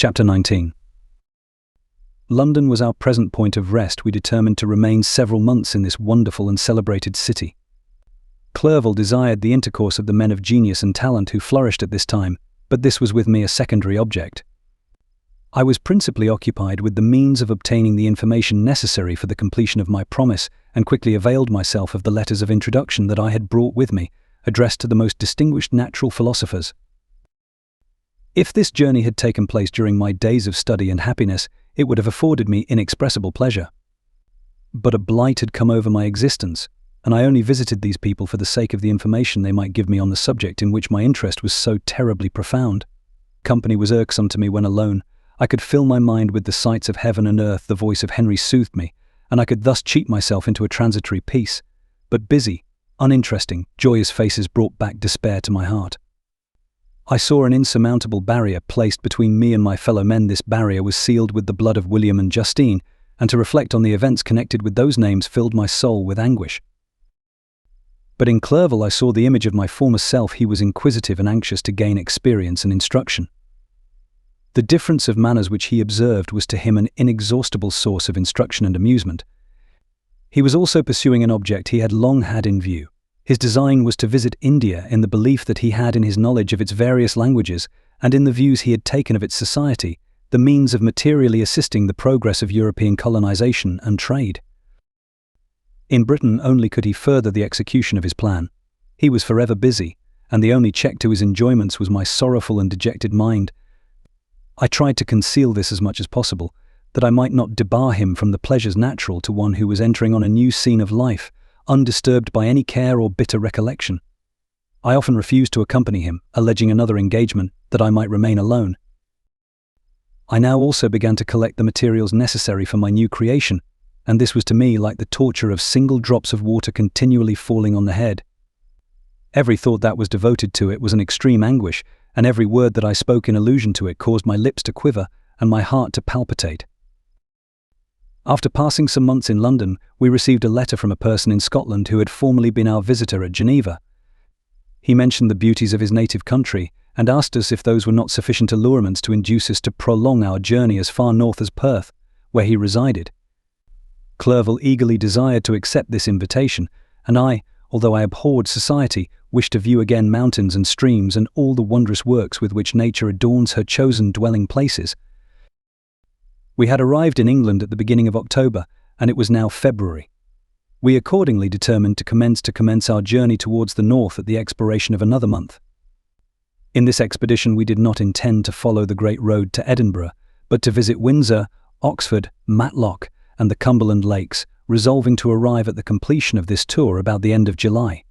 Chapter 19. London was our present point of rest. We determined to remain several months in this wonderful and celebrated city. Clerval desired the intercourse of the men of genius and talent who flourished at this time, but this was with me a secondary object. I was principally occupied with the means of obtaining the information necessary for the completion of my promise, and quickly availed myself of the letters of introduction that I had brought with me, addressed to the most distinguished natural philosophers. If this journey had taken place during my days of study and happiness, it would have afforded me inexpressible pleasure. But a blight had come over my existence, and I only visited these people for the sake of the information they might give me on the subject in which my interest was so terribly profound. Company was irksome to me when alone. I could fill my mind with the sights of heaven and earth. The voice of Henry soothed me, and I could thus cheat myself into a transitory peace. But busy, uninteresting, joyous faces brought back despair to my heart. I saw an insurmountable barrier placed between me and my fellow men. This barrier was sealed with the blood of William and Justine, and to reflect on the events connected with those names filled my soul with anguish. But in Clerval I saw the image of my former self. He was inquisitive and anxious to gain experience and instruction. The difference of manners which he observed was to him an inexhaustible source of instruction and amusement. He was also pursuing an object he had long had in view. His design was to visit India in the belief that he had in his knowledge of its various languages, and in the views he had taken of its society, the means of materially assisting the progress of European colonization and trade. In Britain only could he further the execution of his plan. He was forever busy, and the only check to his enjoyments was my sorrowful and dejected mind. I tried to conceal this as much as possible, that I might not debar him from the pleasures natural to one who was entering on a new scene of life, undisturbed by any care or bitter recollection. I often refused to accompany him, alleging another engagement, that I might remain alone. I now also began to collect the materials necessary for my new creation, and this was to me like the torture of single drops of water continually falling on the head. Every thought that was devoted to it was an extreme anguish, and every word that I spoke in allusion to it caused my lips to quiver and my heart to palpitate. After passing some months in London, we received a letter from a person in Scotland who had formerly been our visitor at Geneva. He mentioned the beauties of his native country, and asked us if those were not sufficient allurements to induce us to prolong our journey as far north as Perth, where he resided. Clerval eagerly desired to accept this invitation, and I, although I abhorred society, wished to view again mountains and streams and all the wondrous works with which nature adorns her chosen dwelling places. We had arrived in England at the beginning of October, and it was now February. We accordingly determined to commence our journey towards the north at the expiration of another month. In this expedition we did not intend to follow the great road to Edinburgh, but to visit Windsor, Oxford, Matlock, and the Cumberland Lakes, resolving to arrive at the completion of this tour about the end of July.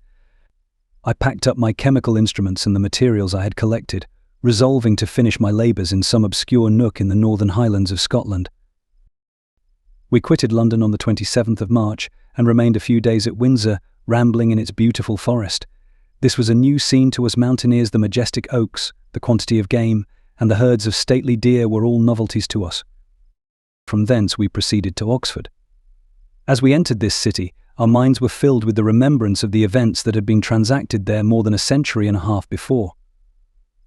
I packed up my chemical instruments and the materials I had collected, resolving to finish my labours in some obscure nook in the northern highlands of Scotland. We quitted London on the 27th of March and remained a few days at Windsor, rambling in its beautiful forest. This was a new scene to us mountaineers. The majestic oaks, the quantity of game, and the herds of stately deer were all novelties to us. From thence we proceeded to Oxford. As we entered this city, our minds were filled with the remembrance of the events that had been transacted there more than a century and a half before.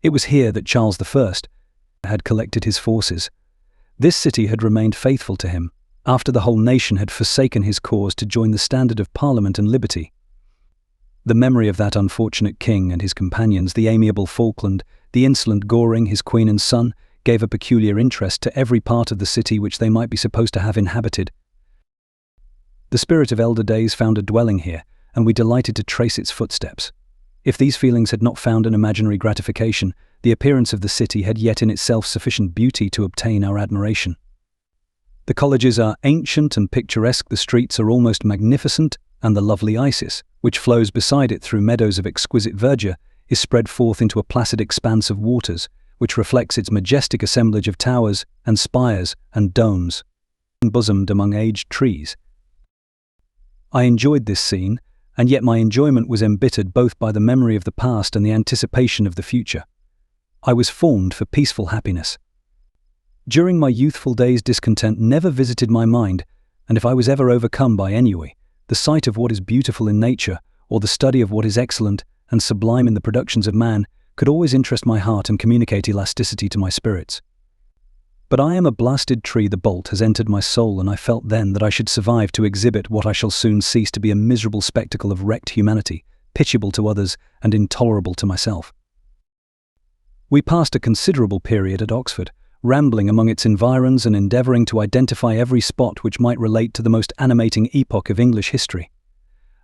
It was here that Charles I had collected his forces. This city had remained faithful to him, after the whole nation had forsaken his cause to join the standard of Parliament and liberty. The memory of that unfortunate king and his companions, the amiable Falkland, the insolent Goring, his queen and son, gave a peculiar interest to every part of the city which they might be supposed to have inhabited. The spirit of elder days found a dwelling here, and we delighted to trace its footsteps. If these feelings had not found an imaginary gratification, the appearance of the city had yet in itself sufficient beauty to obtain our admiration. The colleges are ancient and picturesque, the streets are almost magnificent, and the lovely Isis, which flows beside it through meadows of exquisite verdure, is spread forth into a placid expanse of waters, which reflects its majestic assemblage of towers and spires and domes, embosomed among aged trees. I enjoyed this scene, and yet my enjoyment was embittered both by the memory of the past and the anticipation of the future. I was formed for peaceful happiness. During my youthful days discontent never visited my mind, and if I was ever overcome by ennui, the sight of what is beautiful in nature, or the study of what is excellent and sublime in the productions of man, could always interest my heart and communicate elasticity to my spirits. But I am a blasted tree, the bolt has entered my soul, and I felt then that I should survive to exhibit what I shall soon cease to be a miserable spectacle of wrecked humanity, pitiable to others and intolerable to myself. We passed a considerable period at Oxford, rambling among its environs and endeavouring to identify every spot which might relate to the most animating epoch of English history.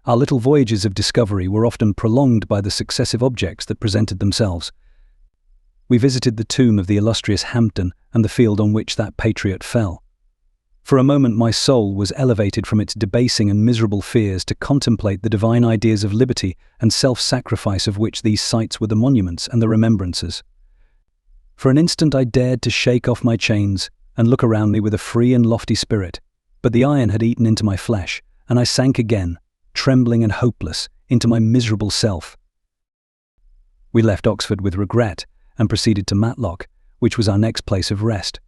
Our little voyages of discovery were often prolonged by the successive objects that presented themselves. We visited the tomb of the illustrious Hampden and the field on which that patriot fell. For a moment my soul was elevated from its debasing and miserable fears to contemplate the divine ideas of liberty and self-sacrifice of which these sites were the monuments and the remembrances. For an instant I dared to shake off my chains and look around me with a free and lofty spirit, but the iron had eaten into my flesh, and I sank again, trembling and hopeless, into my miserable self. We left Oxford with regret and proceeded to Matlock, which was our next place of rest.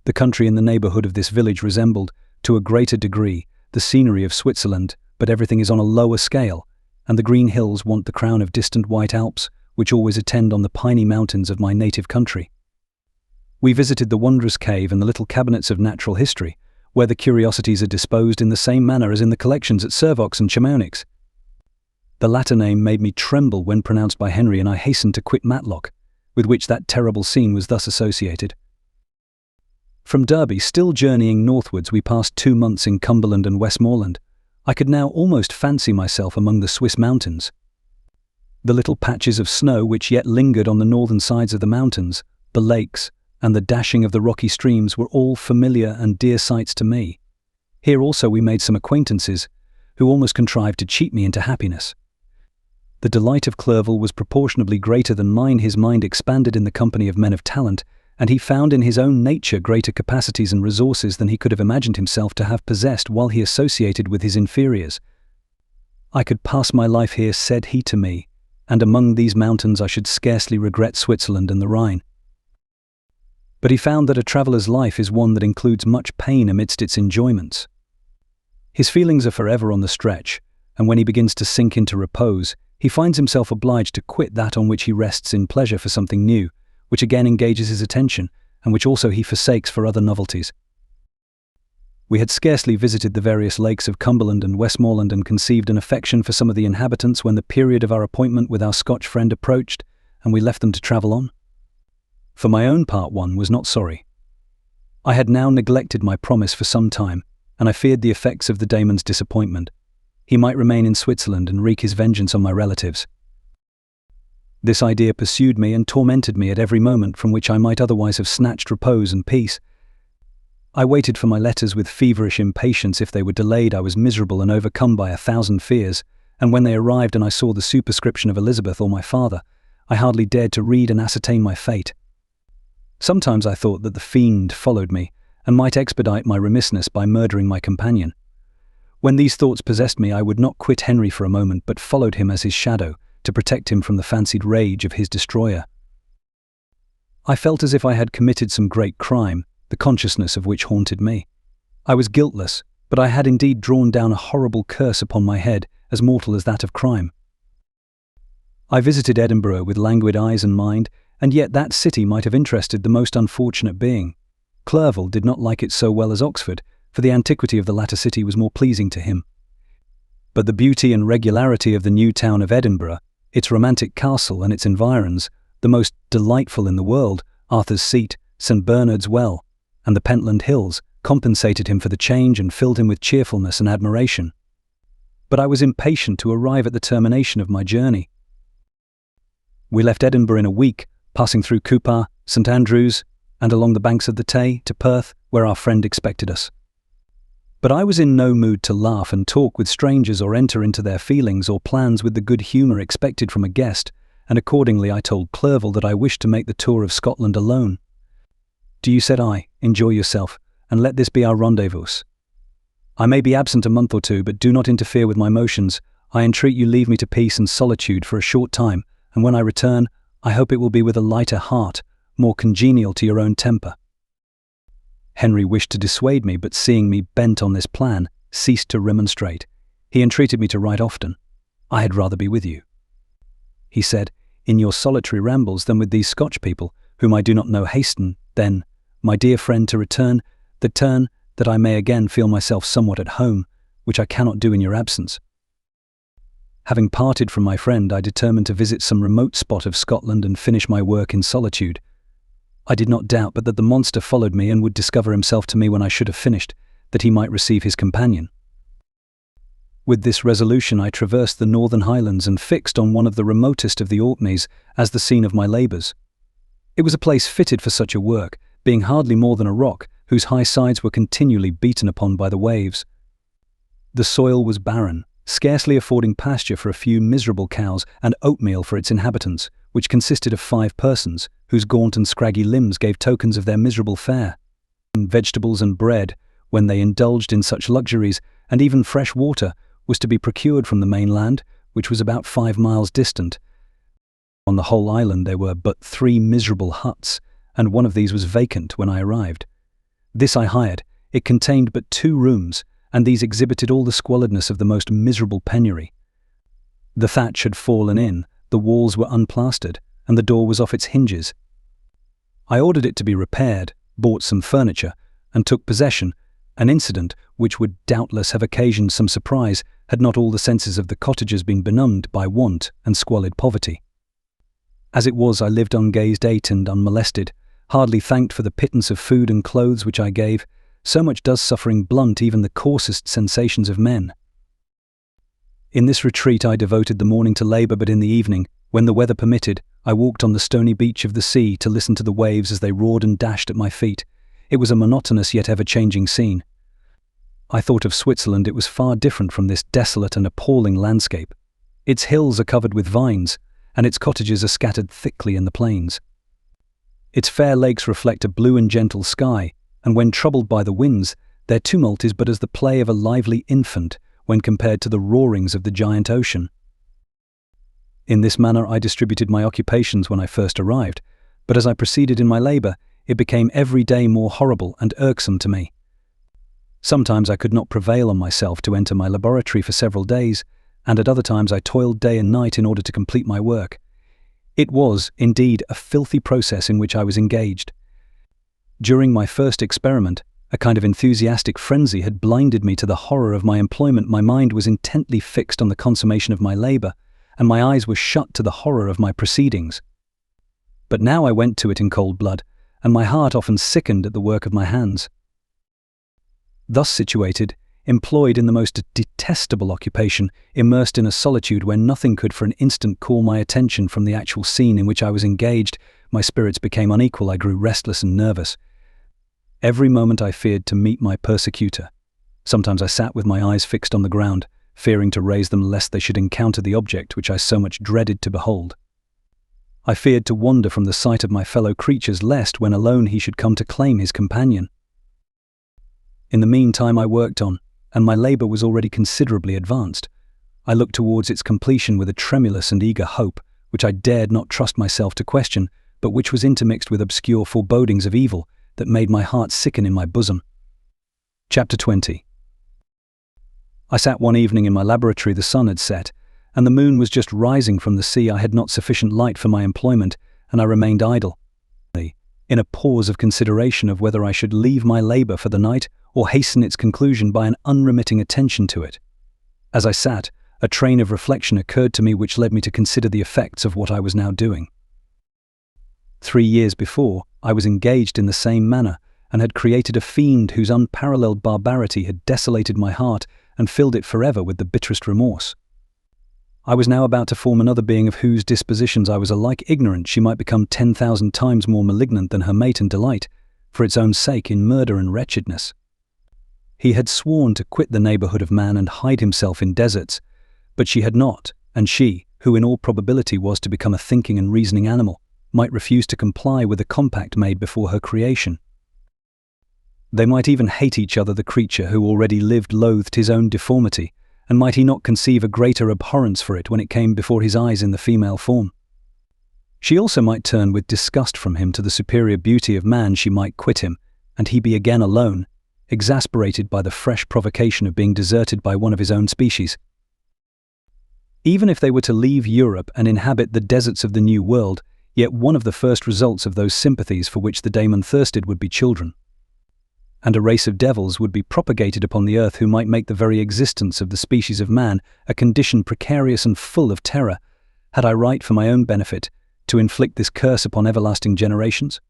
The country in the neighbourhood of this village resembled, to a greater degree, the scenery of Switzerland, but everything is on a lower scale, and the green hills want the crown of distant white Alps, which always attend on the piney mountains of my native country. We visited the wondrous cave and the little cabinets of natural history, where the curiosities are disposed in the same manner as in the collections at Servox and Chamonix. The latter name made me tremble when pronounced by Henry, and I hastened to quit Matlock, with which that terrible scene was thus associated. From Derby, still journeying northwards, we passed 2 months in Cumberland and Westmoreland. I could now almost fancy myself among the Swiss mountains. The little patches of snow which yet lingered on the northern sides of the mountains, the lakes, and the dashing of the rocky streams were all familiar and dear sights to me. Here also we made some acquaintances, who almost contrived to cheat me into happiness. The delight of Clerval was proportionably greater than mine. His mind expanded in the company of men of talent, and he found in his own nature greater capacities and resources than he could have imagined himself to have possessed while he associated with his inferiors. I could pass my life here, said he to me, and among these mountains I should scarcely regret Switzerland and the Rhine. But he found that a traveller's life is one that includes much pain amidst its enjoyments. His feelings are forever on the stretch, and when he begins to sink into repose, he finds himself obliged to quit that on which he rests in pleasure for something new, which again engages his attention, and which also he forsakes for other novelties. We had scarcely visited the various lakes of Cumberland and Westmoreland and conceived an affection for some of the inhabitants when the period of our appointment with our Scotch friend approached, and we left them to travel on. For my own part, one was not sorry. I had now neglected my promise for some time, and I feared the effects of the Damon's disappointment. He might remain in Switzerland and wreak his vengeance on my relatives. This idea pursued me and tormented me at every moment from which I might otherwise have snatched repose and peace. I waited for my letters with feverish impatience. If they were delayed, I was miserable and overcome by 1,000 fears, and when they arrived and I saw the superscription of Elizabeth or my father, I hardly dared to read and ascertain my fate. Sometimes I thought that the fiend followed me, and might expedite my remissness by murdering my companion. When these thoughts possessed me, I would not quit Henry for a moment, but followed him as his shadow, to protect him from the fancied rage of his destroyer. I felt as if I had committed some great crime, the consciousness of which haunted me. I was guiltless, but I had indeed drawn down a horrible curse upon my head, as mortal as that of crime. I visited Edinburgh with languid eyes and mind, and yet that city might have interested the most unfortunate being. Clerval did not like it so well as Oxford, for the antiquity of the latter city was more pleasing to him. But the beauty and regularity of the new town of Edinburgh, its romantic castle and its environs, the most delightful in the world, Arthur's Seat, St. Bernard's Well, and the Pentland Hills, compensated him for the change and filled him with cheerfulness and admiration. But I was impatient to arrive at the termination of my journey. We left Edinburgh in a week, passing through Cupar, St. Andrews, and along the banks of the Tay to Perth, where our friend expected us. But I was in no mood to laugh and talk with strangers or enter into their feelings or plans with the good humour expected from a guest, and accordingly I told Clerval that I wished to make the tour of Scotland alone. "Do you," said I, "enjoy yourself, and let this be our rendezvous. I may be absent a month or two, but do not interfere with my motions. I entreat you leave me to peace and solitude for a short time, and when I return, I hope it will be with a lighter heart, more congenial to your own temper." Henry wished to dissuade me, but seeing me bent on this plan, ceased to remonstrate. He entreated me to write often. "I had rather be with you," he said, "in your solitary rambles than with these Scotch people, whom I do not know. Hasten, then, my dear friend, to return, that I may again feel myself somewhat at home, which I cannot do in your absence. Having parted from my friend, I determined to visit some remote spot of Scotland and finish my work in solitude. I did not doubt but that the monster followed me and would discover himself to me when I should have finished, that he might receive his companion. With this resolution, I traversed the Northern Highlands and fixed on one of the remotest of the Orkneys as the scene of my labours. It was a place fitted for such a work, being hardly more than a rock, whose high sides were continually beaten upon by the waves. The soil was barren, scarcely affording pasture for a few miserable cows and oatmeal for its inhabitants, which consisted of 5 persons, whose gaunt and scraggy limbs gave tokens of their miserable fare. Vegetables and bread, when they indulged in such luxuries, and even fresh water, was to be procured from the mainland, which was about 5 miles distant. On the whole island there were but 3 miserable huts, and one of these was vacant when I arrived. This I hired. It contained but 2 rooms, and these exhibited all the squalidness of the most miserable penury. The thatch had fallen in, the walls were unplastered, and the door was off its hinges. I ordered it to be repaired, bought some furniture, and took possession, an incident which would doubtless have occasioned some surprise had not all the senses of the cottagers been benumbed by want and squalid poverty. As it was, I lived ungazed, ate and unmolested, hardly thanked for the pittance of food and clothes which I gave. So much does suffering blunt even the coarsest sensations of men. In this retreat I devoted the morning to labour, but in the evening, when the weather permitted, I walked on the stony beach of the sea to listen to the waves as they roared and dashed at my feet. It was a monotonous yet ever-changing scene. I thought of Switzerland. It was far different from this desolate and appalling landscape. Its hills are covered with vines, and its cottages are scattered thickly in the plains. Its fair lakes reflect a blue and gentle sky, and when troubled by the winds, their tumult is but as the play of a lively infant when compared to the roarings of the giant ocean. In this manner I distributed my occupations when I first arrived, but as I proceeded in my labour, it became every day more horrible and irksome to me. Sometimes I could not prevail on myself to enter my laboratory for several days, and at other times I toiled day and night in order to complete my work. It was, indeed, a filthy process in which I was engaged. During my first experiment, a kind of enthusiastic frenzy had blinded me to the horror of my employment. My mind was intently fixed on the consummation of my labour, and my eyes were shut to the horror of my proceedings. But now I went to it in cold blood, and my heart often sickened at the work of my hands. Thus situated, employed in the most detestable occupation, immersed in a solitude where nothing could for an instant call my attention from the actual scene in which I was engaged, my spirits became unequal. I grew restless and nervous. Every moment I feared to meet my persecutor. Sometimes I sat with my eyes fixed on the ground, fearing to raise them lest they should encounter the object which I so much dreaded to behold. I feared to wander from the sight of my fellow creatures, lest when alone he should come to claim his companion. In the meantime I worked on, and my labour was already considerably advanced. I looked towards its completion with a tremulous and eager hope, which I dared not trust myself to question, but which was intermixed with obscure forebodings of evil that made my heart sicken in my bosom. Chapter 20. I sat one evening in my laboratory. The sun had set, and the moon was just rising from the sea. I had not sufficient light for my employment, and I remained idle, in a pause of consideration of whether I should leave my labour for the night or hasten its conclusion by an unremitting attention to it. As I sat, a train of reflection occurred to me which led me to consider the effects of what I was now doing. 3 years before, I was engaged in the same manner, and had created a fiend whose unparalleled barbarity had desolated my heart and filled it forever with the bitterest remorse. I was now about to form another being of whose dispositions I was alike ignorant. She might become 10,000 times more malignant than her mate and delight, for its own sake, in murder and wretchedness. He had sworn to quit the neighbourhood of man and hide himself in deserts, but she had not, and she, who in all probability was to become a thinking and reasoning animal, might refuse to comply with the compact made before her creation. They might even hate each other. The creature who already lived loathed his own deformity, and might he not conceive a greater abhorrence for it when it came before his eyes in the female form? She also might turn with disgust from him to the superior beauty of man. She might quit him, and he be again alone, exasperated by the fresh provocation of being deserted by one of his own species. Even if they were to leave Europe and inhabit the deserts of the New World, Yet one of the first results of those sympathies for which the daemon thirsted would be children. And a race of devils would be propagated upon the earth who might make the very existence of the species of man a condition precarious and full of terror. Had I right for my own benefit to inflict this curse upon everlasting generations?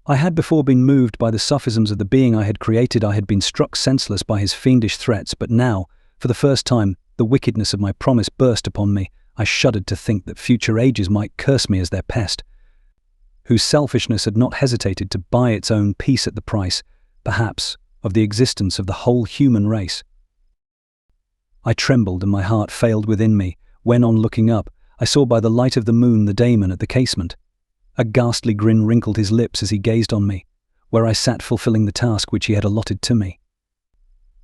I had before been moved by the sophisms of the being I had created. I had been struck senseless by his fiendish threats, but now, for the first time, the wickedness of my promise burst upon me. I shuddered to think that future ages might curse me as their pest, whose selfishness had not hesitated to buy its own peace at the price, perhaps, of the existence of the whole human race. I trembled and my heart failed within me, when, on looking up, I saw by the light of the moon the daemon at the casement. A ghastly grin wrinkled his lips as he gazed on me, where I sat fulfilling the task which he had allotted to me.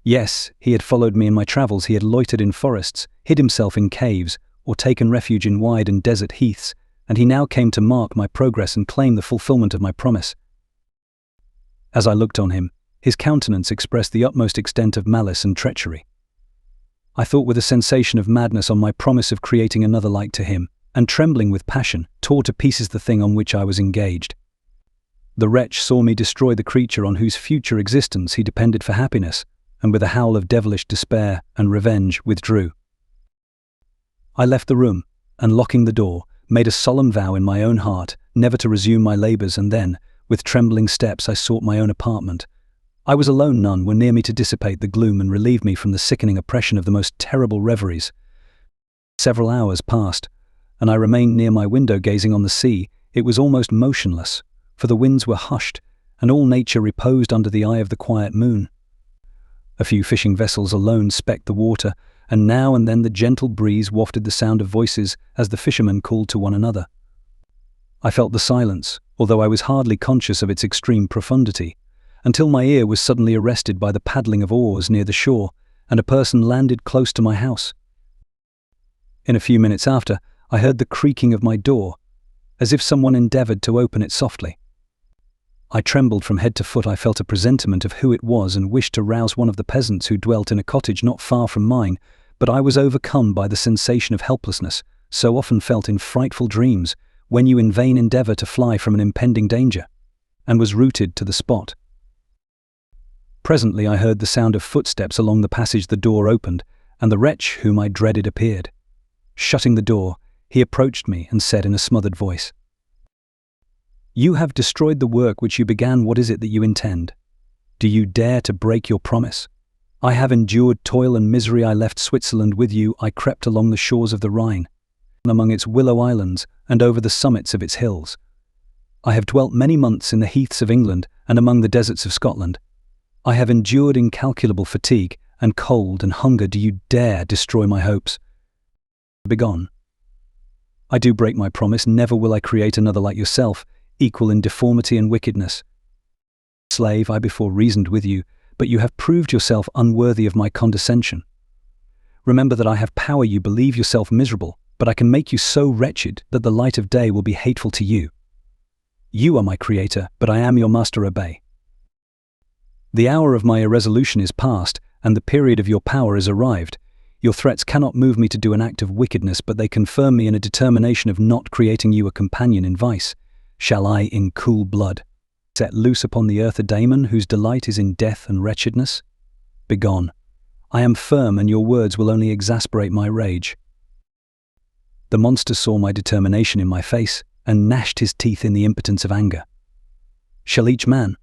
Yes, he had followed me in my travels. He had loitered in forests, hid himself in caves, or taken refuge in wide and desert heaths, and he now came to mark my progress and claim the fulfillment of my promise. As I looked on him, his countenance expressed the utmost extent of malice and treachery. I thought with a sensation of madness on my promise of creating another like to him, and trembling with passion, tore to pieces the thing on which I was engaged. The wretch saw me destroy the creature on whose future existence he depended for happiness, and with a howl of devilish despair and revenge withdrew. I left the room, and locking the door, made a solemn vow in my own heart never to resume my labours, and then, with trembling steps, I sought my own apartment. I was alone. None were near me to dissipate the gloom and relieve me from the sickening oppression of the most terrible reveries. Several hours passed, and I remained near my window gazing on the sea. It was almost motionless, for the winds were hushed, and all nature reposed under the eye of the quiet moon. A few fishing vessels alone specked the water, and now and then the gentle breeze wafted the sound of voices as the fishermen called to one another. I felt the silence, although I was hardly conscious of its extreme profundity, until my ear was suddenly arrested by the paddling of oars near the shore, and a person landed close to my house. In a few minutes after, I heard the creaking of my door, as if someone endeavoured to open it softly. I trembled from head to foot. I felt a presentiment of who it was and wished to rouse one of the peasants who dwelt in a cottage not far from mine, but I was overcome by the sensation of helplessness, so often felt in frightful dreams, when you in vain endeavour to fly from an impending danger, and was rooted to the spot. Presently I heard the sound of footsteps along the passage. The door opened, and the wretch whom I dreaded appeared. Shutting the door, he approached me and said in a smothered voice, "You have destroyed the work which you began. What is it that you intend? Do you dare to break your promise? I have endured toil and misery. I left Switzerland with you. I crept along the shores of the Rhine, among its willow islands and over the summits of its hills. I have dwelt many months in the heaths of England and among the deserts of Scotland. I have endured incalculable fatigue and cold and hunger. Do you dare destroy my hopes? Begone. I do break my promise. Never will I create another like yourself, equal in deformity and wickedness. Slave, I before reasoned with you, but you have proved yourself unworthy of my condescension. Remember that I have power. You believe yourself miserable, but I can make you so wretched that the light of day will be hateful to you. You are my creator, but I am your master. Obey. The hour of my irresolution is past, and the period of your power is arrived. Your threats cannot move me to do an act of wickedness, but they confirm me in a determination of not creating you a companion in vice. Shall I, in cool blood, set loose upon the earth a daemon whose delight is in death and wretchedness? Begone. I am firm, and your words will only exasperate my rage." The monster saw my determination in my face, and gnashed his teeth in the impotence of anger. "Shall each man,"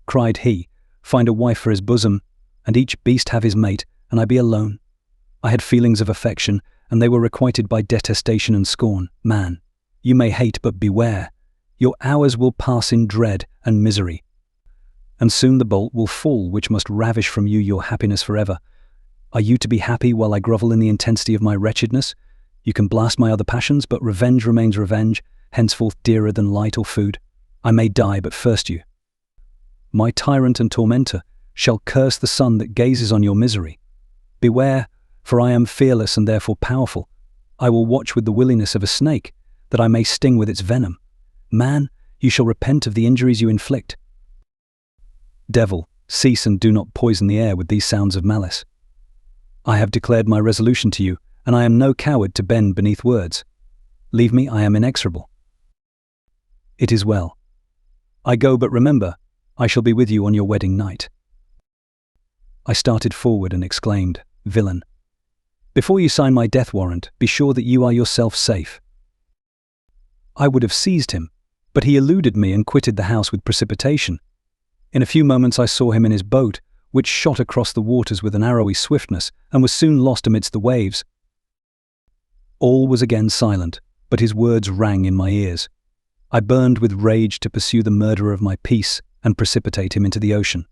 cried he, "find a wife for his bosom, and each beast have his mate, and I be alone? I had feelings of affection, and they were requited by detestation and scorn. Man, you may hate, but beware. Your hours will pass in dread and misery, and soon the bolt will fall which must ravish from you your happiness forever. Are you to be happy while I grovel in the intensity of my wretchedness? You can blast my other passions, but revenge remains revenge, henceforth dearer than light or food. I may die, but first you, my tyrant and tormentor, shall curse the sun that gazes on your misery. Beware, for I am fearless and therefore powerful. I will watch with the willingness of a snake, that I may sting with its venom. Man, you shall repent of the injuries you inflict. Devil, cease and do not poison the air with these sounds of malice. I have declared my resolution to you, and I am no coward to bend beneath words. Leave me, I am inexorable. It is well. I go, but remember, I shall be with you on your wedding night." I started forward and exclaimed, "Villain! Before you sign my death warrant, be sure that you are yourself safe." I would have seized him, but he eluded me and quitted the house with precipitation. In a few moments I saw him in his boat, which shot across the waters with an arrowy swiftness and was soon lost amidst the waves. All was again silent, but his words rang in my ears. I burned with rage to pursue the murderer of my peace and precipitate him into the ocean.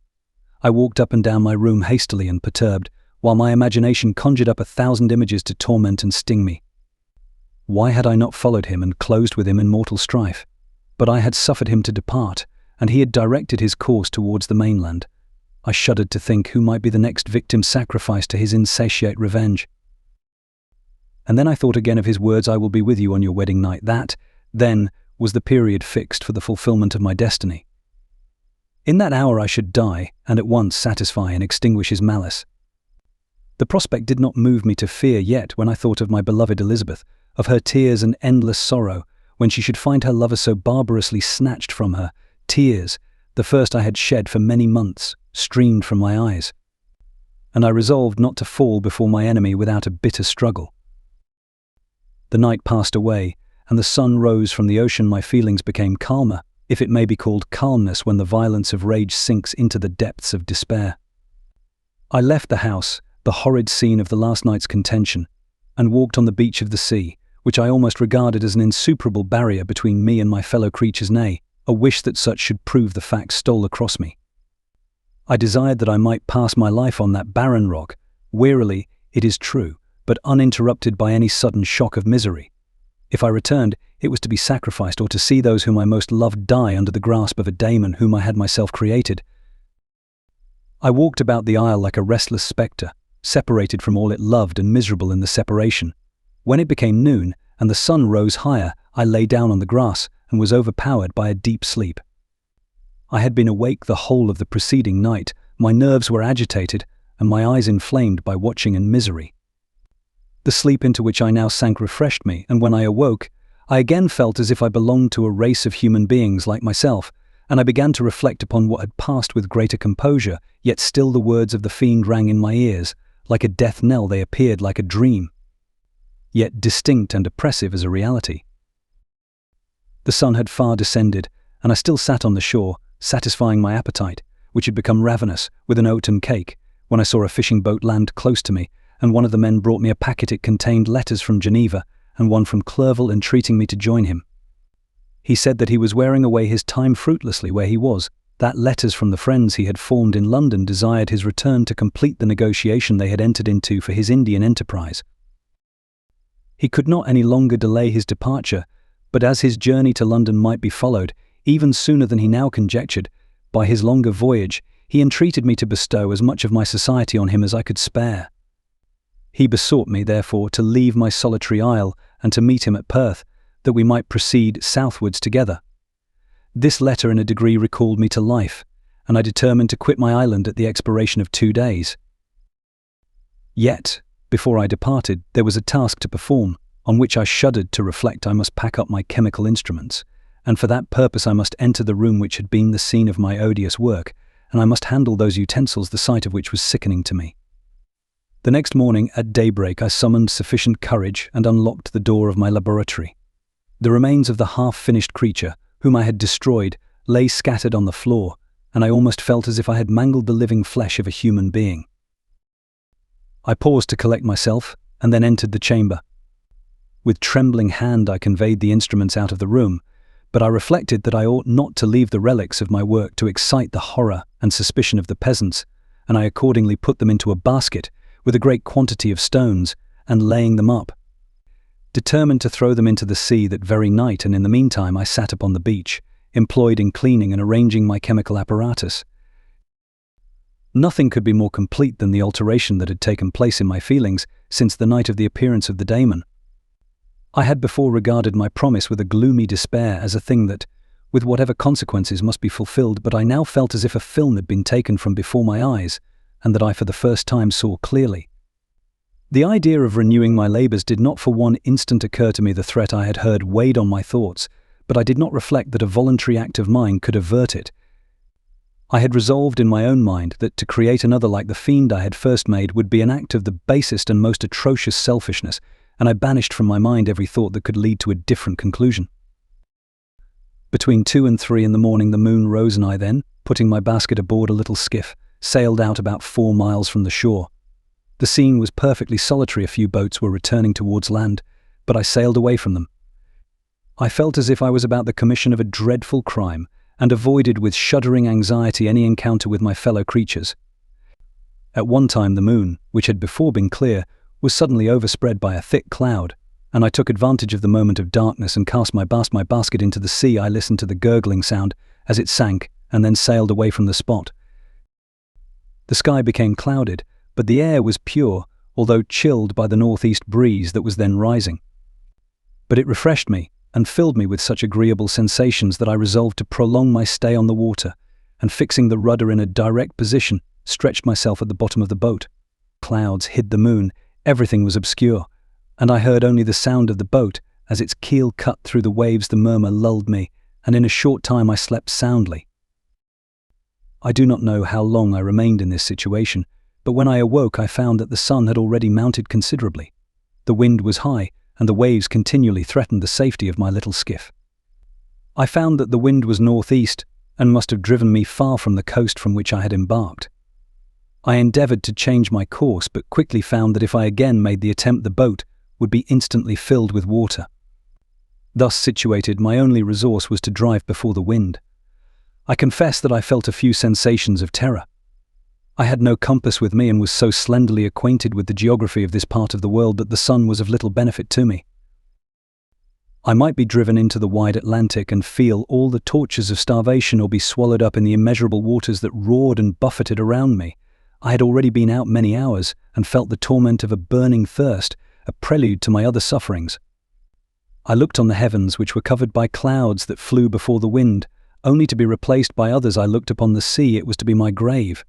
I walked up and down my room hastily and perturbed, while my imagination conjured up 1,000 images to torment and sting me. Why had I not followed him and closed with him in mortal strife? But I had suffered him to depart, and he had directed his course towards the mainland. I shuddered to think who might be the next victim sacrificed to his insatiate revenge. And then I thought again of his words, "I will be with you on your wedding night." That, then, was the period fixed for the fulfillment of my destiny. In that hour I should die, and at once satisfy and extinguish his malice. The prospect did not move me to fear yet when I thought of my beloved Elizabeth, of her tears and endless sorrow, when she should find her lover so barbarously snatched from her. Tears, the first I had shed for many months, streamed from my eyes, and I resolved not to fall before my enemy without a bitter struggle. The night passed away, and the sun rose from the ocean. My feelings became calmer, if it may be called calmness when the violence of rage sinks into the depths of despair. I left the house, the horrid scene of the last night's contention, and walked on the beach of the sea, which I almost regarded as an insuperable barrier between me and my fellow creatures. Nay, a wish that such should prove the fact stole across me. I desired that I might pass my life on that barren rock, wearily, it is true, but uninterrupted by any sudden shock of misery. If I returned, it was to be sacrificed or to see those whom I most loved die under the grasp of a daemon whom I had myself created. I walked about the isle like a restless spectre, separated from all it loved and miserable in the separation. When it became noon and the sun rose higher, I lay down on the grass and was overpowered by a deep sleep. I had been awake the whole of the preceding night, my nerves were agitated, and my eyes inflamed by watching and misery. The sleep into which I now sank refreshed me, and when I awoke, I again felt as if I belonged to a race of human beings like myself, and I began to reflect upon what had passed with greater composure, yet still the words of the fiend rang in my ears. Like a death knell they appeared like a dream, yet distinct and oppressive as a reality. The sun had far descended, and I still sat on the shore, satisfying my appetite, which had become ravenous, with an oat and cake, when I saw a fishing boat land close to me, and one of the men brought me a packet. It contained letters from Geneva, and one from Clerval entreating me to join him. He said that he was wearing away his time fruitlessly where he was, that letters from the friends he had formed in London desired his return to complete the negotiation they had entered into for his Indian enterprise. He could not any longer delay his departure, but as his journey to London might be followed, even sooner than he now conjectured, by his longer voyage, he entreated me to bestow as much of my society on him as I could spare. He besought me, therefore, to leave my solitary isle and to meet him at Perth, that we might proceed southwards together. This letter in a degree recalled me to life, and I determined to quit my island at the expiration of 2 days. Yet, before I departed, there was a task to perform, on which I shuddered to reflect. I must pack up my chemical instruments, and for that purpose I must enter the room which had been the scene of my odious work, and I must handle those utensils the sight of which was sickening to me. The next morning, at daybreak, I summoned sufficient courage and unlocked the door of my laboratory. The remains of the half-finished creature, whom I had destroyed, lay scattered on the floor, and I almost felt as if I had mangled the living flesh of a human being. I paused to collect myself, and then entered the chamber. With trembling hand I conveyed the instruments out of the room, but I reflected that I ought not to leave the relics of my work to excite the horror and suspicion of the peasants, and I accordingly put them into a basket, with a great quantity of stones, and laying them up, determined to throw them into the sea that very night, and in the meantime I sat upon the beach, employed in cleaning and arranging my chemical apparatus. Nothing could be more complete than the alteration that had taken place in my feelings since the night of the appearance of the daemon. I had before regarded my promise with a gloomy despair as a thing that, with whatever consequences, must be fulfilled, but I now felt as if a film had been taken from before my eyes, and that I for the first time saw clearly. The idea of renewing my labours did not for one instant occur to me. The threat I had heard weighed on my thoughts, but I did not reflect that a voluntary act of mine could avert it. I had resolved in my own mind that to create another like the fiend I had first made would be an act of the basest and most atrocious selfishness, and I banished from my mind every thought that could lead to a different conclusion. Between 2 and 3 in the morning the moon rose, and I then, putting my basket aboard a little skiff, sailed out about 4 miles from the shore. The scene was perfectly solitary. A few boats were returning towards land, but I sailed away from them. I felt as if I was about the commission of a dreadful crime, and avoided with shuddering anxiety any encounter with my fellow creatures. At one time the moon, which had before been clear, was suddenly overspread by a thick cloud, and I took advantage of the moment of darkness and cast my basket into the sea. I listened to the gurgling sound as it sank, and then sailed away from the spot. The sky became clouded, but the air was pure, although chilled by the northeast breeze that was then rising. But it refreshed me, and filled me with such agreeable sensations that I resolved to prolong my stay on the water, and fixing the rudder in a direct position, stretched myself at the bottom of the boat. Clouds hid the moon, everything was obscure, and I heard only the sound of the boat as its keel cut through the waves. The murmur lulled me, and in a short time I slept soundly. I do not know how long I remained in this situation, but when I awoke I found that the sun had already mounted considerably. The wind was high, and the waves continually threatened the safety of my little skiff. I found that the wind was northeast, and must have driven me far from the coast from which I had embarked. I endeavoured to change my course, but quickly found that if I again made the attempt the boat would be instantly filled with water. Thus situated, my only resource was to drive before the wind. I confess that I felt a few sensations of terror. I had no compass with me and was so slenderly acquainted with the geography of this part of the world that the sun was of little benefit to me. I might be driven into the wide Atlantic and feel all the tortures of starvation, or be swallowed up in the immeasurable waters that roared and buffeted around me. I had already been out many hours and felt the torment of a burning thirst, a prelude to my other sufferings. I looked on the heavens, which were covered by clouds that flew before the wind, only to be replaced by others. I looked upon the sea, it was to be my grave.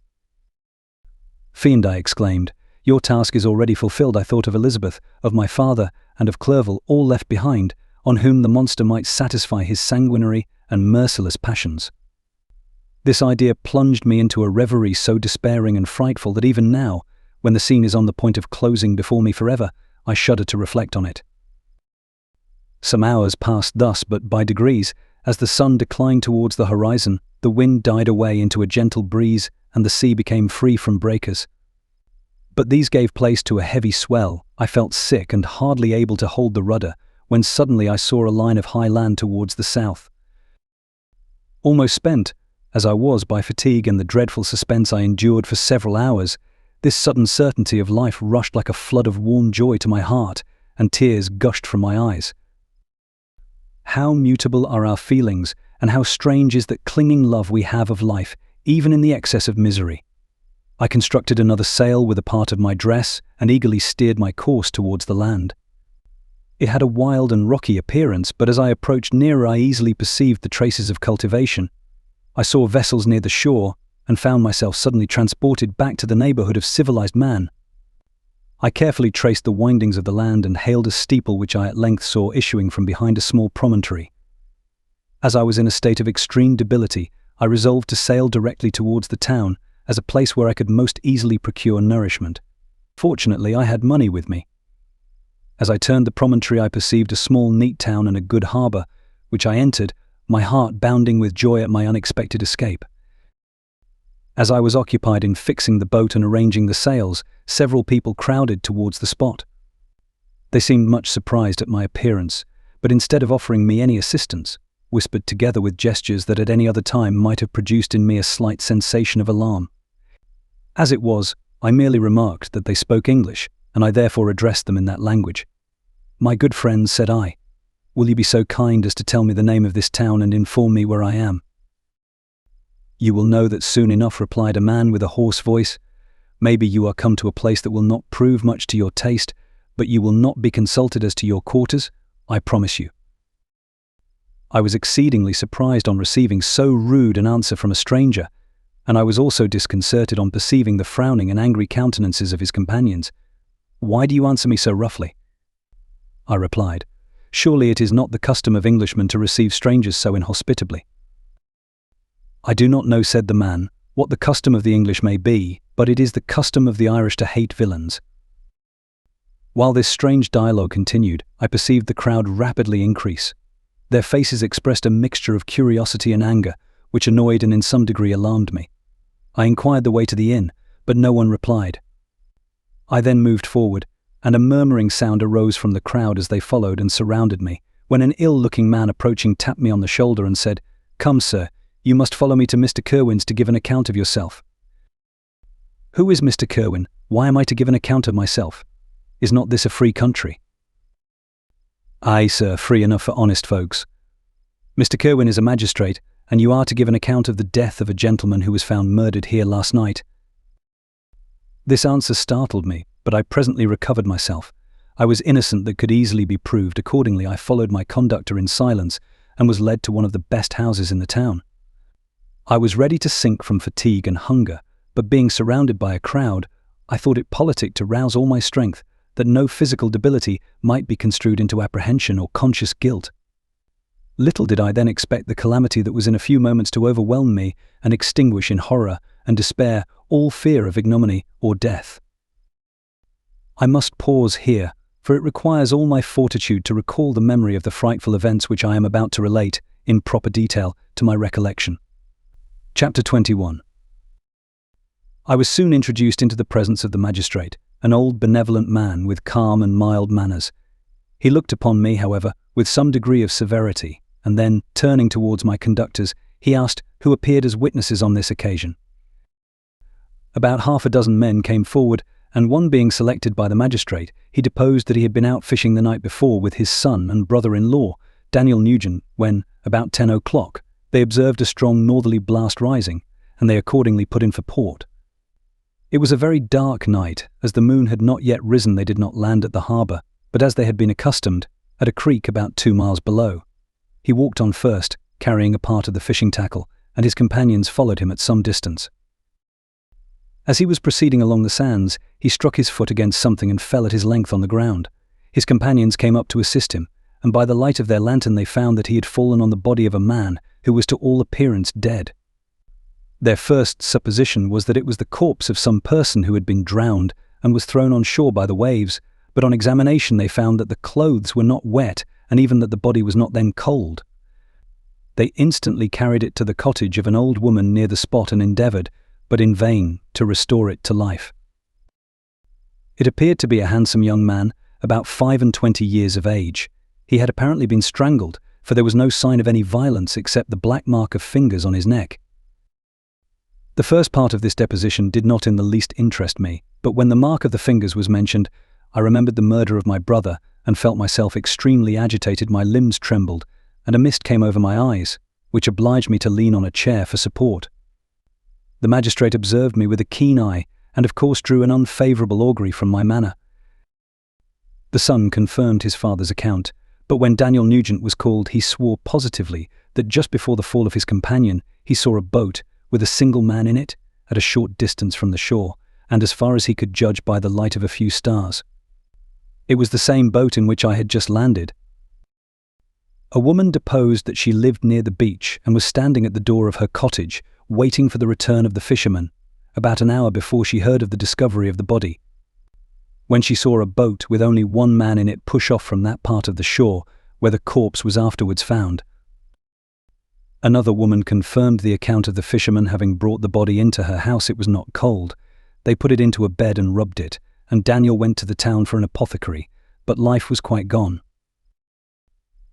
"Fiend," I exclaimed, "your task is already fulfilled." I thought of Elizabeth, of my father, and of Clerval, all left behind, on whom the monster might satisfy his sanguinary and merciless passions. This idea plunged me into a reverie so despairing and frightful that even now, when the scene is on the point of closing before me forever, I shudder to reflect on it. Some hours passed thus, but by degrees, as the sun declined towards the horizon, the wind died away into a gentle breeze, and the sea became free from breakers. But these gave place to a heavy swell. I felt sick and hardly able to hold the rudder, when suddenly I saw a line of high land towards the south. Almost spent, as I was by fatigue and the dreadful suspense I endured for several hours, this sudden certainty of life rushed like a flood of warm joy to my heart, and tears gushed from my eyes. How mutable are our feelings, and how strange is that clinging love we have of life, even in the excess of misery. I constructed another sail with a part of my dress, and eagerly steered my course towards the land. It had a wild and rocky appearance, but as I approached nearer I easily perceived the traces of cultivation. I saw vessels near the shore, and found myself suddenly transported back to the neighbourhood of civilized man. I carefully traced the windings of the land and hailed a steeple which I at length saw issuing from behind a small promontory. As I was in a state of extreme debility, I resolved to sail directly towards the town, as a place where I could most easily procure nourishment. Fortunately, I had money with me. As I turned the promontory I perceived a small neat town and a good harbour, which I entered, my heart bounding with joy at my unexpected escape. As I was occupied in fixing the boat and arranging the sails, several people crowded towards the spot. They seemed much surprised at my appearance, but instead of offering me any assistance, whispered together with gestures that at any other time might have produced in me a slight sensation of alarm. As it was, I merely remarked that they spoke English, and I therefore addressed them in that language. "My good friends," said I, "will you be so kind as to tell me the name of this town and inform me where I am?" "You will know that soon enough," replied a man with a hoarse voice. "Maybe you are come to a place that will not prove much to your taste, but you will not be consulted as to your quarters, I promise you." I was exceedingly surprised on receiving so rude an answer from a stranger, and I was also disconcerted on perceiving the frowning and angry countenances of his companions. "Why do you answer me so roughly?" I replied. Surely it is not the custom of Englishmen to receive strangers so inhospitably." "I do not know," said the man, "what the custom of the English may be, but it is the custom of the Irish to hate villains." While this strange dialogue continued, I perceived the crowd rapidly increase. Their faces expressed a mixture of curiosity and anger, which annoyed and in some degree alarmed me. I inquired the way to the inn, but no one replied. I then moved forward, and a murmuring sound arose from the crowd as they followed and surrounded me, when an ill-looking man approaching tapped me on the shoulder and said, "Come, sir, you must follow me to Mr. Kerwin's to give an account of yourself." "Who is Mr. Kerwin? Why am I to give an account of myself? Is not this a free country?" "Aye, sir, free enough for honest folks. Mr. Kerwin is a magistrate, and you are to give an account of the death of a gentleman who was found murdered here last night." This answer startled me, but I presently recovered myself. I was innocent that could easily be proved. Accordingly, I followed my conductor in silence and was led to one of the best houses in the town. I was ready to sink from fatigue and hunger, but being surrounded by a crowd, I thought it politic to rouse all my strength, that no physical debility might be construed into apprehension or conscious guilt. Little did I then expect the calamity that was in a few moments to overwhelm me and extinguish in horror and despair all fear of ignominy or death. I must pause here, for it requires all my fortitude to recall the memory of the frightful events which I am about to relate, in proper detail, to my recollection. Chapter 21. I was soon introduced into the presence of the magistrate, an old benevolent man with calm and mild manners. He looked upon me, however, with some degree of severity, and then, turning towards my conductors, he asked who appeared as witnesses on this occasion. About half a dozen men came forward, and one being selected by the magistrate, he deposed that he had been out fishing the night before with his son and brother-in-law, Daniel Nugent, when, about 10 o'clock, they observed a strong northerly blast rising, and they accordingly put in for port. It was a very dark night. As the moon had not yet risen, they did not land at the harbour, but as they had been accustomed, at a creek about 2 miles below. He walked on first, carrying a part of the fishing tackle, and his companions followed him at some distance. As he was proceeding along the sands, he struck his foot against something and fell at his length on the ground. His companions came up to assist him, and by the light of their lantern they found that he had fallen on the body of a man who was to all appearance dead. Their first supposition was that it was the corpse of some person who had been drowned and was thrown on shore by the waves, but on examination they found that the clothes were not wet and even that the body was not then cold. They instantly carried it to the cottage of an old woman near the spot and endeavoured, but in vain, to restore it to life. It appeared to be a handsome young man, about 25 years of age. He had apparently been strangled, for there was no sign of any violence except the black mark of fingers on his neck. The first part of this deposition did not in the least interest me, but when the mark of the fingers was mentioned, I remembered the murder of my brother and felt myself extremely agitated. My limbs trembled, and a mist came over my eyes, which obliged me to lean on a chair for support. The magistrate observed me with a keen eye, and of course drew an unfavourable augury from my manner. The son confirmed his father's account, but when Daniel Nugent was called, he swore positively that just before the fall of his companion, he saw a boat with a single man in it, at a short distance from the shore, and as far as he could judge by the light of a few stars. It was the same boat in which I had just landed. A woman deposed that she lived near the beach and was standing at the door of her cottage, waiting for the return of the fisherman, about an hour before she heard of the discovery of the body. When she saw a boat with only one man in it push off from that part of the shore where the corpse was afterwards found. Another woman confirmed the account of the fisherman having brought the body into her house. It was not cold. They put it into a bed and rubbed it, and Daniel went to the town for an apothecary, but life was quite gone.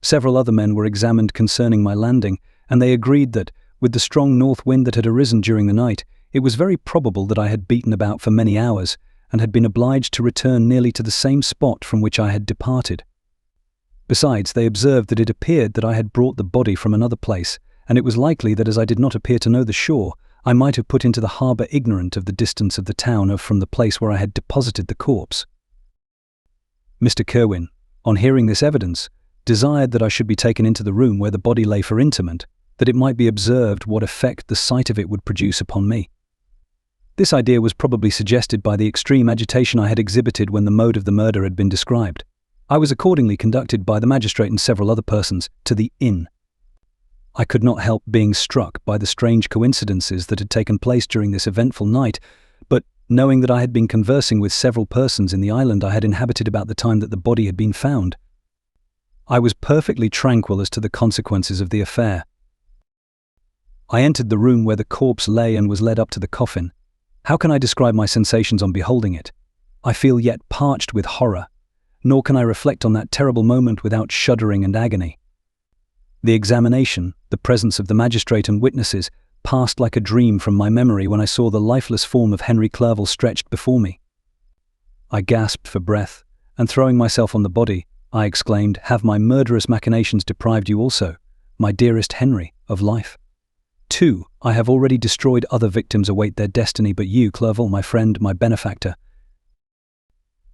Several other men were examined concerning my landing, and they agreed that, with the strong north wind that had arisen during the night, it was very probable that I had beaten about for many hours, and had been obliged to return nearly to the same spot from which I had departed. Besides, they observed that it appeared that I had brought the body from another place, and it was likely that as I did not appear to know the shore, I might have put into the harbour ignorant of the distance of the town or from the place where I had deposited the corpse. Mr. Kerwin, on hearing this evidence, desired that I should be taken into the room where the body lay for interment, that it might be observed what effect the sight of it would produce upon me. This idea was probably suggested by the extreme agitation I had exhibited when the mode of the murder had been described. I was accordingly conducted by the magistrate and several other persons to the inn. I could not help being struck by the strange coincidences that had taken place during this eventful night, but knowing that I had been conversing with several persons in the island I had inhabited about the time that the body had been found, I was perfectly tranquil as to the consequences of the affair. I entered the room where the corpse lay and was led up to the coffin. How can I describe my sensations on beholding it? I feel yet parched with horror, nor can I reflect on that terrible moment without shuddering and agony. The examination, the presence of the magistrate and witnesses, passed like a dream from my memory when I saw the lifeless form of Henry Clerval stretched before me. I gasped for breath, and throwing myself on the body, I exclaimed, "Have my murderous machinations deprived you also, my dearest Henry, of life? 2. I have already destroyed other victims await their destiny, but you, Clerval, my friend, my benefactor."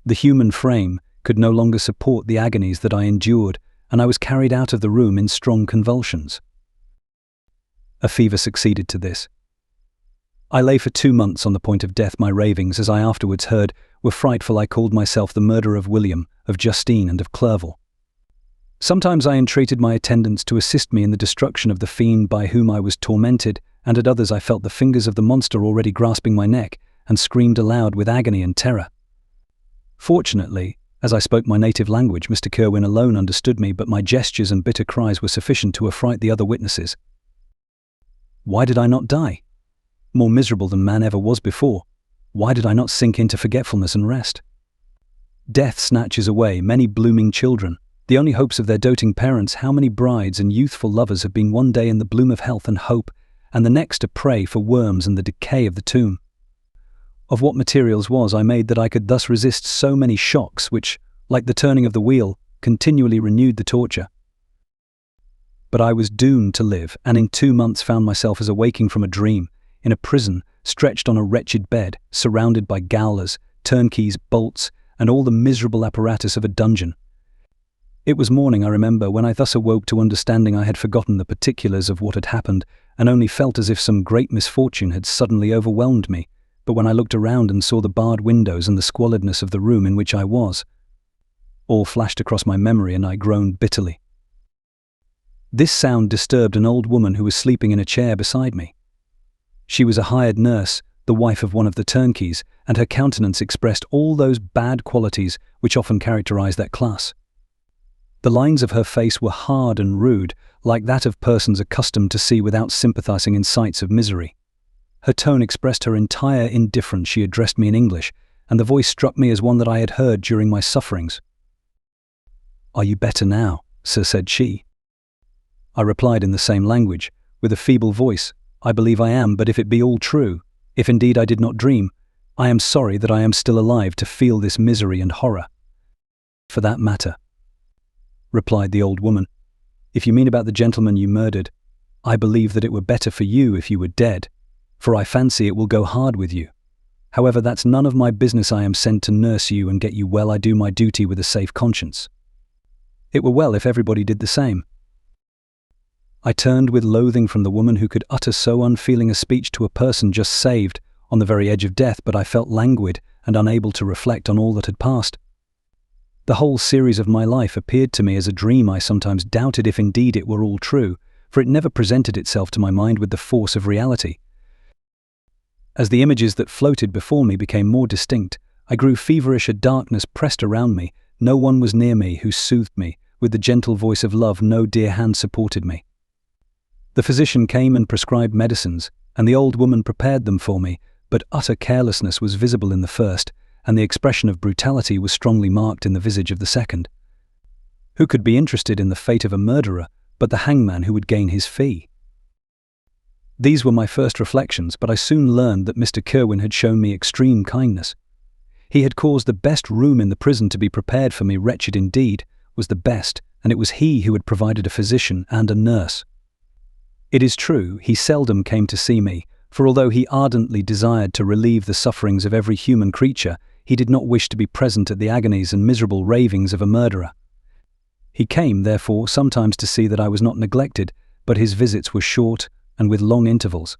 The human frame could no longer support the agonies that I endured, and I was carried out of the room in strong convulsions. A fever succeeded to this. I lay for 2 months on the point of death. My ravings, as I afterwards heard, were frightful. I called myself the murderer of William, of Justine, and of Clerval. Sometimes I entreated my attendants to assist me in the destruction of the fiend by whom I was tormented, and at others I felt the fingers of the monster already grasping my neck, and screamed aloud with agony and terror. Fortunately, as I spoke my native language, Mr. Kirwin alone understood me, but my gestures and bitter cries were sufficient to affright the other witnesses. Why did I not die? More miserable than man ever was before, why did I not sink into forgetfulness and rest? Death snatches away many blooming children, the only hopes of their doting parents. How many brides and youthful lovers have been one day in the bloom of health and hope, and the next a prey for worms and the decay of the tomb? Of what materials was I made that I could thus resist so many shocks which, like the turning of the wheel, continually renewed the torture? But I was doomed to live, and in 2 months found myself as awaking from a dream, in a prison, stretched on a wretched bed, surrounded by gaolers, turnkeys, bolts, and all the miserable apparatus of a dungeon. It was morning, I remember, when I thus awoke to understanding. I had forgotten the particulars of what had happened, and only felt as if some great misfortune had suddenly overwhelmed me. But when I looked around and saw the barred windows and the squalidness of the room in which I was, all flashed across my memory, and I groaned bitterly. This sound disturbed an old woman who was sleeping in a chair beside me. She was a hired nurse, the wife of one of the turnkeys, and her countenance expressed all those bad qualities which often characterize that class. The lines of her face were hard and rude, like that of persons accustomed to see without sympathizing in sights of misery. Her tone expressed her entire indifference. She addressed me in English, and the voice struck me as one that I had heard during my sufferings. "Are you better now, sir?" said she. I replied in the same language, with a feeble voice, "I believe I am, but if it be all true, if indeed I did not dream, I am sorry that I am still alive to feel this misery and horror." "For that matter," replied the old woman, "if you mean about the gentleman you murdered, I believe that it were better for you if you were dead, for I fancy it will go hard with you. However, that's none of my business. I am sent to nurse you and get you well. I do my duty with a safe conscience. It were well if everybody did the same." I turned with loathing from the woman who could utter so unfeeling a speech to a person just saved, on the very edge of death, but I felt languid and unable to reflect on all that had passed. The whole series of my life appeared to me as a dream. I sometimes doubted if indeed it were all true, for it never presented itself to my mind with the force of reality. As the images that floated before me became more distinct, I grew feverish. A darkness pressed around me. No one was near me who soothed me. With the gentle voice of love, no dear hand supported me. The physician came and prescribed medicines, and the old woman prepared them for me, but utter carelessness was visible in the first, and the expression of brutality was strongly marked in the visage of the second. Who could be interested in the fate of a murderer but the hangman who would gain his fee? These were my first reflections, but I soon learned that Mr. Kirwin had shown me extreme kindness. He had caused the best room in the prison to be prepared for me. Wretched indeed was the best, and it was he who had provided a physician and a nurse. It is true, he seldom came to see me, for although he ardently desired to relieve the sufferings of every human creature, he did not wish to be present at the agonies and miserable ravings of a murderer. He came, therefore, sometimes to see that I was not neglected, but his visits were short and with long intervals.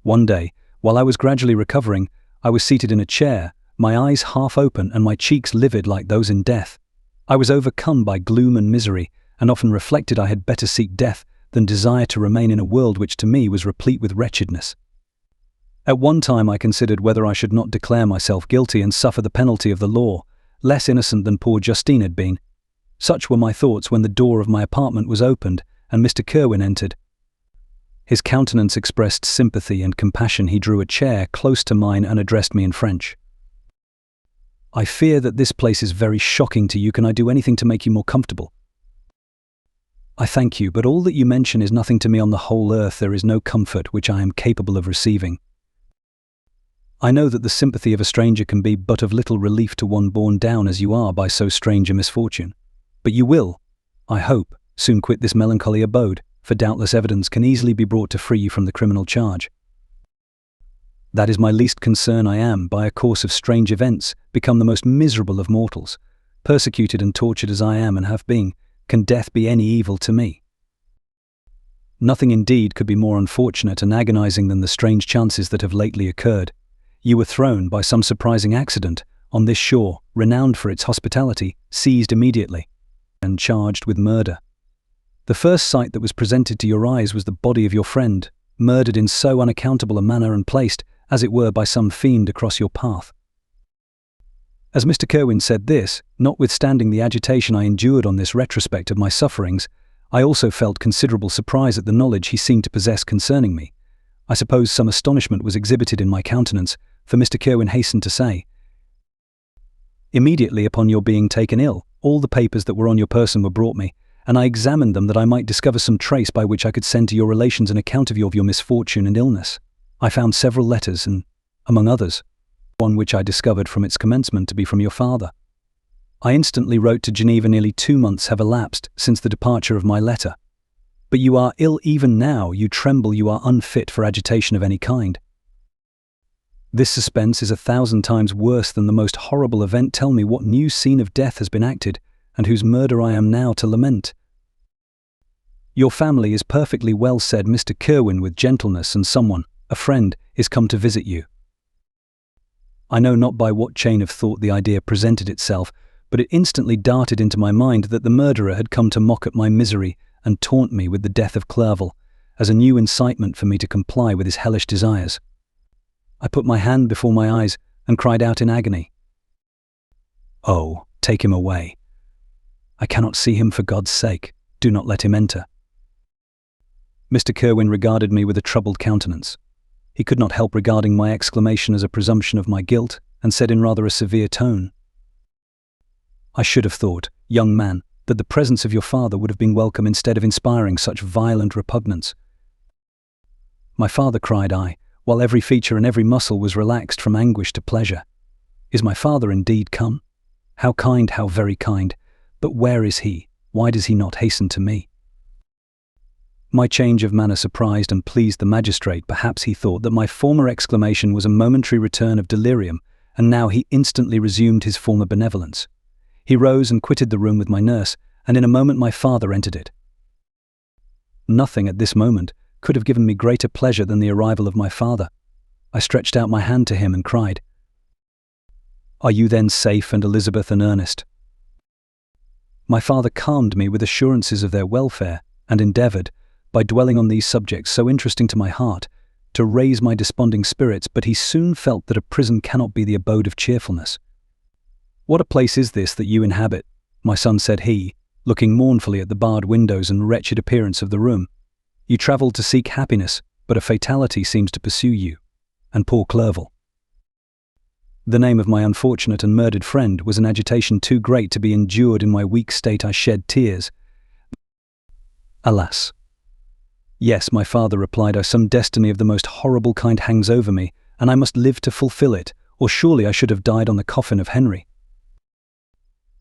One day, while I was gradually recovering, I was seated in a chair, my eyes half open and my cheeks livid like those in death. I was overcome by gloom and misery, and often reflected I had better seek death than desire to remain in a world which to me was replete with wretchedness. At one time I considered whether I should not declare myself guilty and suffer the penalty of the law, less innocent than poor Justine had been. Such were my thoughts when the door of my apartment was opened and Mr. Kerwin entered. His countenance expressed sympathy and compassion. He drew a chair close to mine and addressed me in French. "I fear that this place is very shocking to you. Can I do anything to make you more comfortable?" "I thank you, but all that you mention is nothing to me. On the whole earth there is no comfort which I am capable of receiving. I know that the sympathy of a stranger can be but of little relief to one borne down as you are by so strange a misfortune. But you will, I hope, soon quit this melancholy abode, for doubtless evidence can easily be brought to free you from the criminal charge." "That is my least concern. I am, by a course of strange events, become the most miserable of mortals. Persecuted and tortured as I am and have been, can death be any evil to me?" "Nothing indeed could be more unfortunate and agonizing than the strange chances that have lately occurred. You were thrown, by some surprising accident, on this shore, renowned for its hospitality, seized immediately, and charged with murder. The first sight that was presented to your eyes was the body of your friend, murdered in so unaccountable a manner and placed, as it were by some fiend, across your path." As Mr. Kerwin said this, notwithstanding the agitation I endured on this retrospect of my sufferings, I also felt considerable surprise at the knowledge he seemed to possess concerning me. I suppose some astonishment was exhibited in my countenance, for Mr. Kerwin hastened to say, "Immediately upon your being taken ill, all the papers that were on your person were brought me, and I examined them that I might discover some trace by which I could send to your relations an account of your misfortune and illness. I found several letters and, among others, one which I discovered from its commencement to be from your father. I instantly wrote to Geneva. Nearly 2 months have elapsed since the departure of my letter. But you are ill even now, you tremble, you are unfit for agitation of any kind. This suspense is 1,000 times worse than the most horrible event. Tell me what new scene of death has been acted, and whose murder I am now to lament." "Your family is perfectly well," said Mr. Kerwin with gentleness, "and someone, a friend, is come to visit you." I know not by what chain of thought the idea presented itself, but it instantly darted into my mind that the murderer had come to mock at my misery and taunt me with the death of Clerval, as a new incitement for me to comply with his hellish desires. I put my hand before my eyes and cried out in agony, "Oh, take him away. I cannot see him, for God's sake. Do not let him enter." Mr. Kerwin regarded me with a troubled countenance. He could not help regarding my exclamation as a presumption of my guilt, and said in rather a severe tone, "I should have thought, young man, that the presence of your father would have been welcome instead of inspiring such violent repugnance." "My father," cried I, while every feature and every muscle was relaxed from anguish to pleasure. "Is my father indeed come? How kind, how very kind! But where is he? Why does he not hasten to me?" My change of manner surprised and pleased the magistrate. Perhaps he thought that my former exclamation was a momentary return of delirium, and now he instantly resumed his former benevolence. He rose and quitted the room with my nurse, and in a moment my father entered it. Nothing at this moment could have given me greater pleasure than the arrival of my father. I stretched out my hand to him and cried, "Are you then safe, and Elizabeth and Ernest?" My father calmed me with assurances of their welfare, and endeavoured, by dwelling on these subjects so interesting to my heart, to raise my desponding spirits, but he soon felt that a prison cannot be the abode of cheerfulness. "What a place is this that you inhabit, my son," said he, looking mournfully at the barred windows and wretched appearance of the room. "You travelled to seek happiness, but a fatality seems to pursue you, and poor Clerval." The name of my unfortunate and murdered friend was an agitation too great to be endured. In my weak state I shed tears. "Alas! Yes," my father replied, "some destiny of the most horrible kind hangs over me, and I must live to fulfill it, or surely I should have died on the coffin of Henry."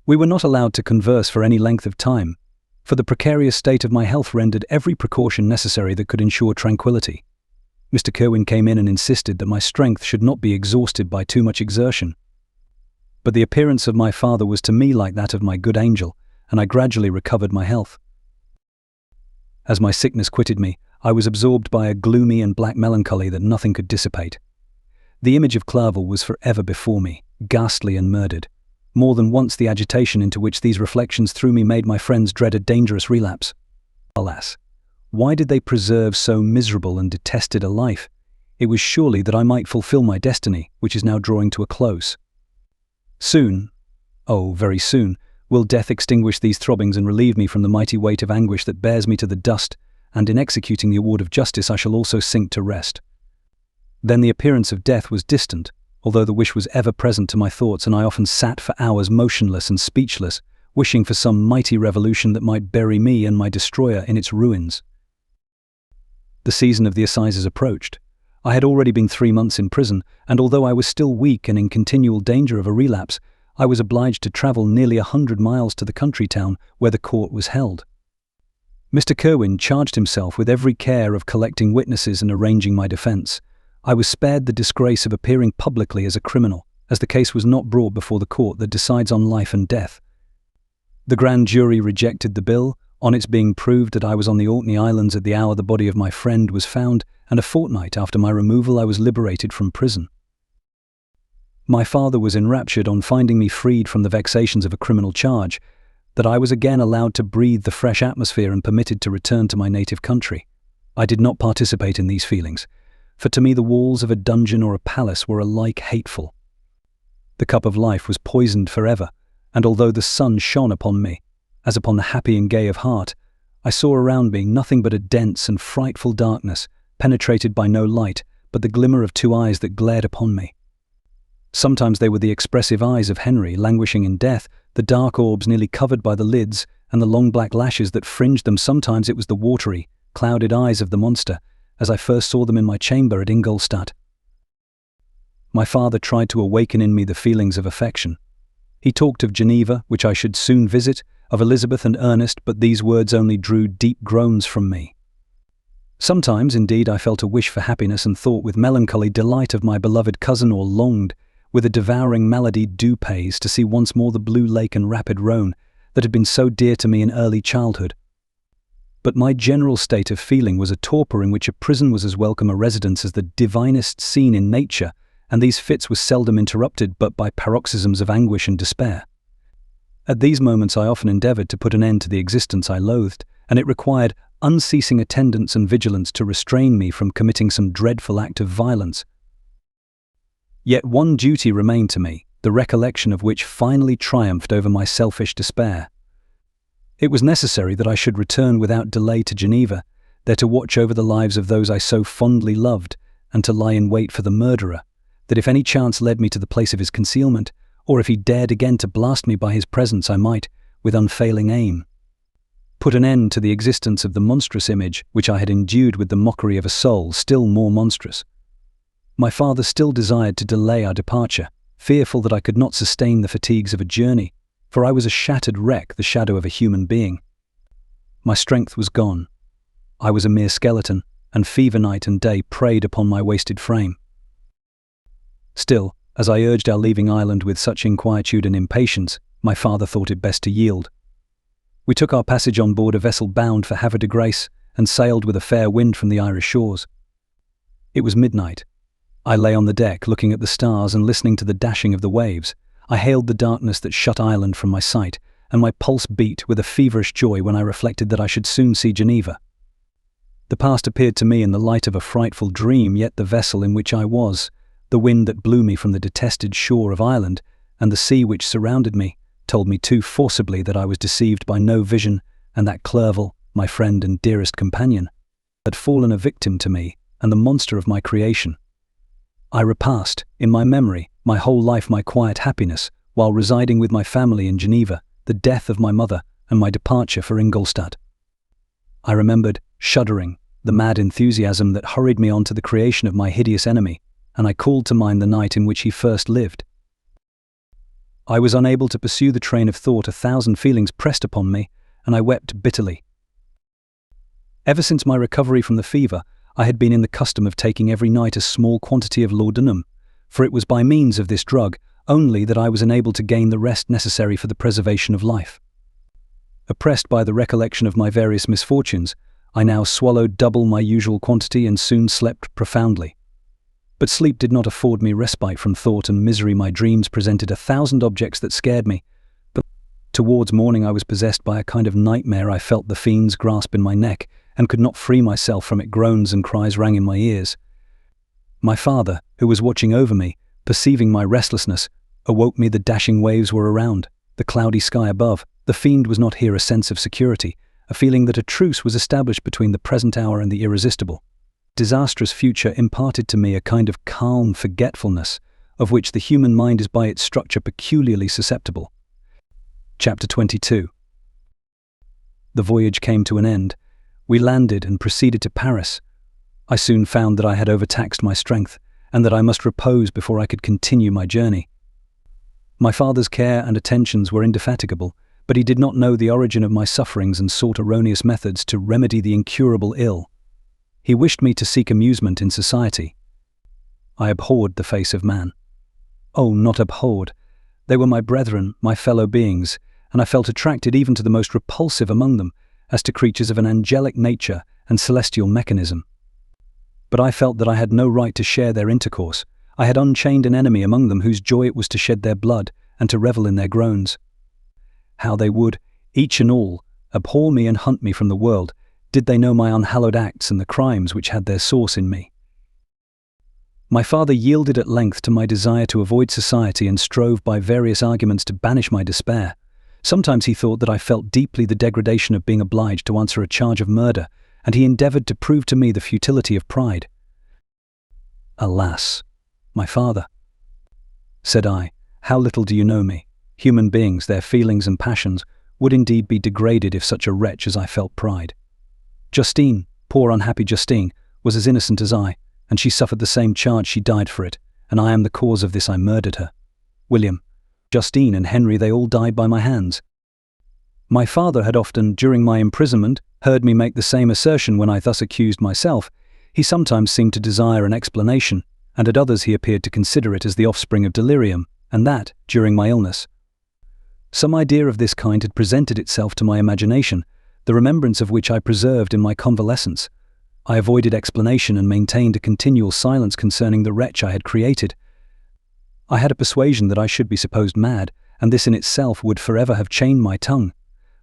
We were not allowed to converse for any length of time, for the precarious state of my health rendered every precaution necessary that could ensure tranquility. Mr. Kerwin came in and insisted that my strength should not be exhausted by too much exertion. But the appearance of my father was to me like that of my good angel, and I gradually recovered my health. As my sickness quitted me, I was absorbed by a gloomy and black melancholy that nothing could dissipate. The image of Clerval was for ever before me, ghastly and murdered. More than once the agitation into which these reflections threw me made my friends dread a dangerous relapse. Alas, why did they preserve so miserable and detested a life? It was surely that I might fulfill my destiny, which is now drawing to a close. Soon, oh, very soon, will death extinguish these throbbings and relieve me from the mighty weight of anguish that bears me to the dust, and in executing the award of justice I shall also sink to rest. Then the appearance of death was distant, although the wish was ever present to my thoughts, and I often sat for hours motionless and speechless, wishing for some mighty revolution that might bury me and my destroyer in its ruins. The season of the assizes approached. I had already been 3 months in prison, and although I was still weak and in continual danger of a relapse, I was obliged to travel nearly 100 miles to the country town where the court was held. Mr. Kerwin charged himself with every care of collecting witnesses and arranging my defense. I was spared the disgrace of appearing publicly as a criminal, as the case was not brought before the court that decides on life and death. The grand jury rejected the bill, on its being proved that I was on the Orkney Islands at the hour the body of my friend was found, and a fortnight after my removal I was liberated from prison. My father was enraptured on finding me freed from the vexations of a criminal charge, that I was again allowed to breathe the fresh atmosphere and permitted to return to my native country. I did not participate in these feelings, for to me the walls of a dungeon or a palace were alike hateful. The cup of life was poisoned forever, and although the sun shone upon me, as upon the happy and gay of heart, I saw around me nothing but a dense and frightful darkness, penetrated by no light but the glimmer of 2 eyes that glared upon me. Sometimes they were the expressive eyes of Henry languishing in death, the dark orbs nearly covered by the lids, and the long black lashes that fringed them. Sometimes it was the watery, clouded eyes of the monster, as I first saw them in my chamber at Ingolstadt. My father tried to awaken in me the feelings of affection. He talked of Geneva, which I should soon visit, of Elizabeth and Ernest, but these words only drew deep groans from me. Sometimes, indeed, I felt a wish for happiness and thought with melancholy delight of my beloved cousin, or longed, with a devouring malady dupays, to see once more the blue lake and rapid Rhone that had been so dear to me in early childhood. But my general state of feeling was a torpor in which a prison was as welcome a residence as the divinest scene in nature, and these fits were seldom interrupted but by paroxysms of anguish and despair. At these moments I often endeavoured to put an end to the existence I loathed, and it required unceasing attendance and vigilance to restrain me from committing some dreadful act of violence. Yet one duty remained to me, the recollection of which finally triumphed over my selfish despair. It was necessary that I should return without delay to Geneva, there to watch over the lives of those I so fondly loved, and to lie in wait for the murderer, that if any chance led me to the place of his concealment, or if he dared again to blast me by his presence, I might, with unfailing aim, put an end to the existence of the monstrous image which I had endued with the mockery of a soul still more monstrous. My father still desired to delay our departure, fearful that I could not sustain the fatigues of a journey, for I was a shattered wreck, the shadow of a human being. My strength was gone. I was a mere skeleton, and fever night and day preyed upon my wasted frame. Still, as I urged our leaving Ireland with such inquietude and impatience, my father thought it best to yield. We took our passage on board a vessel bound for Havre de Grace, and sailed with a fair wind from the Irish shores. It was midnight. I lay on the deck, looking at the stars and listening to the dashing of the waves. I hailed the darkness that shut Ireland from my sight, and my pulse beat with a feverish joy when I reflected that I should soon see Geneva. The past appeared to me in the light of a frightful dream, yet the vessel in which I was, the wind that blew me from the detested shore of Ireland, and the sea which surrounded me, told me too forcibly that I was deceived by no vision, and that Clerval, my friend and dearest companion, had fallen a victim to me and the monster of my creation. I repassed, in my memory, my whole life, my quiet happiness, while residing with my family in Geneva, the death of my mother, and my departure for Ingolstadt. I remembered, shuddering, the mad enthusiasm that hurried me on to the creation of my hideous enemy, and I called to mind the night in which he first lived. I was unable to pursue the train of thought. 1,000 feelings pressed upon me, and I wept bitterly. Ever since my recovery from the fever, I had been in the custom of taking every night a small quantity of laudanum, for it was by means of this drug only that I was enabled to gain the rest necessary for the preservation of life. Oppressed by the recollection of my various misfortunes, I now swallowed double my usual quantity and soon slept profoundly. But sleep did not afford me respite from thought and misery. My dreams presented 1,000 objects that scared me. But towards morning I was possessed by a kind of nightmare. I felt the fiend's grasp in my neck and could not free myself from it. Groans and cries rang in my ears. My father, who was watching over me, perceiving my restlessness, awoke me. The dashing waves were around, the cloudy sky above. The fiend was not here. A sense of security, a feeling that a truce was established between the present hour and the irresistible, disastrous future imparted to me a kind of calm forgetfulness, of which the human mind is by its structure peculiarly susceptible. Chapter 22. The voyage came to an end. We landed and proceeded to Paris. I soon found that I had overtaxed my strength, and that I must repose before I could continue my journey. My father's care and attentions were indefatigable, but he did not know the origin of my sufferings and sought erroneous methods to remedy the incurable ill. He wished me to seek amusement in society. I abhorred the face of man. Oh, not abhorred. They were my brethren, my fellow beings, and I felt attracted even to the most repulsive among them, as to creatures of an angelic nature and celestial mechanism. But I felt that I had no right to share their intercourse. I had unchained an enemy among them whose joy it was to shed their blood and to revel in their groans. How they would, each and all, abhor me and hunt me from the world, did they know my unhallowed acts and the crimes which had their source in me. My father yielded at length to my desire to avoid society and strove by various arguments to banish my despair. Sometimes he thought that I felt deeply the degradation of being obliged to answer a charge of murder, and he endeavored to prove to me the futility of pride. Alas, my father, said I, how little do you know me? Human beings, their feelings and passions, would indeed be degraded if such a wretch as I felt pride. Justine, poor unhappy Justine, was as innocent as I, and she suffered the same charge. She died for it, and I am the cause of this. I murdered her. William, Justine, and Henry, they all died by my hands. My father had often, during my imprisonment, heard me make the same assertion. When I thus accused myself, he sometimes seemed to desire an explanation, and at others he appeared to consider it as the offspring of delirium, and that, during my illness, some idea of this kind had presented itself to my imagination, the remembrance of which I preserved in my convalescence. I avoided explanation and maintained a continual silence concerning the wretch I had created. I had a persuasion that I should be supposed mad, and this in itself would forever have chained my tongue.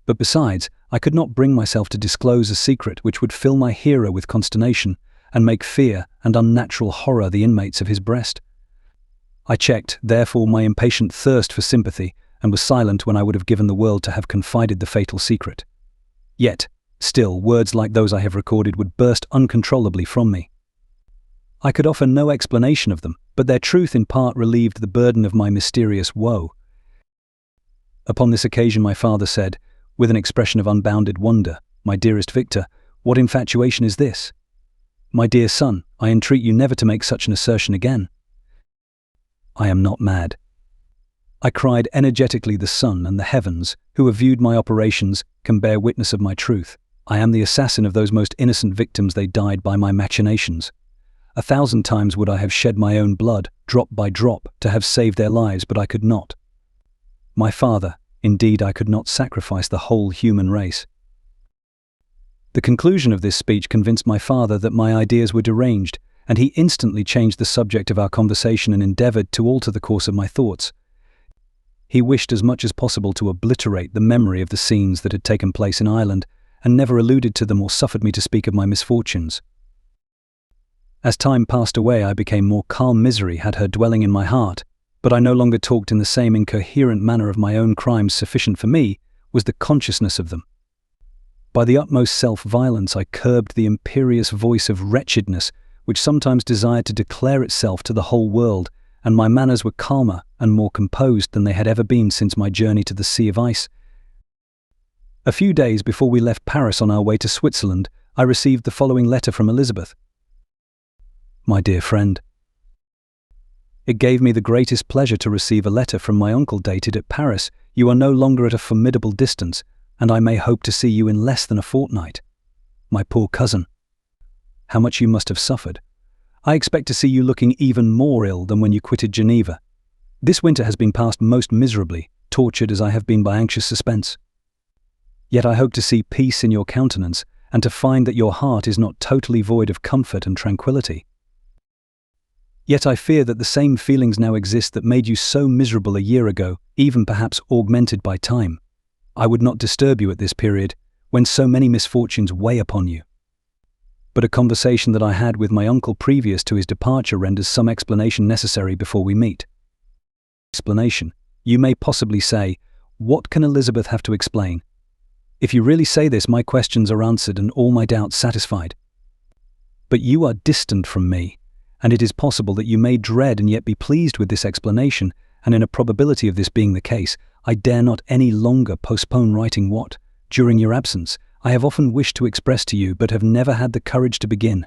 But besides, I could not bring myself to disclose a secret which would fill my hearer with consternation, and make fear and unnatural horror the inmates of his breast. I checked, therefore, my impatient thirst for sympathy, and was silent when I would have given the world to have confided the fatal secret. Yet, still, words like those I have recorded would burst uncontrollably from me. I could offer no explanation of them, but their truth in part relieved the burden of my mysterious woe. Upon this occasion my father said, with an expression of unbounded wonder, "My dearest Victor, what infatuation is this? My dear son, I entreat you never to make such an assertion again." I am not mad. I cried energetically. The sun and the heavens, who have viewed my operations, can bear witness of my truth. I am the assassin of those most innocent victims. They died by my machinations. 1,000 times would I have shed my own blood, drop by drop, to have saved their lives, but I could not. My father, indeed, I could not sacrifice the whole human race. The conclusion of this speech convinced my father that my ideas were deranged, and he instantly changed the subject of our conversation and endeavored to alter the course of my thoughts. He wished as much as possible to obliterate the memory of the scenes that had taken place in Ireland, and never alluded to them or suffered me to speak of my misfortunes. As time passed away, I became more calm. Misery had her dwelling in my heart, but I no longer talked in the same incoherent manner of my own crimes. Sufficient for me was the consciousness of them. By the utmost self-violence I curbed the imperious voice of wretchedness, which sometimes desired to declare itself to the whole world, and my manners were calmer and more composed than they had ever been since my journey to the Sea of Ice. A few days before we left Paris on our way to Switzerland, I received the following letter from Elizabeth. My dear friend, it gave me the greatest pleasure to receive a letter from my uncle dated at Paris. You are no longer at a formidable distance, and I may hope to see you in less than a fortnight. My poor cousin, how much you must have suffered. I expect to see you looking even more ill than when you quitted Geneva. This winter has been passed most miserably, tortured as I have been by anxious suspense. Yet I hope to see peace in your countenance, and to find that your heart is not totally void of comfort and tranquility. Yet I fear that the same feelings now exist that made you so miserable a year ago, even perhaps augmented by time. I would not disturb you at this period, when so many misfortunes weigh upon you. But a conversation that I had with my uncle previous to his departure renders some explanation necessary before we meet. Explanation. You may possibly say, what can Elizabeth have to explain? If you really say this, my questions are answered and all my doubts satisfied. But you are distant from me, and it is possible that you may dread and yet be pleased with this explanation, and in a probability of this being the case, I dare not any longer postpone writing what, during your absence, I have often wished to express to you but have never had the courage to begin.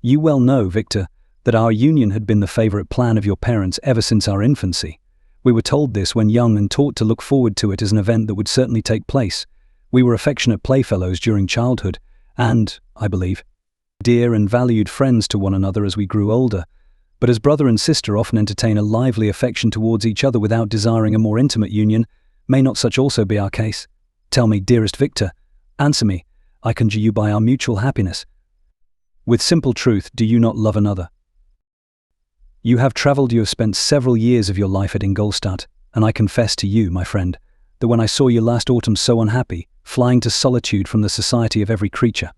You well know, Victor, that our union had been the favourite plan of your parents ever since our infancy. We were told this when young and taught to look forward to it as an event that would certainly take place. We were affectionate playfellows during childhood, and, I believe, dear and valued friends to one another as we grew older, but as brother and sister often entertain a lively affection towards each other without desiring a more intimate union, may not such also be our case? Tell me, dearest Victor, answer me, I conjure you by our mutual happiness. With simple truth, do you not love another? You have spent several years of your life at Ingolstadt, and I confess to you, my friend, that when I saw you last autumn so unhappy, flying to solitude from the society of every creature,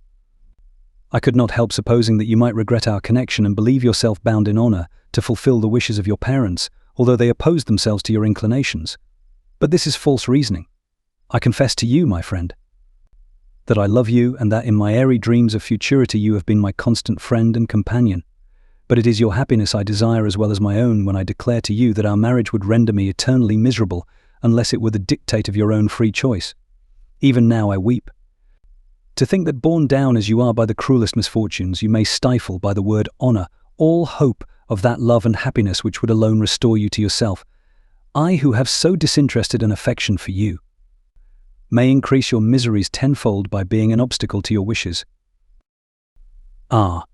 I could not help supposing that you might regret our connection and believe yourself bound in honour to fulfil the wishes of your parents, although they opposed themselves to your inclinations. But this is false reasoning. I confess to you, my friend, that I love you and that in my airy dreams of futurity you have been my constant friend and companion. But it is your happiness I desire as well as my own when I declare to you that our marriage would render me eternally miserable unless it were the dictate of your own free choice. Even now I weep. To think that borne down as you are by the cruelest misfortunes, you may stifle by the word honour all hope of that love and happiness which would alone restore you to yourself. I who have so disinterested an affection for you, may increase your miseries tenfold by being an obstacle to your wishes. Ah,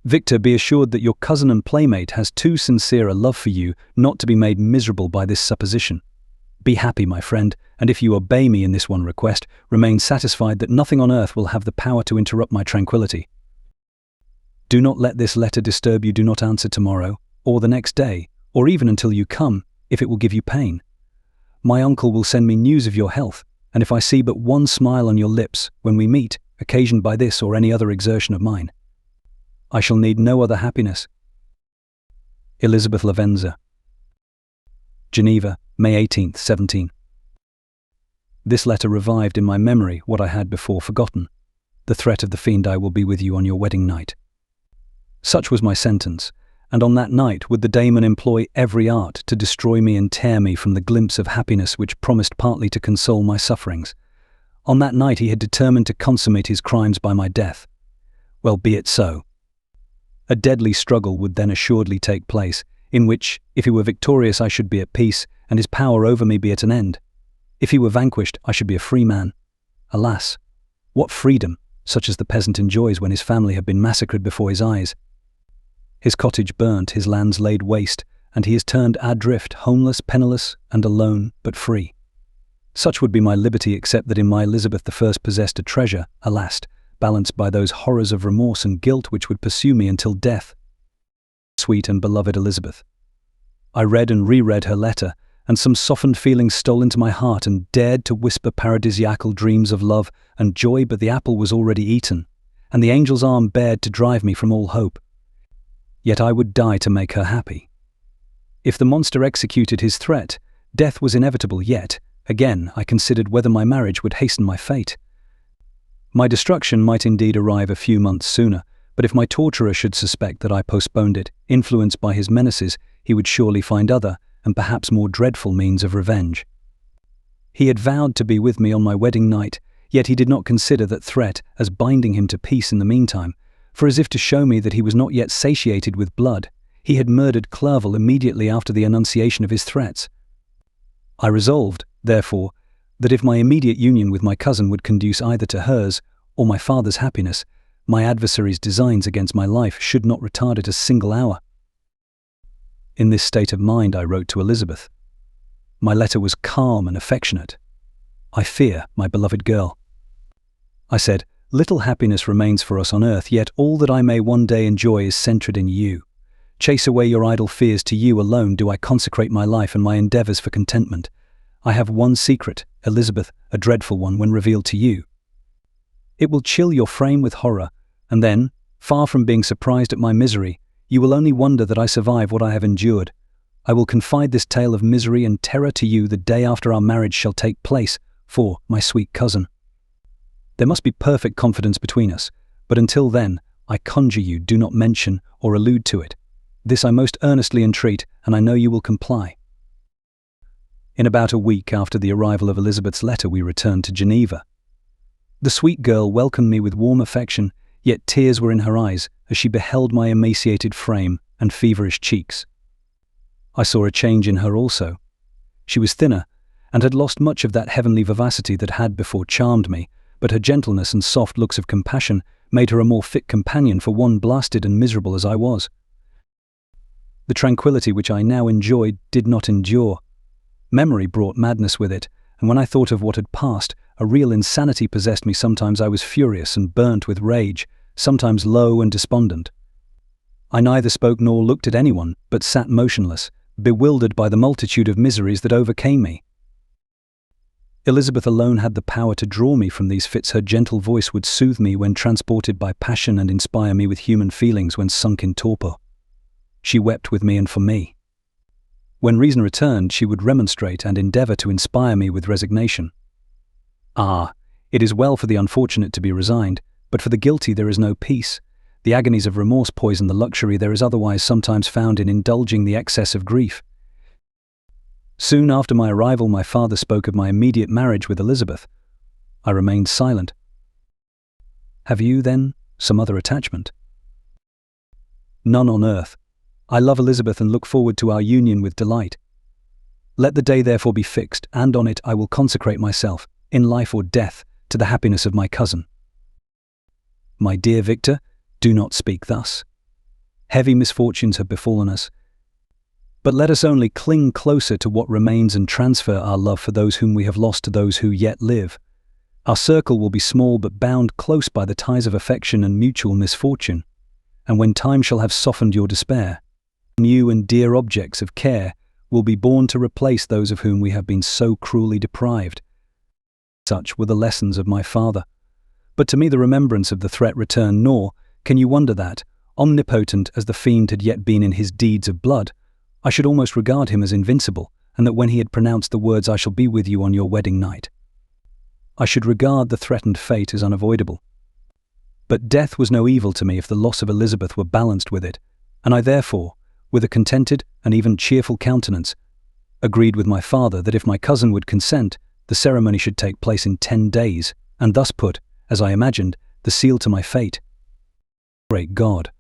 Victor, be assured that your cousin and playmate has too sincere a love for you not to be made miserable by this supposition. Be happy, my friend, and if you obey me in this one request, remain satisfied that nothing on earth will have the power to interrupt my tranquillity. Do not let this letter disturb you. Do not answer tomorrow, or the next day, or even until you come, if it will give you pain. My uncle will send me news of your health, and if I see but one smile on your lips when we meet, occasioned by this or any other exertion of mine, I shall need no other happiness. Elizabeth Lavenza. Geneva, May 18th, 17. This letter revived in my memory what I had before forgotten, the threat of the fiend, I will be with you on your wedding night. Such was my sentence, and on that night would the daemon employ every art to destroy me and tear me from the glimpse of happiness which promised partly to console my sufferings. On that night he had determined to consummate his crimes by my death. Well, be it so. A deadly struggle would then assuredly take place, in which, if he were victorious, I should be at peace, and his power over me be at an end. If he were vanquished, I should be a free man. Alas, what freedom, such as the peasant enjoys when his family have been massacred before his eyes. His cottage burnt, his lands laid waste, and he is turned adrift, homeless, penniless, and alone, but free. Such would be my liberty, except that in my Elizabeth I possessed a treasure, alas, balanced by those horrors of remorse and guilt which would pursue me until death. Sweet and beloved Elizabeth. I read and reread her letter, and some softened feelings stole into my heart and dared to whisper paradisiacal dreams of love and joy, but the apple was already eaten, and the angel's arm bared to drive me from all hope. Yet I would die to make her happy. If the monster executed his threat, death was inevitable, yet, again, I considered whether my marriage would hasten my fate. My destruction might indeed arrive a few months sooner, but if my torturer should suspect that I postponed it, influenced by his menaces, he would surely find other, and perhaps more dreadful means of revenge. He had vowed to be with me on my wedding night, yet he did not consider that threat as binding him to peace in the meantime, for as if to show me that he was not yet satiated with blood, he had murdered Clerval immediately after the enunciation of his threats. I resolved, therefore, that if my immediate union with my cousin would conduce either to hers or my father's happiness, my adversary's designs against my life should not retard it a single hour. In this state of mind I wrote to Elizabeth. My letter was calm and affectionate. I fear, my beloved girl, I said, little happiness remains for us on earth, yet all that I may one day enjoy is centred in you. Chase away your idle fears. To you alone do I consecrate my life and my endeavors for contentment. I have one secret, Elizabeth, a dreadful one when revealed to you. It will chill your frame with horror, and then, far from being surprised at my misery, you will only wonder that I survive what I have endured. I will confide this tale of misery and terror to you the day after our marriage shall take place, for, my sweet cousin, there must be perfect confidence between us, but until then, I conjure you, do not mention or allude to it. This I most earnestly entreat, and I know you will comply. In about a week after the arrival of Elizabeth's letter, we returned to Geneva. The sweet girl welcomed me with warm affection, yet tears were in her eyes as she beheld my emaciated frame and feverish cheeks. I saw a change in her also. She was thinner, and had lost much of that heavenly vivacity that had before charmed me, but her gentleness and soft looks of compassion made her a more fit companion for one blasted and miserable as I was. The tranquility which I now enjoyed did not endure. Memory brought madness with it, and when I thought of what had passed, a real insanity possessed me. Sometimes I was furious and burnt with rage, sometimes low and despondent. I neither spoke nor looked at anyone, but sat motionless, bewildered by the multitude of miseries that overcame me. Elizabeth alone had the power to draw me from these fits. Her gentle voice would soothe me when transported by passion and inspire me with human feelings when sunk in torpor. She wept with me and for me. When reason returned, she would remonstrate and endeavor to inspire me with resignation. Ah, it is well for the unfortunate to be resigned, but for the guilty there is no peace. The agonies of remorse poison the luxury there is otherwise sometimes found in indulging the excess of grief. Soon after my arrival, my father spoke of my immediate marriage with Elizabeth. I remained silent. Have you, then, some other attachment? None on earth. I love Elizabeth and look forward to our union with delight. Let the day therefore be fixed, and on it I will consecrate myself, in life or death, to the happiness of my cousin. My dear Victor, do not speak thus. Heavy misfortunes have befallen us, but let us only cling closer to what remains and transfer our love for those whom we have lost to those who yet live. Our circle will be small but bound close by the ties of affection and mutual misfortune, and when time shall have softened your despair, new and dear objects of care will be born to replace those of whom we have been so cruelly deprived. Such were the lessons of my father. But to me the remembrance of the threat returned, nor can you wonder that, omnipotent as the fiend had yet been in his deeds of blood, I should almost regard him as invincible, and that when he had pronounced the words, "I shall be with you on your wedding night," I should regard the threatened fate as unavoidable. But death was no evil to me if the loss of Elizabeth were balanced with it, and I therefore, with a contented and even cheerful countenance, agreed with my father that if my cousin would consent, the ceremony should take place in 10 days, and thus put, as I imagined, the seal to my fate. Great God!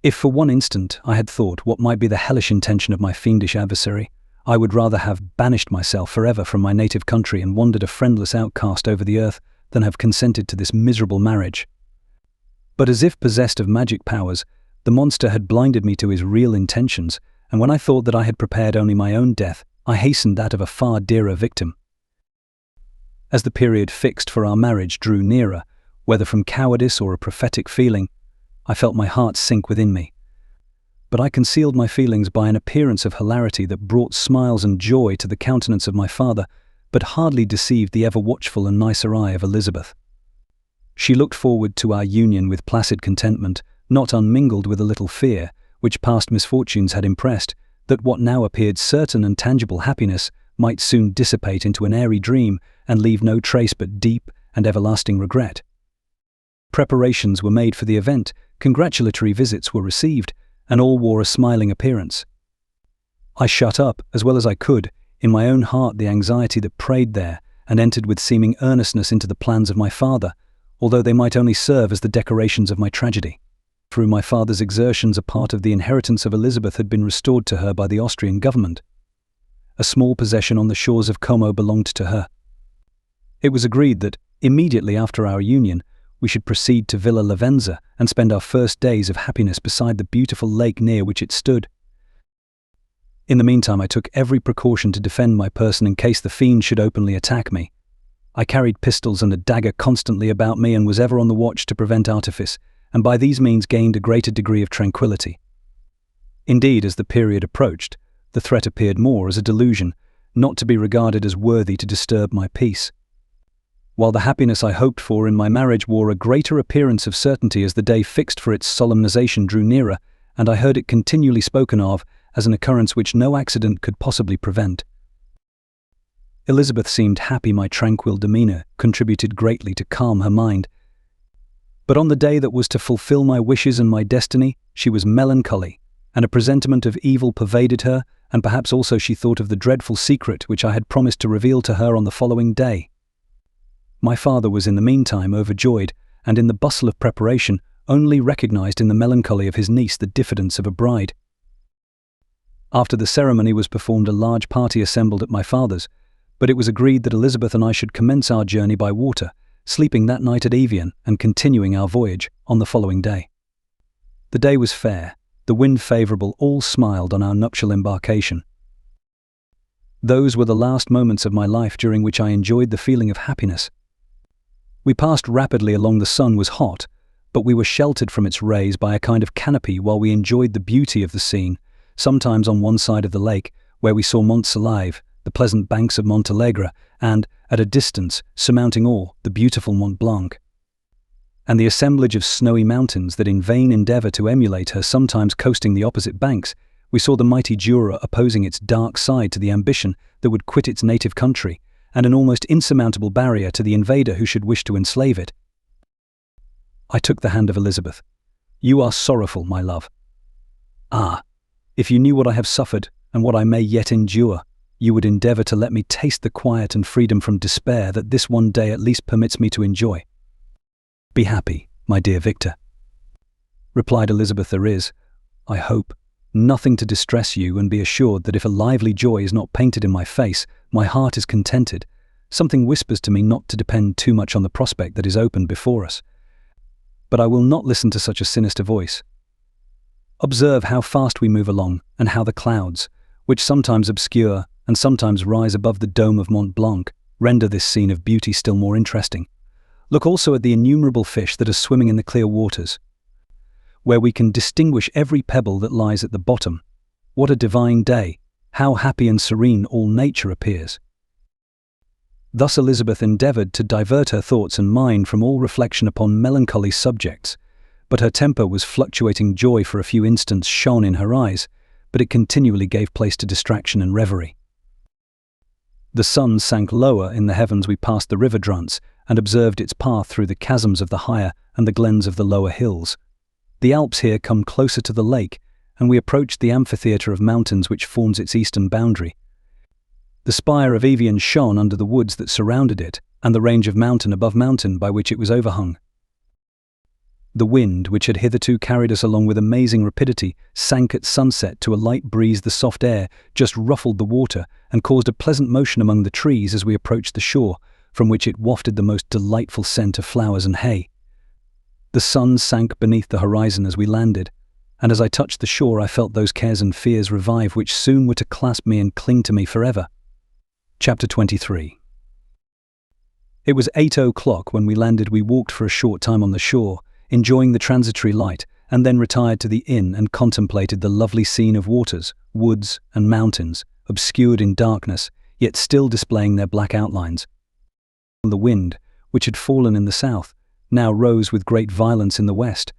If for one instant I had thought what might be the hellish intention of my fiendish adversary, I would rather have banished myself forever from my native country and wandered a friendless outcast over the earth than have consented to this miserable marriage. But as if possessed of magic powers, the monster had blinded me to his real intentions, and when I thought that I had prepared only my own death, I hastened that of a far dearer victim. As the period fixed for our marriage drew nearer, whether from cowardice or a prophetic feeling, I felt my heart sink within me. But I concealed my feelings by an appearance of hilarity that brought smiles and joy to the countenance of my father, but hardly deceived the ever-watchful and nicer eye of Elizabeth. She looked forward to our union with placid contentment, not unmingled with a little fear, which past misfortunes had impressed, that what now appeared certain and tangible happiness might soon dissipate into an airy dream and leave no trace but deep and everlasting regret. Preparations were made for the event, congratulatory visits were received, and all wore a smiling appearance. I shut up, as well as I could, in my own heart the anxiety that preyed there, and entered with seeming earnestness into the plans of my father, although they might only serve as the decorations of my tragedy. Through my father's exertions, a part of the inheritance of Elizabeth had been restored to her by the Austrian government. A small possession on the shores of Como belonged to her. It was agreed that, immediately after our union, we should proceed to Villa Lavenza and spend our first days of happiness beside the beautiful lake near which it stood. In the meantime, I took every precaution to defend my person in case the fiend should openly attack me. I carried pistols and a dagger constantly about me and was ever on the watch to prevent artifice, and by these means gained a greater degree of tranquility. Indeed, as the period approached, the threat appeared more as a delusion, not to be regarded as worthy to disturb my peace. While the happiness I hoped for in my marriage wore a greater appearance of certainty as the day fixed for its solemnization drew nearer, and I heard it continually spoken of as an occurrence which no accident could possibly prevent. Elizabeth seemed happy. My tranquil demeanour contributed greatly to calm her mind. But on the day that was to fulfill my wishes and my destiny, she was melancholy, and a presentiment of evil pervaded her, and perhaps also she thought of the dreadful secret which I had promised to reveal to her on the following day. My father was in the meantime overjoyed, and in the bustle of preparation only recognized in the melancholy of his niece the diffidence of a bride. After the ceremony was performed, a large party assembled at my father's, but it was agreed that Elizabeth and I should commence our journey by water, sleeping that night at Evian and continuing our voyage on the following day. The day was fair, the wind favourable, all smiled on our nuptial embarkation. Those were the last moments of my life during which I enjoyed the feeling of happiness. We passed rapidly along. The sun was hot, but we were sheltered from its rays by a kind of canopy while we enjoyed the beauty of the scene, sometimes on one side of the lake, where we saw Mont Salève, the pleasant banks of Montalegre, and, at a distance, surmounting all, the beautiful Mont Blanc. And the assemblage of snowy mountains that in vain endeavour to emulate her, sometimes coasting the opposite banks, we saw the mighty Jura opposing its dark side to the ambition that would quit its native country, and an almost insurmountable barrier to the invader who should wish to enslave it. I took the hand of Elizabeth. "You are sorrowful, my love. Ah, if you knew what I have suffered, and what I may yet endure, you would endeavour to let me taste the quiet and freedom from despair that this one day at least permits me to enjoy." "Be happy, my dear Victor," replied Elizabeth. "There is, I hope, nothing to distress you, and be assured that if a lively joy is not painted in my face, my heart is contented. Something whispers to me not to depend too much on the prospect that is opened before us. But I will not listen to such a sinister voice. Observe how fast we move along, and how the clouds, which sometimes obscure and sometimes rise above the dome of Mont Blanc, render this scene of beauty still more interesting. Look also at the innumerable fish that are swimming in the clear waters, where we can distinguish every pebble that lies at the bottom. What a divine day! How happy and serene all nature appears." Thus Elizabeth endeavoured to divert her thoughts and mind from all reflection upon melancholy subjects, but her temper was fluctuating. Joy for a few instants shone in her eyes, but it continually gave place to distraction and reverie. The sun sank lower in the heavens. We passed the river Drance and observed its path through the chasms of the higher and the glens of the lower hills. The Alps here come closer to the lake, and we approached the amphitheatre of mountains which forms its eastern boundary. The spire of Evian shone under the woods that surrounded it, and the range of mountain above mountain by which it was overhung. The wind, which had hitherto carried us along with amazing rapidity, sank at sunset to a light breeze. The soft air just ruffled the water and caused a pleasant motion among the trees as we approached the shore, from which it wafted the most delightful scent of flowers and hay. The sun sank beneath the horizon as we landed, and as I touched the shore I felt those cares and fears revive which soon were to clasp me and cling to me forever. Chapter 23. It was 8 o'clock when we landed. We walked for a short time on the shore, enjoying the transitory light, and then retired to the inn and contemplated the lovely scene of waters, woods, and mountains, obscured in darkness, yet still displaying their black outlines. The wind, which had fallen in the south, now rose with great violence in the west.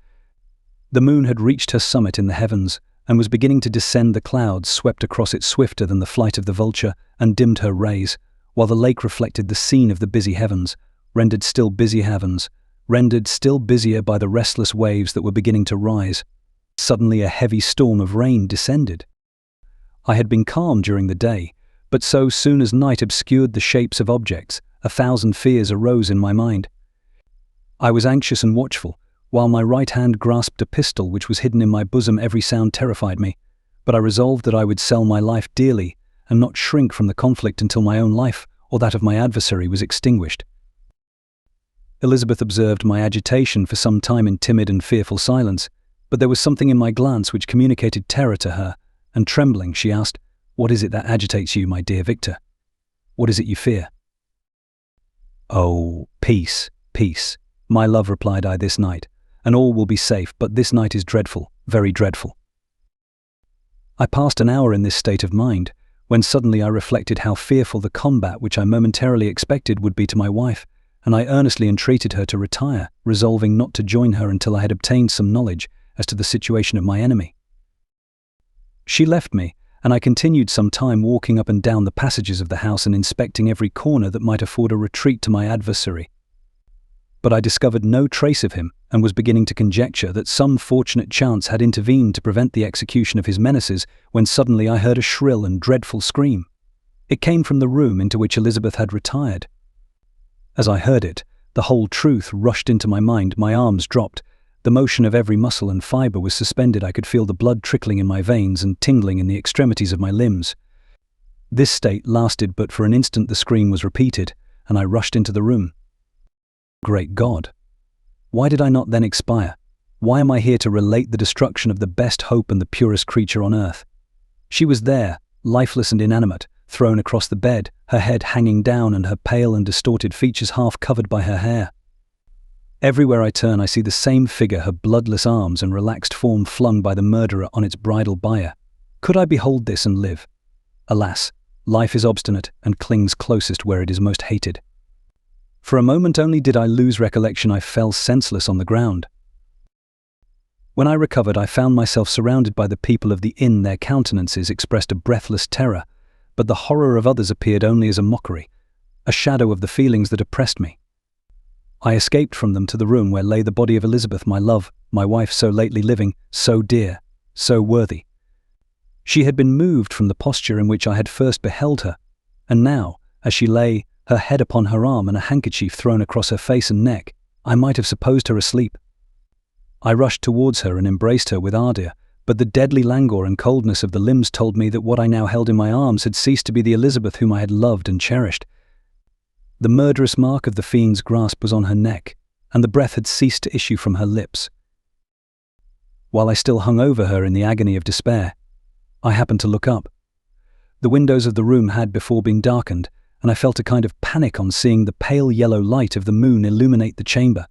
The moon had reached her summit in the heavens, and was beginning to descend. The clouds swept across it swifter than the flight of the vulture, and dimmed her rays, while the lake reflected the scene of the busy heavens, rendered still busier by the restless waves that were beginning to rise. Suddenly a heavy storm of rain descended. I had been calm during the day, but so soon as night obscured the shapes of objects, 1,000 fears arose in my mind. I was anxious and watchful, while my right hand grasped a pistol which was hidden in my bosom. Every sound terrified me, but I resolved that I would sell my life dearly, and not shrink from the conflict until my own life, or that of my adversary, was extinguished. Elizabeth observed my agitation for some time in timid and fearful silence, but there was something in my glance which communicated terror to her, and trembling, she asked, "What is it that agitates you, my dear Victor? What is it you fear?" "Oh, peace, peace, my love," replied I, "this night, and all will be safe, but this night is dreadful, very dreadful." I passed an hour in this state of mind, when suddenly I reflected how fearful the combat which I momentarily expected would be to my wife, and I earnestly entreated her to retire, resolving not to join her until I had obtained some knowledge as to the situation of my enemy. She left me, and I continued some time walking up and down the passages of the house and inspecting every corner that might afford a retreat to my adversary. But I discovered no trace of him, and was beginning to conjecture that some fortunate chance had intervened to prevent the execution of his menaces, when suddenly I heard a shrill and dreadful scream. It came from the room into which Elizabeth had retired. As I heard it, the whole truth rushed into my mind. My arms dropped. The motion of every muscle and fibre was suspended. I could feel the blood trickling in my veins and tingling in the extremities of my limbs. This state lasted but for an instant. The scream was repeated, and I rushed into the room. Great God! Why did I not then expire? Why am I here to relate the destruction of the best hope and the purest creature on earth? She was there, lifeless and inanimate, thrown across the bed, her head hanging down and her pale and distorted features half covered by her hair. Everywhere I turn I see the same figure, her bloodless arms and relaxed form flung by the murderer on its bridal bier. Could I behold this and live? Alas, life is obstinate and clings closest where it is most hated. For a moment only did I lose recollection. I fell senseless on the ground. When I recovered, I found myself surrounded by the people of the inn. Their countenances expressed a breathless terror, but the horror of others appeared only as a mockery, a shadow of the feelings that oppressed me. I escaped from them to the room where lay the body of Elizabeth, my love, my wife, so lately living, so dear, so worthy. She had been moved from the posture in which I had first beheld her, and now, as she lay, her head upon her arm and a handkerchief thrown across her face and neck, I might have supposed her asleep. I rushed towards her and embraced her with ardour, but the deadly languor and coldness of the limbs told me that what I now held in my arms had ceased to be the Elizabeth whom I had loved and cherished. The murderous mark of the fiend's grasp was on her neck, and the breath had ceased to issue from her lips. While I still hung over her in the agony of despair, I happened to look up. The windows of the room had before been darkened, and I felt a kind of panic on seeing the pale yellow light of the moon illuminate the chamber.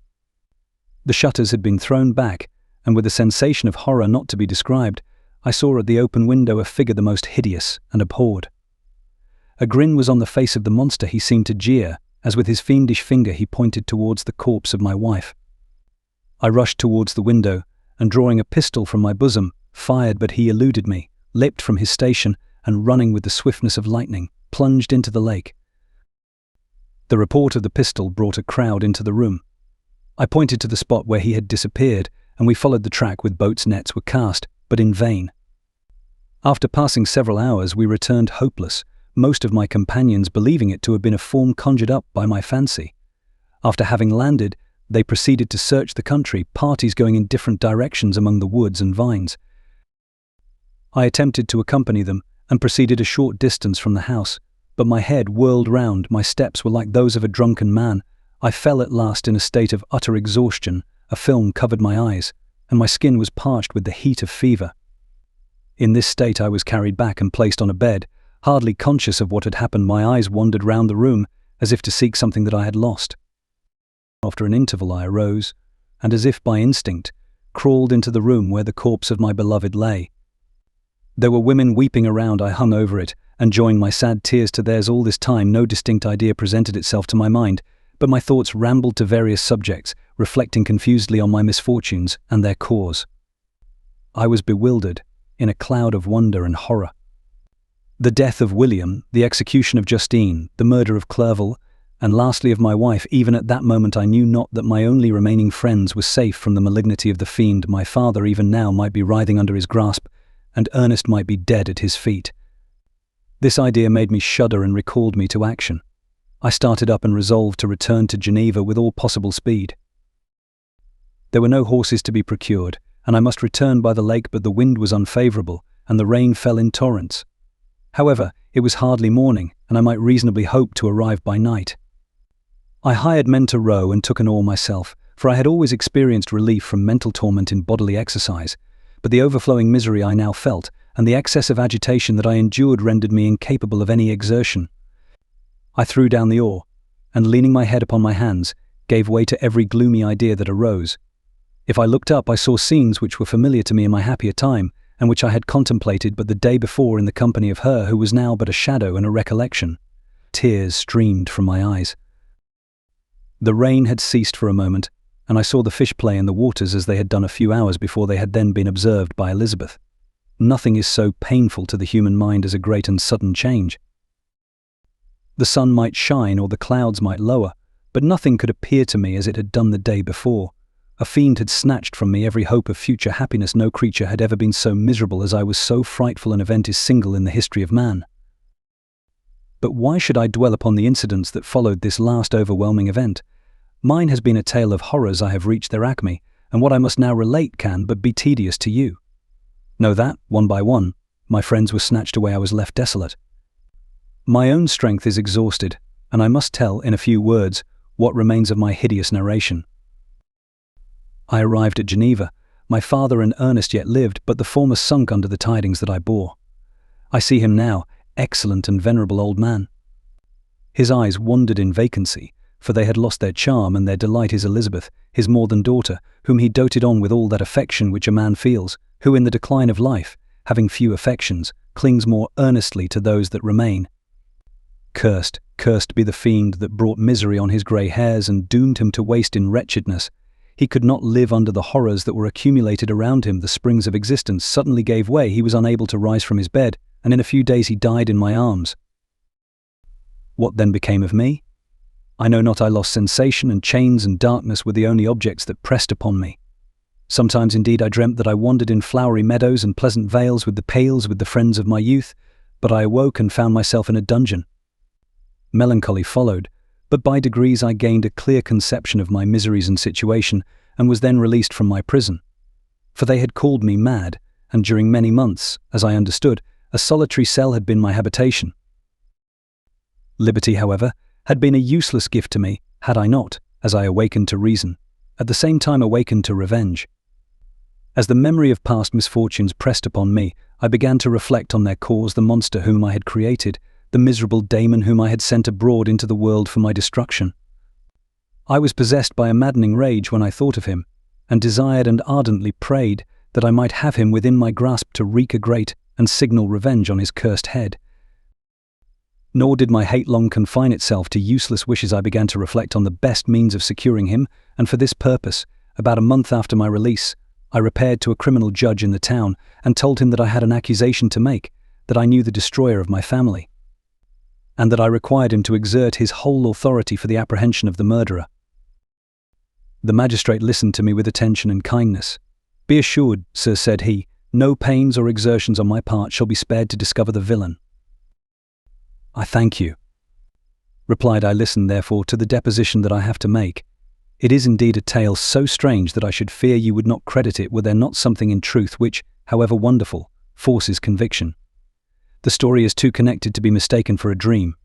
The shutters had been thrown back, and with a sensation of horror not to be described, I saw at the open window a figure the most hideous and abhorred. A grin was on the face of the monster. He seemed to jeer, as with his fiendish finger he pointed towards the corpse of my wife. I rushed towards the window, and drawing a pistol from my bosom, fired, but he eluded me, leapt from his station, and running with the swiftness of lightning, plunged into the lake. The report of the pistol brought a crowd into the room. I pointed to the spot where he had disappeared, and we followed the track with boats. Nets were cast, but in vain. After passing several hours, we returned hopeless, most of my companions believing it to have been a form conjured up by my fancy. After having landed, they proceeded to search the country, parties going in different directions among the woods and vines. I attempted to accompany them, and proceeded a short distance from the house, but my head whirled round, my steps were like those of a drunken man. I fell at last in a state of utter exhaustion, a film covered my eyes, and my skin was parched with the heat of fever. In this state I was carried back and placed on a bed, hardly conscious of what had happened. My eyes wandered round the room, as if to seek something that I had lost. After an interval I arose, and as if by instinct, crawled into the room where the corpse of my beloved lay. There were women weeping around. I hung over it, and joined my sad tears to theirs. All this time no distinct idea presented itself to my mind, but my thoughts rambled to various subjects, reflecting confusedly on my misfortunes and their cause. I was bewildered, in a cloud of wonder and horror. The death of William, the execution of Justine, the murder of Clerval, and lastly of my wife. Even at that moment I knew not that my only remaining friends were safe from the malignity of the fiend. My father even now might be writhing under his grasp, and Ernest might be dead at his feet. This idea made me shudder and recalled me to action. I started up and resolved to return to Geneva with all possible speed. There were no horses to be procured, and I must return by the lake, but the wind was unfavourable, and the rain fell in torrents. However, it was hardly morning, and I might reasonably hope to arrive by night. I hired men to row and took an oar myself, for I had always experienced relief from mental torment in bodily exercise, but the overflowing misery I now felt, and the excess of agitation that I endured rendered me incapable of any exertion. I threw down the oar, and leaning my head upon my hands, gave way to every gloomy idea that arose. If I looked up, I saw scenes which were familiar to me in my happier time, and which I had contemplated but the day before in the company of her who was now but a shadow and a recollection. Tears streamed from my eyes. The rain had ceased for a moment, and I saw the fish play in the waters as they had done a few hours before they had then been observed by Elizabeth. Nothing is so painful to the human mind as a great and sudden change. The sun might shine or the clouds might lower, but nothing could appear to me as it had done the day before. A fiend had snatched from me every hope of future happiness. No creature had ever been so miserable as I was. So frightful an event is single in the history of man. But why should I dwell upon the incidents that followed this last overwhelming event? Mine has been a tale of horrors. I have reached their acme, and what I must now relate can but be tedious to you. Know that, one by one, my friends were snatched away. I was left desolate. My own strength is exhausted, and I must tell, in a few words, what remains of my hideous narration. I arrived at Geneva. My father and Ernest yet lived, but the former sunk under the tidings that I bore. I see him now, excellent and venerable old man. His eyes wandered in vacancy, for they had lost their charm, and their delight is Elizabeth, his more than daughter, whom he doted on with all that affection which a man feels, who in the decline of life, having few affections, clings more earnestly to those that remain. Cursed, cursed be the fiend that brought misery on his grey hairs and doomed him to waste in wretchedness. He could not live under the horrors that were accumulated around him. The springs of existence suddenly gave way. He was unable to rise from his bed, and in a few days he died in my arms. What then became of me? I know not. I lost sensation, and chains and darkness were the only objects that pressed upon me. Sometimes indeed I dreamt that I wandered in flowery meadows and pleasant vales with the friends of my youth, but I awoke and found myself in a dungeon. Melancholy followed, but by degrees I gained a clear conception of my miseries and situation, and was then released from my prison. For they had called me mad, and during many months, as I understood, a solitary cell had been my habitation. Liberty, however, had been a useless gift to me, had I not, as I awakened to reason, at the same time awakened to revenge. As the memory of past misfortunes pressed upon me, I began to reflect on their cause, the monster whom I had created, the miserable Damon whom I had sent abroad into the world for my destruction. I was possessed by a maddening rage when I thought of him, and desired and ardently prayed that I might have him within my grasp to wreak a great and signal revenge on his cursed head. Nor did my hate long confine itself to useless wishes. I began to reflect on the best means of securing him, and for this purpose, about a month after my release, I repaired to a criminal judge in the town and told him that I had an accusation to make, that I knew the destroyer of my family, and that I required him to exert his whole authority for the apprehension of the murderer. The magistrate listened to me with attention and kindness. "Be assured, sir," said he, "no pains or exertions on my part shall be spared to discover the villain." "I thank you," replied I. "Listen, therefore, to the deposition that I have to make. It is indeed a tale so strange that I should fear you would not credit it were there not something in truth which, however wonderful, forces conviction. The story is too connected to be mistaken for a dream,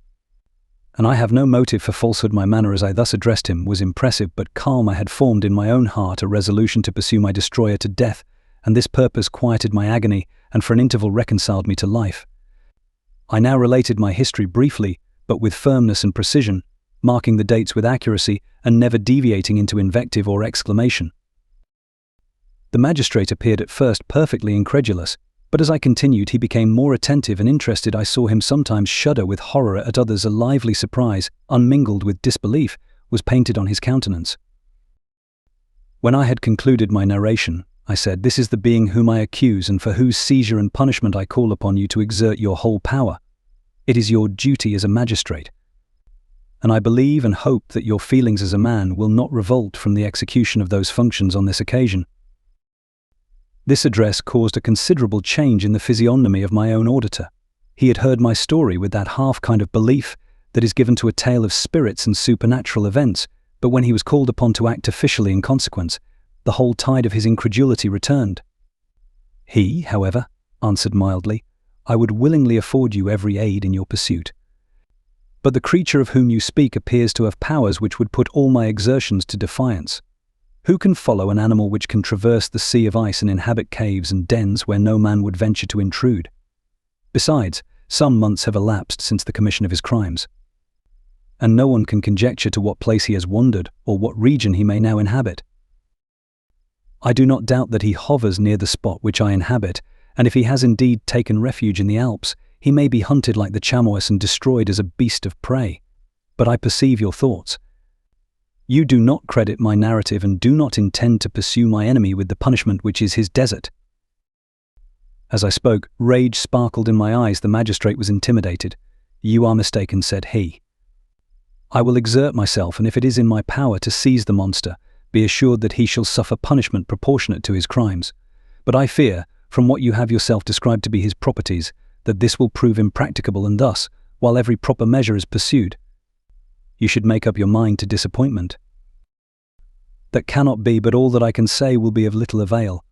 and I have no motive for falsehood." My manner as I thus addressed him was impressive but calm. I had formed in my own heart a resolution to pursue my destroyer to death, and this purpose quieted my agony and for an interval reconciled me to life. I now related my history briefly, but with firmness and precision, marking the dates with accuracy and never deviating into invective or exclamation. The magistrate appeared at first perfectly incredulous, but as I continued he became more attentive and interested. I saw him sometimes shudder with horror, at others a lively surprise, unmingled with disbelief, was painted on his countenance. When I had concluded my narration, I said, "This is the being whom I accuse and for whose seizure and punishment I call upon you to exert your whole power. It is your duty as a magistrate, and I believe and hope that your feelings as a man will not revolt from the execution of those functions on this occasion." This address caused a considerable change in the physiognomy of my own auditor. He had heard my story with that half kind of belief that is given to a tale of spirits and supernatural events, but when he was called upon to act officially in consequence, the whole tide of his incredulity returned. He, however, answered mildly, "I would willingly afford you every aid in your pursuit. But the creature of whom you speak appears to have powers which would put all my exertions to defiance. Who can follow an animal which can traverse the sea of ice and inhabit caves and dens where no man would venture to intrude? Besides, some months have elapsed since the commission of his crimes, and no one can conjecture to what place he has wandered or what region he may now inhabit. I do not doubt that he hovers near the spot which I inhabit, and if he has indeed taken refuge in the Alps, he may be hunted like the chamois and destroyed as a beast of prey. But I perceive your thoughts. You do not credit my narrative and do not intend to pursue my enemy with the punishment which is his desert." As I spoke, rage sparkled in my eyes. The magistrate was intimidated. "You are mistaken," said he. "I will exert myself, and if it is in my power to seize the monster, be assured that he shall suffer punishment proportionate to his crimes. But I fear, from what you have yourself described to be his properties, that this will prove impracticable, and thus, while every proper measure is pursued, you should make up your mind to disappointment. That cannot be, but all that I can say will be of little avail.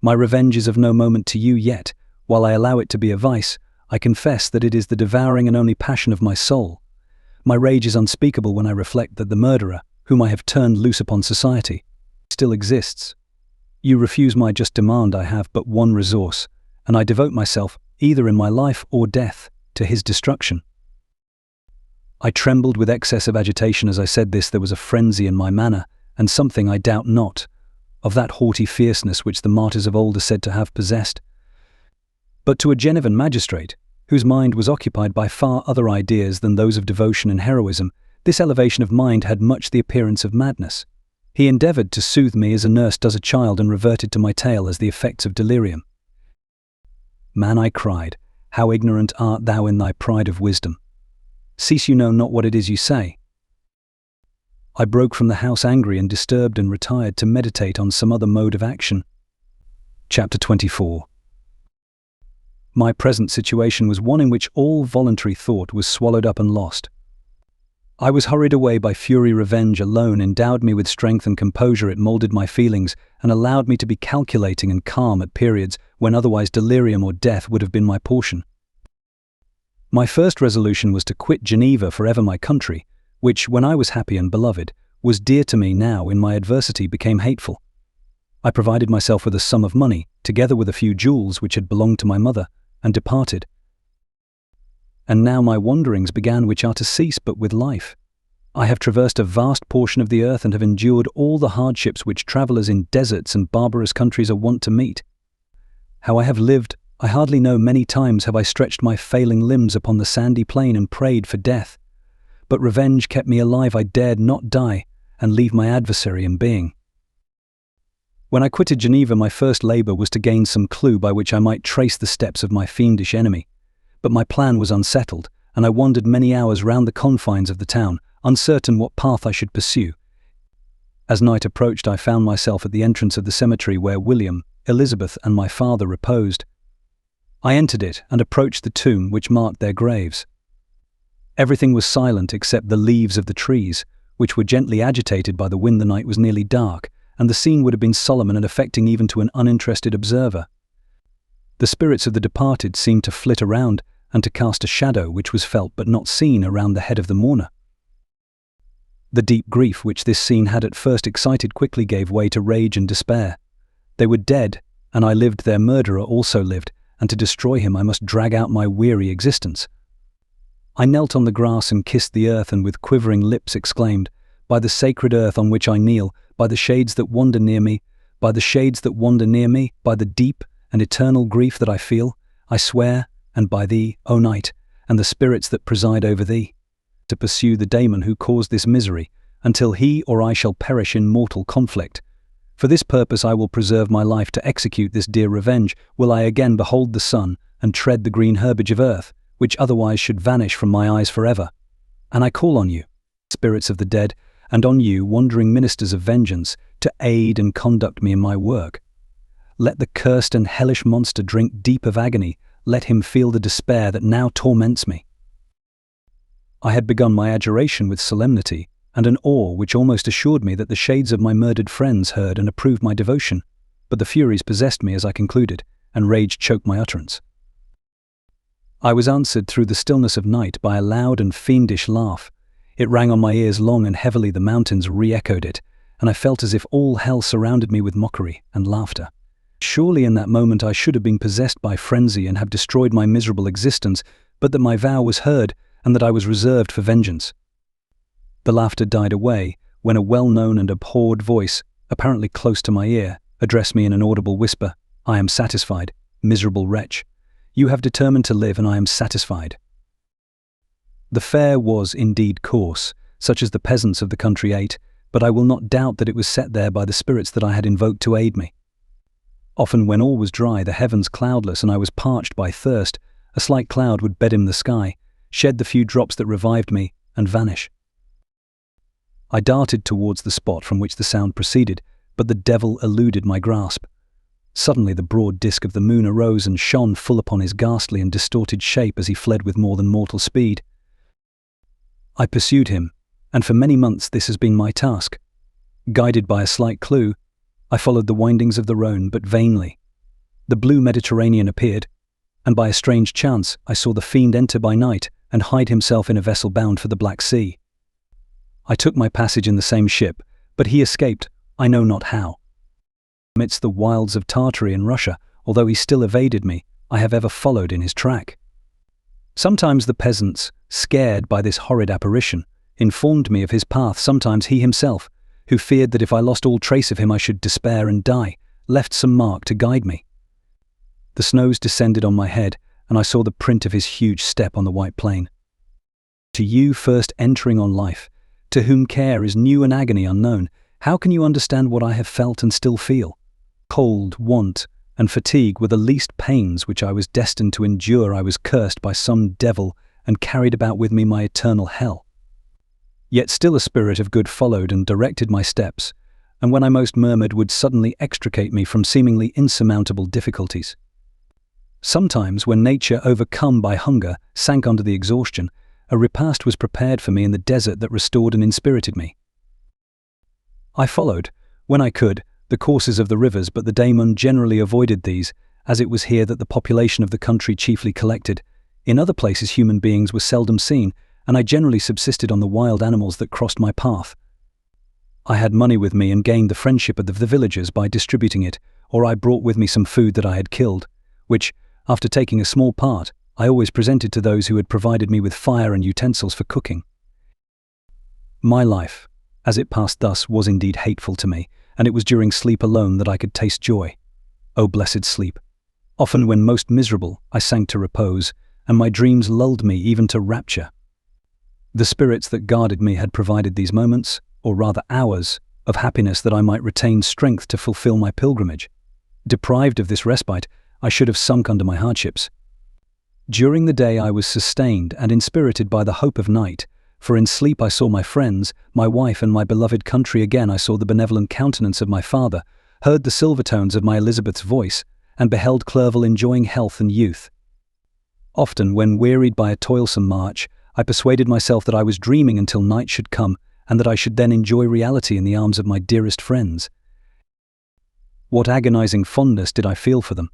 My revenge is of no moment to you, yet, while I allow it to be a vice, I confess that it is the devouring and only passion of my soul. My rage is unspeakable when I reflect that the murderer, whom I have turned loose upon society, still exists. You refuse my just demand. I have but one resource, and I devote myself, either in my life or death, to his destruction." I trembled with excess of agitation as I said this. There was a frenzy in my manner, and something, I doubt not, of that haughty fierceness which the martyrs of old are said to have possessed. But to a Genevan magistrate, whose mind was occupied by far other ideas than those of devotion and heroism, this elevation of mind had much the appearance of madness. He endeavoured to soothe me as a nurse does a child, and reverted to my tale as the effects of delirium. "Man," I cried, "how ignorant art thou in thy pride of wisdom! Cease, you know not what it is you say." I broke from the house angry and disturbed, and retired to meditate on some other mode of action. Chapter 24. My present situation was one in which all voluntary thought was swallowed up and lost. I was hurried away by fury. Revenge alone endowed me with strength and composure. It moulded my feelings and allowed me to be calculating and calm at periods when otherwise delirium or death would have been my portion. My first resolution was to quit Geneva forever. My country, which, when I was happy and beloved, was dear to me, now in my adversity became hateful. I provided myself with a sum of money, together with a few jewels which had belonged to my mother, and departed. And now my wanderings began, which are to cease but with life. I have traversed a vast portion of the earth, and have endured all the hardships which travellers in deserts and barbarous countries are wont to meet. How I have lived, I hardly know. Many times have I stretched my failing limbs upon the sandy plain and prayed for death. But revenge kept me alive. I dared not die, and leave my adversary in being. When I quitted Geneva, my first labour was to gain some clue by which I might trace the steps of my fiendish enemy. But my plan was unsettled, and I wandered many hours round the confines of the town, uncertain what path I should pursue. As night approached, I found myself at the entrance of the cemetery where William, Elizabeth, and my father reposed. I entered it and approached the tomb which marked their graves. Everything was silent except the leaves of the trees, which were gently agitated by the wind. The night was nearly dark, and the scene would have been solemn and affecting even to an uninterested observer. The spirits of the departed seemed to flit around and to cast a shadow which was felt but not seen around the head of the mourner. The deep grief which this scene had at first excited quickly gave way to rage and despair. They were dead, and I lived. Their murderer also lived, and to destroy him I must drag out my weary existence. I knelt on the grass and kissed the earth, and with quivering lips exclaimed, "By the sacred earth on which I kneel, by the shades that wander near me, by the shades that wander near me, by the deep and eternal grief that I feel, I swear, and by thee, O night, and the spirits that preside over thee, to pursue the daemon who caused this misery, until he or I shall perish in mortal conflict. For this purpose I will preserve my life. To execute this dear revenge will I again behold the sun, and tread the green herbage of earth, which otherwise should vanish from my eyes forever. And I call on you, spirits of the dead, and on you, wandering ministers of vengeance, to aid and conduct me in my work. Let the cursed and hellish monster drink deep of agony. Let him feel the despair that now torments me." I had begun my adjuration with solemnity and an awe which almost assured me that the shades of my murdered friends heard and approved my devotion, but the furies possessed me as I concluded, and rage choked my utterance. I was answered through the stillness of night by a loud and fiendish laugh. It rang on my ears long and heavily. The mountains re-echoed it, and I felt as if all hell surrounded me with mockery and laughter. Surely in that moment I should have been possessed by frenzy and have destroyed my miserable existence, but that my vow was heard and that I was reserved for vengeance. The laughter died away when a well-known and abhorred voice, apparently close to my ear, addressed me in an audible whisper, "I am satisfied. Miserable wretch. You have determined to live, and I am satisfied." The fare was indeed coarse, such as the peasants of the country ate, but I will not doubt that it was set there by the spirits that I had invoked to aid me. Often when all was dry, the heavens cloudless, and I was parched by thirst, a slight cloud would bedim the sky, shed the few drops that revived me, and vanish. I darted towards the spot from which the sound proceeded, but the devil eluded my grasp. Suddenly the broad disk of the moon arose and shone full upon his ghastly and distorted shape as he fled with more than mortal speed. I pursued him, and for many months this has been my task. Guided by a slight clue, I followed the windings of the Rhone, but vainly. The blue Mediterranean appeared, and by a strange chance I saw the fiend enter by night and hide himself in a vessel bound for the Black Sea. I took my passage in the same ship, but he escaped, I know not how. Amidst the wilds of Tartary and Russia, although he still evaded me, I have ever followed in his track. Sometimes the peasants, scared by this horrid apparition, informed me of his path. Sometimes he himself, who feared that if I lost all trace of him I should despair and die, left some mark to guide me. The snows descended on my head, and I saw the print of his huge step on the white plain. To you first entering on life, to whom care is new and agony unknown, how can you understand what I have felt and still feel? Cold, want, and fatigue were the least pains which I was destined to endure. I was cursed by some devil and carried about with me my eternal hell. Yet still a spirit of good followed and directed my steps, and when I most murmured would suddenly extricate me from seemingly insurmountable difficulties. Sometimes, when nature, overcome by hunger, sank under the exhaustion, a repast was prepared for me in the desert that restored and inspirited me. I followed, when I could, the courses of the rivers, but the daemon generally avoided these, as it was here that the population of the country chiefly collected. In other places human beings were seldom seen, and I generally subsisted on the wild animals that crossed my path. I had money with me and gained the friendship of the villagers by distributing it, or I brought with me some food that I had killed, which, after taking a small part, I always presented to those who had provided me with fire and utensils for cooking. My life, as it passed thus, was indeed hateful to me, and it was during sleep alone that I could taste joy. O blessed sleep! Often when most miserable, I sank to repose, and my dreams lulled me even to rapture. The spirits that guarded me had provided these moments, or rather hours, of happiness that I might retain strength to fulfill my pilgrimage. Deprived of this respite, I should have sunk under my hardships. During the day I was sustained and inspirited by the hope of night, for in sleep I saw my friends, my wife and my beloved country again. I saw the benevolent countenance of my father, heard the silver tones of my Elizabeth's voice, and beheld Clerval enjoying health and youth. Often, when wearied by a toilsome march, I persuaded myself that I was dreaming until night should come, and that I should then enjoy reality in the arms of my dearest friends. What agonizing fondness did I feel for them!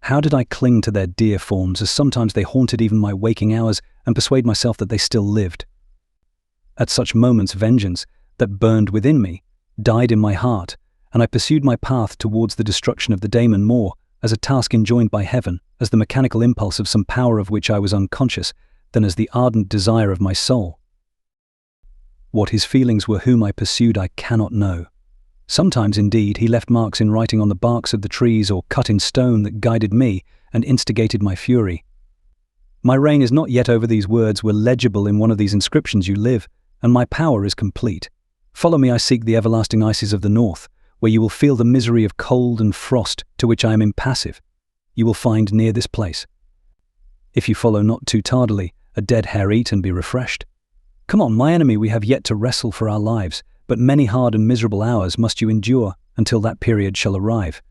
How did I cling to their dear forms, as sometimes they haunted even my waking hours, and persuade myself that they still lived. At such moments vengeance, that burned within me, died in my heart, and I pursued my path towards the destruction of the daemon more as a task enjoined by heaven, as the mechanical impulse of some power of which I was unconscious, than as the ardent desire of my soul. What his feelings were whom I pursued I cannot know. Sometimes, indeed, he left marks in writing on the barks of the trees or cut in stone that guided me and instigated my fury. My reign is not yet over. These words were legible in one of these inscriptions: "You live, and my power is complete. Follow me, I seek the everlasting ices of the north, where you will feel the misery of cold and frost, to which I am impassive. You will find near this place. If you follow not too tardily, a dead hare eat and be refreshed. Come on, my enemy, we have yet to wrestle for our lives, but many hard and miserable hours must you endure until that period shall arrive.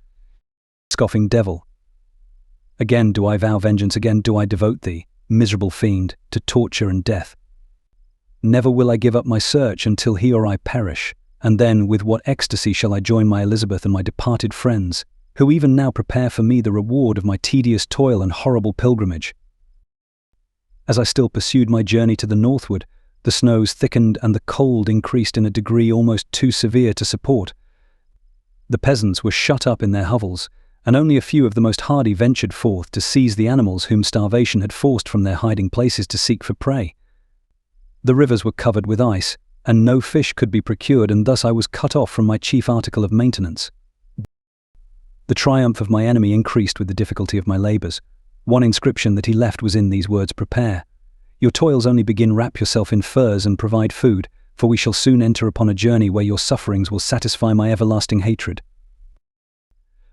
Scoffing devil, again do I vow vengeance, again do I devote thee, miserable fiend, to torture and death. Never will I give up my search until he or I perish, and then with what ecstasy shall I join my Elizabeth and my departed friends, who even now prepare for me the reward of my tedious toil and horrible pilgrimage." As I still pursued my journey to the northward, the snows thickened and the cold increased in a degree almost too severe to support. The peasants were shut up in their hovels, and only a few of the most hardy ventured forth to seize the animals whom starvation had forced from their hiding places to seek for prey. The rivers were covered with ice, and no fish could be procured, and thus I was cut off from my chief article of maintenance. The triumph of my enemy increased with the difficulty of my labours. One inscription that he left was in these words: "Prepare. Your toils only begin. Wrap yourself in furs and provide food, for we shall soon enter upon a journey where your sufferings will satisfy my everlasting hatred."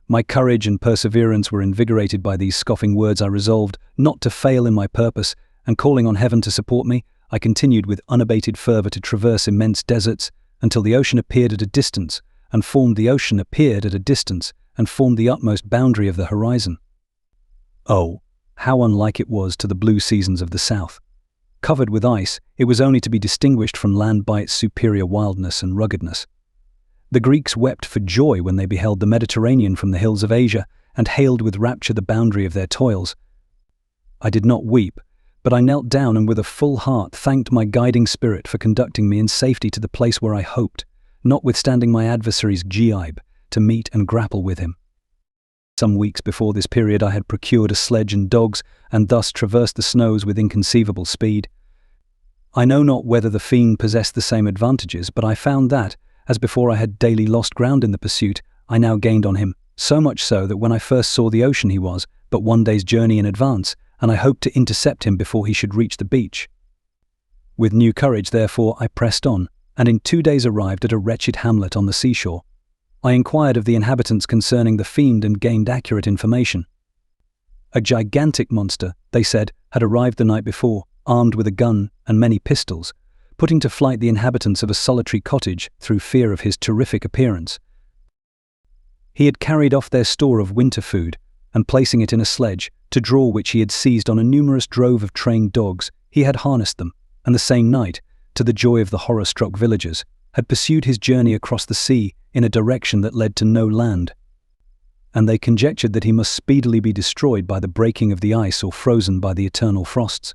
My courage and perseverance were invigorated by these scoffing words. I resolved not to fail in my purpose, and calling on heaven to support me, I continued with unabated fervour to traverse immense deserts until the ocean appeared at a distance and formed the utmost boundary of the horizon. Oh, how unlike it was to the blue seasons of the south. Covered with ice, it was only to be distinguished from land by its superior wildness and ruggedness. The Greeks wept for joy when they beheld the Mediterranean from the hills of Asia and hailed with rapture the boundary of their toils. I did not weep, but I knelt down and with a full heart thanked my guiding spirit for conducting me in safety to the place where I hoped, notwithstanding my adversary's jibe, to meet and grapple with him. Some weeks before this period I had procured a sledge and dogs, and thus traversed the snows with inconceivable speed. I know not whether the fiend possessed the same advantages, but I found that, as before I had daily lost ground in the pursuit, I now gained on him, so much so that when I first saw the ocean he was but one day's journey in advance, and I hoped to intercept him before he should reach the beach. With new courage, therefore, I pressed on, and in 2 days arrived at a wretched hamlet on the seashore. I inquired of the inhabitants concerning the fiend and gained accurate information. A gigantic monster, they said, had arrived the night before, armed with a gun and many pistols, putting to flight the inhabitants of a solitary cottage through fear of his terrific appearance. He had carried off their store of winter food, and placing it in a sledge, to draw which he had seized on a numerous drove of trained dogs, he had harnessed them, and the same night, to the joy of the horror-struck villagers, had pursued his journey across the sea in a direction that led to no land. And they conjectured that he must speedily be destroyed by the breaking of the ice or frozen by the eternal frosts.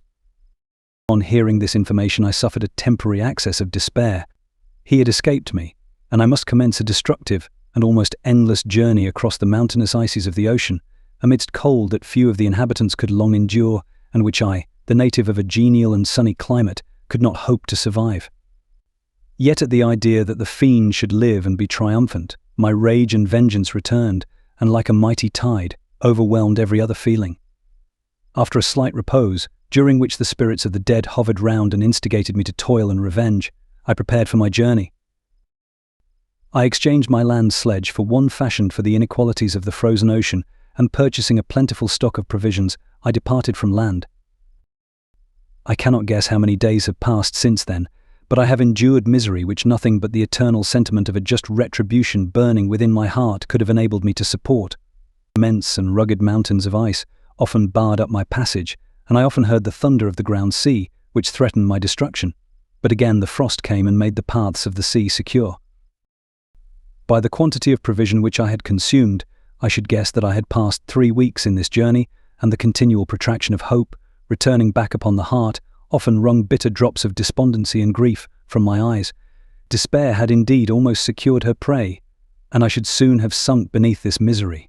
On hearing this information, I suffered a temporary access of despair. He had escaped me, and I must commence a destructive and almost endless journey across the mountainous ices of the ocean, amidst cold that few of the inhabitants could long endure, and which I, the native of a genial and sunny climate, could not hope to survive. Yet at the idea that the fiend should live and be triumphant, my rage and vengeance returned, and like a mighty tide, overwhelmed every other feeling. After a slight repose, during which the spirits of the dead hovered round and instigated me to toil and revenge, I prepared for my journey. I exchanged my land sledge for one fashioned for the inequalities of the frozen ocean, and purchasing a plentiful stock of provisions, I departed from land. I cannot guess how many days have passed since then, but I have endured misery which nothing but the eternal sentiment of a just retribution burning within my heart could have enabled me to support. Immense and rugged mountains of ice often barred up my passage, and I often heard the thunder of the ground sea, which threatened my destruction. But again the frost came and made the paths of the sea secure. By the quantity of provision which I had consumed, I should guess that I had passed 3 weeks in this journey, and the continual protraction of hope, returning back upon the heart, often wrung bitter drops of despondency and grief from my eyes. Despair had indeed almost secured her prey, and I should soon have sunk beneath this misery.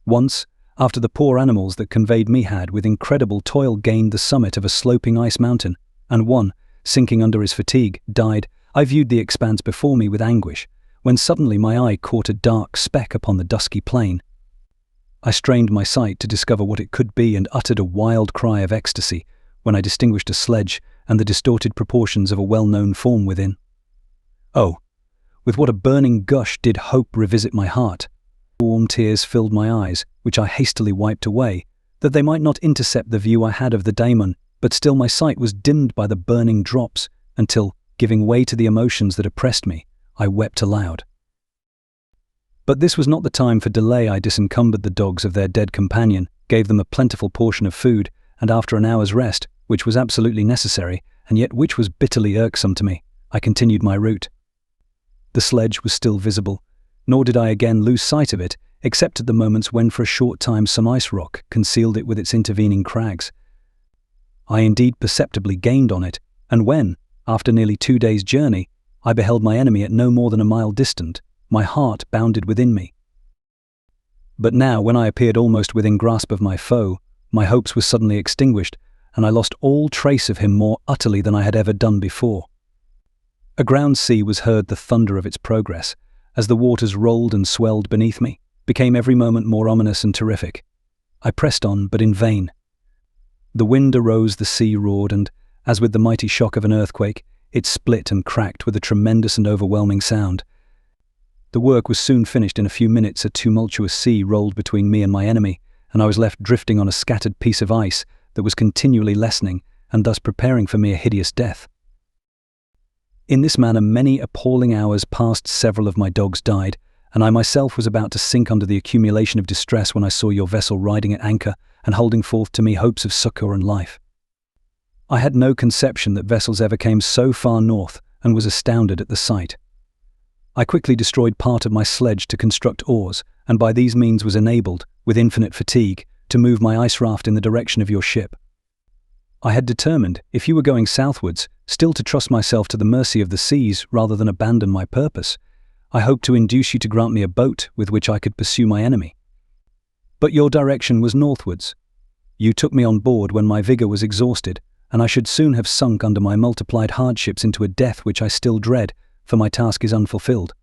Once, after the poor animals that conveyed me had, with incredible toil, gained the summit of a sloping ice mountain, and one, sinking under his fatigue, died, I viewed the expanse before me with anguish, when suddenly my eye caught a dark speck upon the dusky plain. I strained my sight to discover what it could be and uttered a wild cry of ecstasy when I distinguished a sledge and the distorted proportions of a well-known form within. Oh, with what a burning gush did hope revisit my heart! Warm tears filled my eyes, which I hastily wiped away, that they might not intercept the view I had of the daemon, but still my sight was dimmed by the burning drops, until, giving way to the emotions that oppressed me, I wept aloud. But this was not the time for delay. I disencumbered the dogs of their dead companion, gave them a plentiful portion of food, and after an hour's rest, which was absolutely necessary, and yet which was bitterly irksome to me, I continued my route. The sledge was still visible, nor did I again lose sight of it, except at the moments when for a short time some ice rock concealed it with its intervening crags. I indeed perceptibly gained on it, and when, after nearly 2 days' journey, I beheld my enemy at no more than a mile distant, my heart bounded within me. But now, when I appeared almost within grasp of my foe, my hopes were suddenly extinguished, and I lost all trace of him more utterly than I had ever done before. Aground sea was heard the thunder of its progress, as the waters rolled and swelled beneath me, became every moment more ominous and terrific. I pressed on, but in vain. The wind arose, the sea roared, and, as with the mighty shock of an earthquake, it split and cracked with a tremendous and overwhelming sound. The work was soon finished. In a few minutes a tumultuous sea rolled between me and my enemy, and I was left drifting on a scattered piece of ice that was continually lessening and thus preparing for me a hideous death. In this manner many appalling hours passed. Several of my dogs died, and I myself was about to sink under the accumulation of distress when I saw your vessel riding at anchor and holding forth to me hopes of succor and life. I had no conception that vessels ever came so far north, and was astounded at the sight. I quickly destroyed part of my sledge to construct oars, and by these means was enabled, with infinite fatigue, to move my ice raft in the direction of your ship. I had determined, if you were going southwards, still to trust myself to the mercy of the seas rather than abandon my purpose. I hoped to induce you to grant me a boat with which I could pursue my enemy. But your direction was northwards. You took me on board when my vigour was exhausted, and I should soon have sunk under my multiplied hardships into a death which I still dread, for my task is unfulfilled.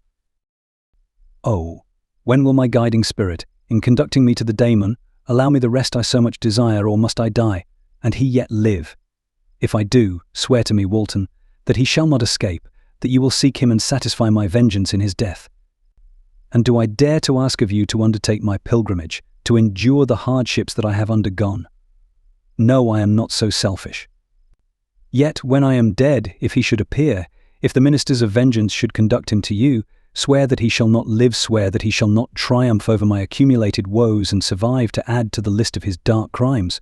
Oh, when will my guiding spirit, in conducting me to the daemon, allow me the rest I so much desire, or must I die, and he yet live? If I do, swear to me, Walton, that he shall not escape, that you will seek him and satisfy my vengeance in his death. And do I dare to ask of you to undertake my pilgrimage, to endure the hardships that I have undergone? No, I am not so selfish. Yet when I am dead, if he should appear, if the ministers of vengeance should conduct him to you, swear that he shall not live, swear that he shall not triumph over my accumulated woes and survive to add to the list of his dark crimes.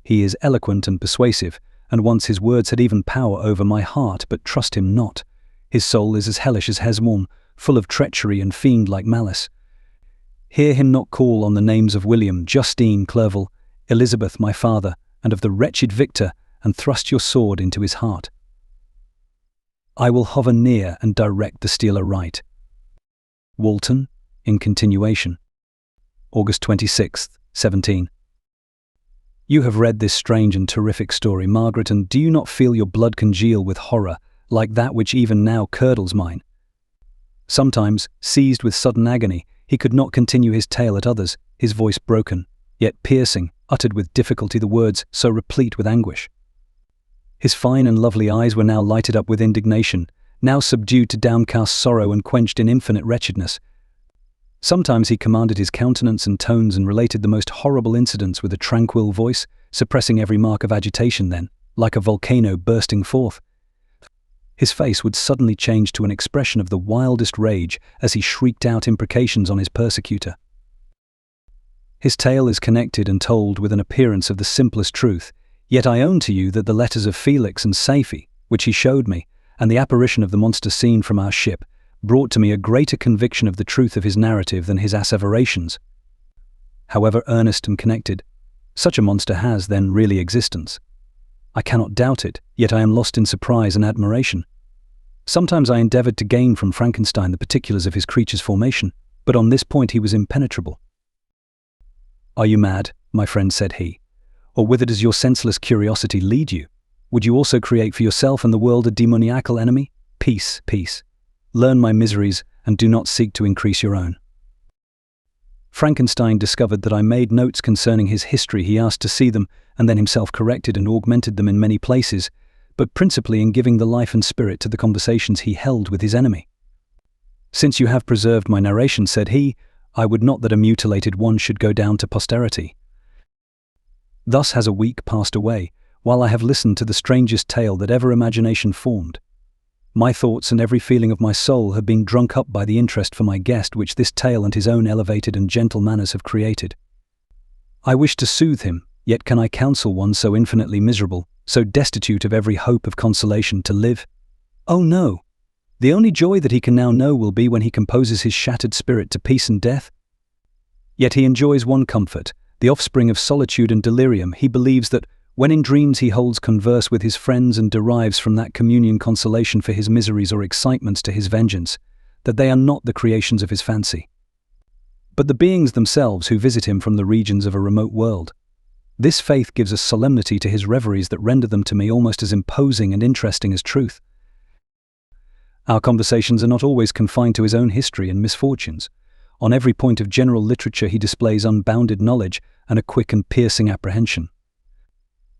He is eloquent and persuasive, and once his words had even power over my heart, but trust him not. His soul is as hellish as Hesworm, full of treachery and fiend-like malice. Hear him not call on the names of William, Justine, Clerval, Elizabeth, my father, and of the wretched Victor, and thrust your sword into his heart. I will hover near and direct the steel aright. Walton, in continuation. August 26th, 17. You have read this strange and terrific story, Margaret, and do you not feel your blood congeal with horror, like that which even now curdles mine? Sometimes, seized with sudden agony, he could not continue his tale. At others, his voice broken, yet piercing, uttered with difficulty the words so replete with anguish. His fine and lovely eyes were now lighted up with indignation, now subdued to downcast sorrow and quenched in infinite wretchedness. Sometimes he commanded his countenance and tones and related the most horrible incidents with a tranquil voice, suppressing every mark of agitation. Then, like a volcano bursting forth, his face would suddenly change to an expression of the wildest rage as he shrieked out imprecations on his persecutor. His tale is connected and told with an appearance of the simplest truth, yet I own to you that the letters of Felix and Safie, which he showed me, and the apparition of the monster seen from our ship, brought to me a greater conviction of the truth of his narrative than his asseverations. However earnest and connected, such a monster has then really existence. I cannot doubt it, yet I am lost in surprise and admiration. Sometimes I endeavoured to gain from Frankenstein the particulars of his creature's formation, but on this point he was impenetrable. "Are you mad?" my friend said he. "Or whither does your senseless curiosity lead you? Would you also create for yourself and the world a demoniacal enemy? Peace, peace. Learn my miseries, and do not seek to increase your own." Frankenstein discovered that I made notes concerning his history. He asked to see them, and then himself corrected and augmented them in many places, but principally in giving the life and spirit to the conversations he held with his enemy. "Since you have preserved my narration," said he, "I would not that a mutilated one should go down to posterity." Thus has a week passed away, while I have listened to the strangest tale that ever imagination formed. My thoughts and every feeling of my soul have been drunk up by the interest for my guest which this tale and his own elevated and gentle manners have created. I wish to soothe him, yet can I counsel one so infinitely miserable, so destitute of every hope of consolation, to live? Oh no! The only joy that he can now know will be when he composes his shattered spirit to peace and death. Yet he enjoys one comfort, the offspring of solitude and delirium. He believes that, when in dreams he holds converse with his friends and derives from that communion consolation for his miseries or excitements to his vengeance, that they are not the creations of his fancy, but the beings themselves who visit him from the regions of a remote world. This faith gives a solemnity to his reveries that render them to me almost as imposing and interesting as truth. Our conversations are not always confined to his own history and misfortunes. On every point of general literature he displays unbounded knowledge and a quick and piercing apprehension.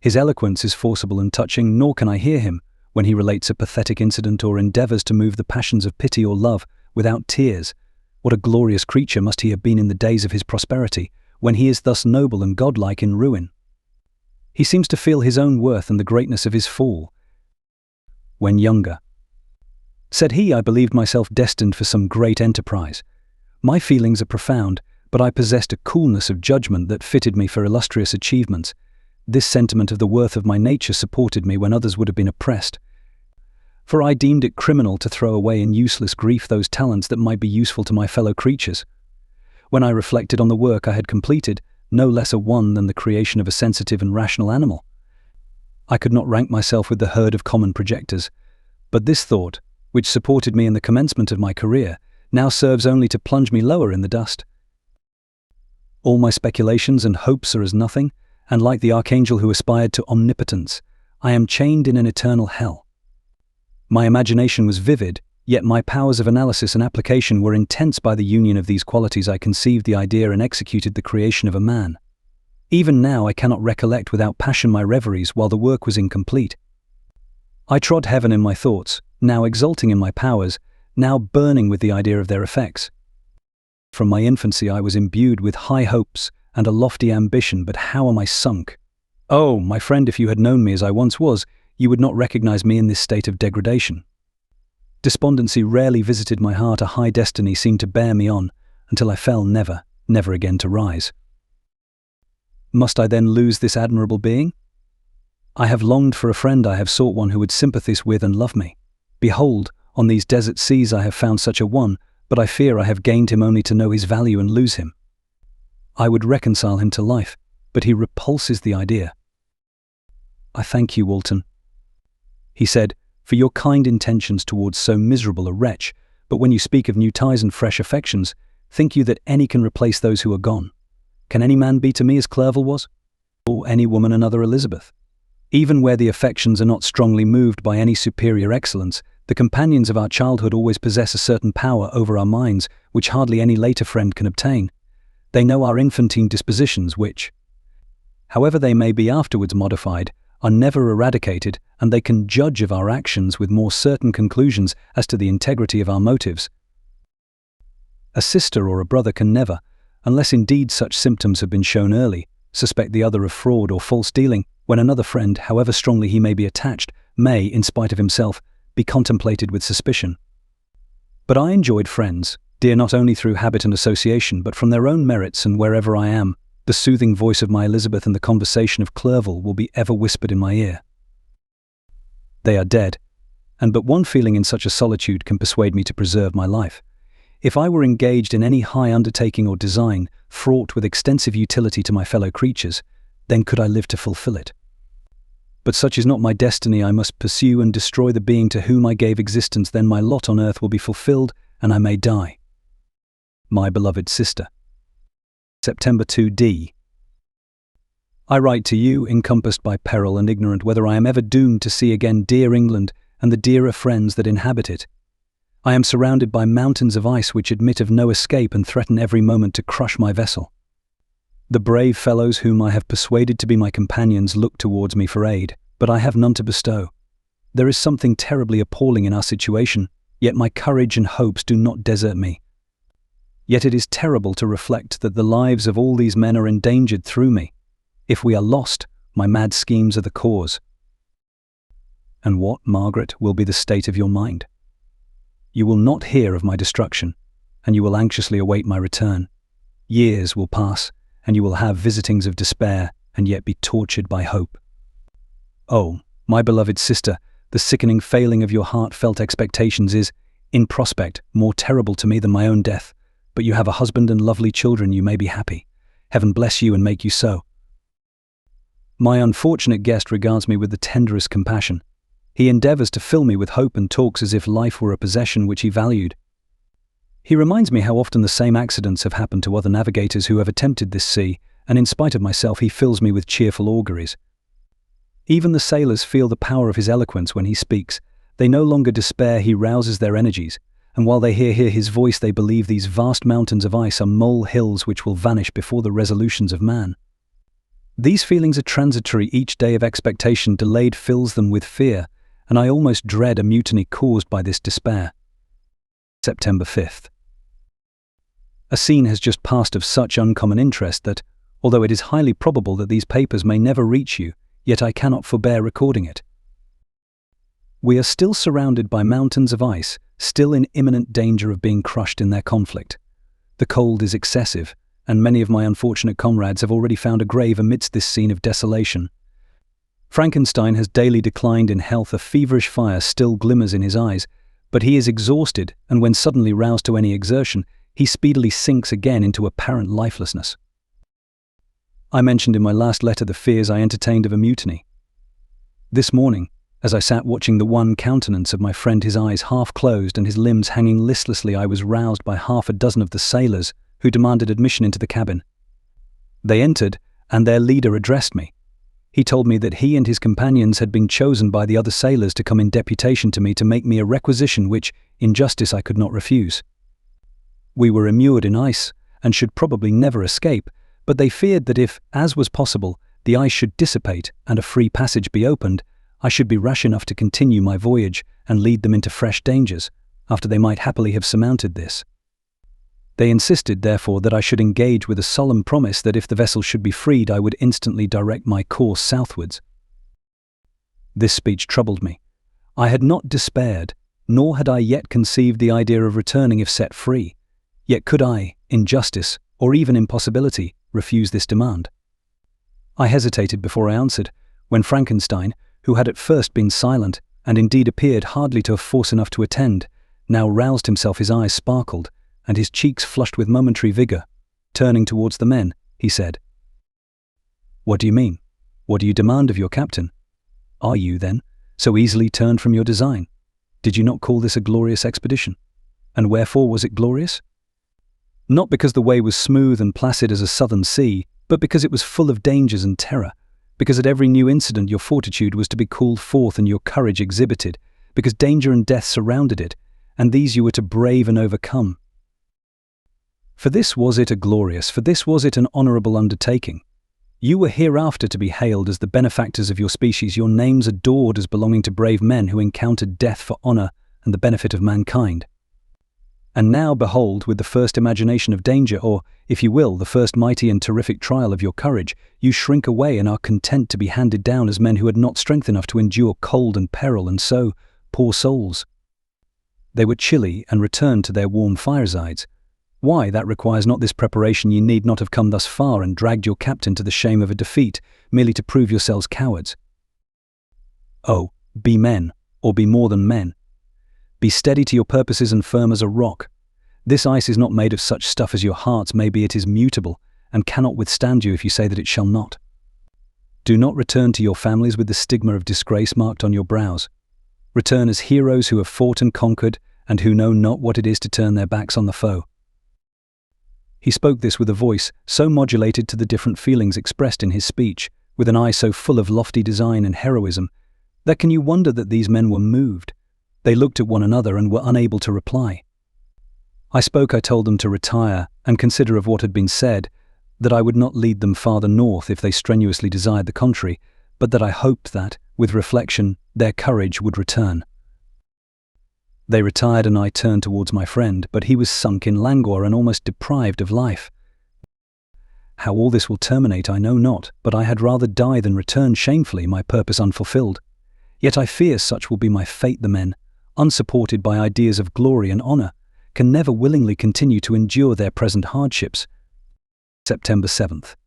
His eloquence is forcible and touching, nor can I hear him, when he relates a pathetic incident or endeavours to move the passions of pity or love, without tears. What a glorious creature must he have been in the days of his prosperity, when he is thus noble and godlike in ruin. He seems to feel his own worth and the greatness of his fall. When younger, said he, I believed myself destined for some great enterprise. My feelings are profound, but I possessed a coolness of judgment that fitted me for illustrious achievements. This sentiment of the worth of my nature supported me when others would have been oppressed. For I deemed it criminal to throw away in useless grief those talents that might be useful to my fellow creatures. When I reflected on the work I had completed, no less a one than the creation of a sensitive and rational animal, I could not rank myself with the herd of common projectors. But this thought, which supported me in the commencement of my career, now serves only to plunge me lower in the dust. All my speculations and hopes are as nothing, and like the archangel who aspired to omnipotence, I am chained in an eternal hell. My imagination was vivid, yet my powers of analysis and application were intense. By the union of these qualities I conceived the idea and executed the creation of a man. Even now I cannot recollect without passion my reveries while the work was incomplete. I trod heaven in my thoughts, now exulting in my powers, now burning with the idea of their effects. From my infancy I was imbued with high hopes and a lofty ambition, but how am I sunk? Oh, my friend, if you had known me as I once was, you would not recognize me in this state of degradation. Despondency rarely visited my heart. A high destiny seemed to bear me on, until I fell never, never again to rise. Must I then lose this admirable being? I have longed for a friend, I have sought one who would sympathize with and love me. Behold, on these desert seas I have found such a one, but I fear I have gained him only to know his value and lose him. I would reconcile him to life, but he repulses the idea. I thank you, Walton, he said, for your kind intentions towards so miserable a wretch, but when you speak of new ties and fresh affections, think you that any can replace those who are gone? Can any man be to me as Clerval was? Or any woman another Elizabeth? Even where the affections are not strongly moved by any superior excellence, the companions of our childhood always possess a certain power over our minds which hardly any later friend can obtain. They know our infantine dispositions which, however they may be afterwards modified, are never eradicated, and they can judge of our actions with more certain conclusions as to the integrity of our motives. A sister or a brother can never, unless indeed such symptoms have been shown early, suspect the other of fraud or false dealing, when another friend, however strongly he may be attached, may, in spite of himself, be contemplated with suspicion. But I enjoyed friends, dear not only through habit and association, but from their own merits, and wherever I am, the soothing voice of my Elizabeth and the conversation of Clerval will be ever whispered in my ear. They are dead, and but one feeling in such a solitude can persuade me to preserve my life. If I were engaged in any high undertaking or design, fraught with extensive utility to my fellow creatures, then could I live to fulfill it. But such is not my destiny. I must pursue and destroy the being to whom I gave existence, then my lot on earth will be fulfilled, and I may die. My beloved sister. September 2d. I write to you, encompassed by peril and ignorant whether I am ever doomed to see again dear England and the dearer friends that inhabit it. I am surrounded by mountains of ice which admit of no escape and threaten every moment to crush my vessel. The brave fellows whom I have persuaded to be my companions look towards me for aid, but I have none to bestow. There is something terribly appalling in our situation, yet my courage and hopes do not desert me. Yet it is terrible to reflect that the lives of all these men are endangered through me. If we are lost, my mad schemes are the cause. And what, Margaret, will be the state of your mind? You will not hear of my destruction, and you will anxiously await my return. Years will pass, and you will have visitings of despair, and yet be tortured by hope. Oh, my beloved sister, the sickening failing of your heartfelt expectations is, in prospect, more terrible to me than my own death. But you have a husband and lovely children, you may be happy. Heaven bless you and make you so. My unfortunate guest regards me with the tenderest compassion. He endeavours to fill me with hope and talks as if life were a possession which he valued. He reminds me how often the same accidents have happened to other navigators who have attempted this sea, and in spite of myself he fills me with cheerful auguries. Even the sailors feel the power of his eloquence when he speaks. They no longer despair, he rouses their energies, and while they hear his voice they believe these vast mountains of ice are mole hills which will vanish before the resolutions of man. These feelings are transitory. Each day of expectation delayed fills them with fear, and I almost dread a mutiny caused by this despair. September 5th. A scene has just passed of such uncommon interest that, although it is highly probable that these papers may never reach you, yet I cannot forbear recording it. We are still surrounded by mountains of ice, still in imminent danger of being crushed in their conflict. The cold is excessive, and many of my unfortunate comrades have already found a grave amidst this scene of desolation. Frankenstein has daily declined in health. A feverish fire still glimmers in his eyes, but he is exhausted, and when suddenly roused to any exertion, he speedily sinks again into apparent lifelessness. I mentioned in my last letter the fears I entertained of a mutiny. This morning, as I sat watching the wan countenance of my friend, his eyes half closed and his limbs hanging listlessly, I was roused by half a dozen of the sailors who demanded admission into the cabin. They entered, and their leader addressed me. He told me that he and his companions had been chosen by the other sailors to come in deputation to me to make me a requisition which, in justice, I could not refuse. We were immured in ice, and should probably never escape, but they feared that if, as was possible, the ice should dissipate and a free passage be opened, I should be rash enough to continue my voyage and lead them into fresh dangers, after they might happily have surmounted this. They insisted, therefore, that I should engage with a solemn promise that if the vessel should be freed, I would instantly direct my course southwards. This speech troubled me. I had not despaired, nor had I yet conceived the idea of returning if set free. Yet could I, in justice, or even in possibility, refuse this demand? I hesitated before I answered, when Frankenstein, who had at first been silent, and indeed appeared hardly to have force enough to attend, now roused himself. His eyes sparkled, and his cheeks flushed with momentary vigor. Turning towards the men, he said, "What do you mean? What do you demand of your captain? Are you, then, so easily turned from your design? Did you not call this a glorious expedition? And wherefore was it glorious? Not because the way was smooth and placid as a southern sea, but because it was full of dangers and terror, because at every new incident your fortitude was to be called forth and your courage exhibited, because danger and death surrounded it, and these you were to brave and overcome. For this was it an honourable undertaking. You were hereafter to be hailed as the benefactors of your species, your names adored as belonging to brave men who encountered death for honour and the benefit of mankind. And now, behold, with the first imagination of danger, or, if you will, the first mighty and terrific trial of your courage, you shrink away and are content to be handed down as men who had not strength enough to endure cold and peril, and so, poor souls, they were chilly and returned to their warm firesides. Why, that requires not this preparation. Ye need not have come thus far and dragged your captain to the shame of a defeat, merely to prove yourselves cowards. Oh, be men, or be more than men. Be steady to your purposes and firm as a rock. This ice is not made of such stuff as your hearts may be. It is mutable, and cannot withstand you if you say that it shall not. Do not return to your families with the stigma of disgrace marked on your brows. Return as heroes who have fought and conquered, and who know not what it is to turn their backs on the foe." He spoke this with a voice so modulated to the different feelings expressed in his speech, with an eye so full of lofty design and heroism, that can you wonder that these men were moved? They looked at one another and were unable to reply. I told them to retire and consider of what had been said, that I would not lead them farther north if they strenuously desired the contrary, but that I hoped that, with reflection, their courage would return. They retired, and I turned towards my friend, but he was sunk in languor and almost deprived of life. How all this will terminate I know not, but I had rather die than return shamefully, my purpose unfulfilled. Yet I fear such will be my fate. The men, unsupported by ideas of glory and honour, can never willingly continue to endure their present hardships. September 7th.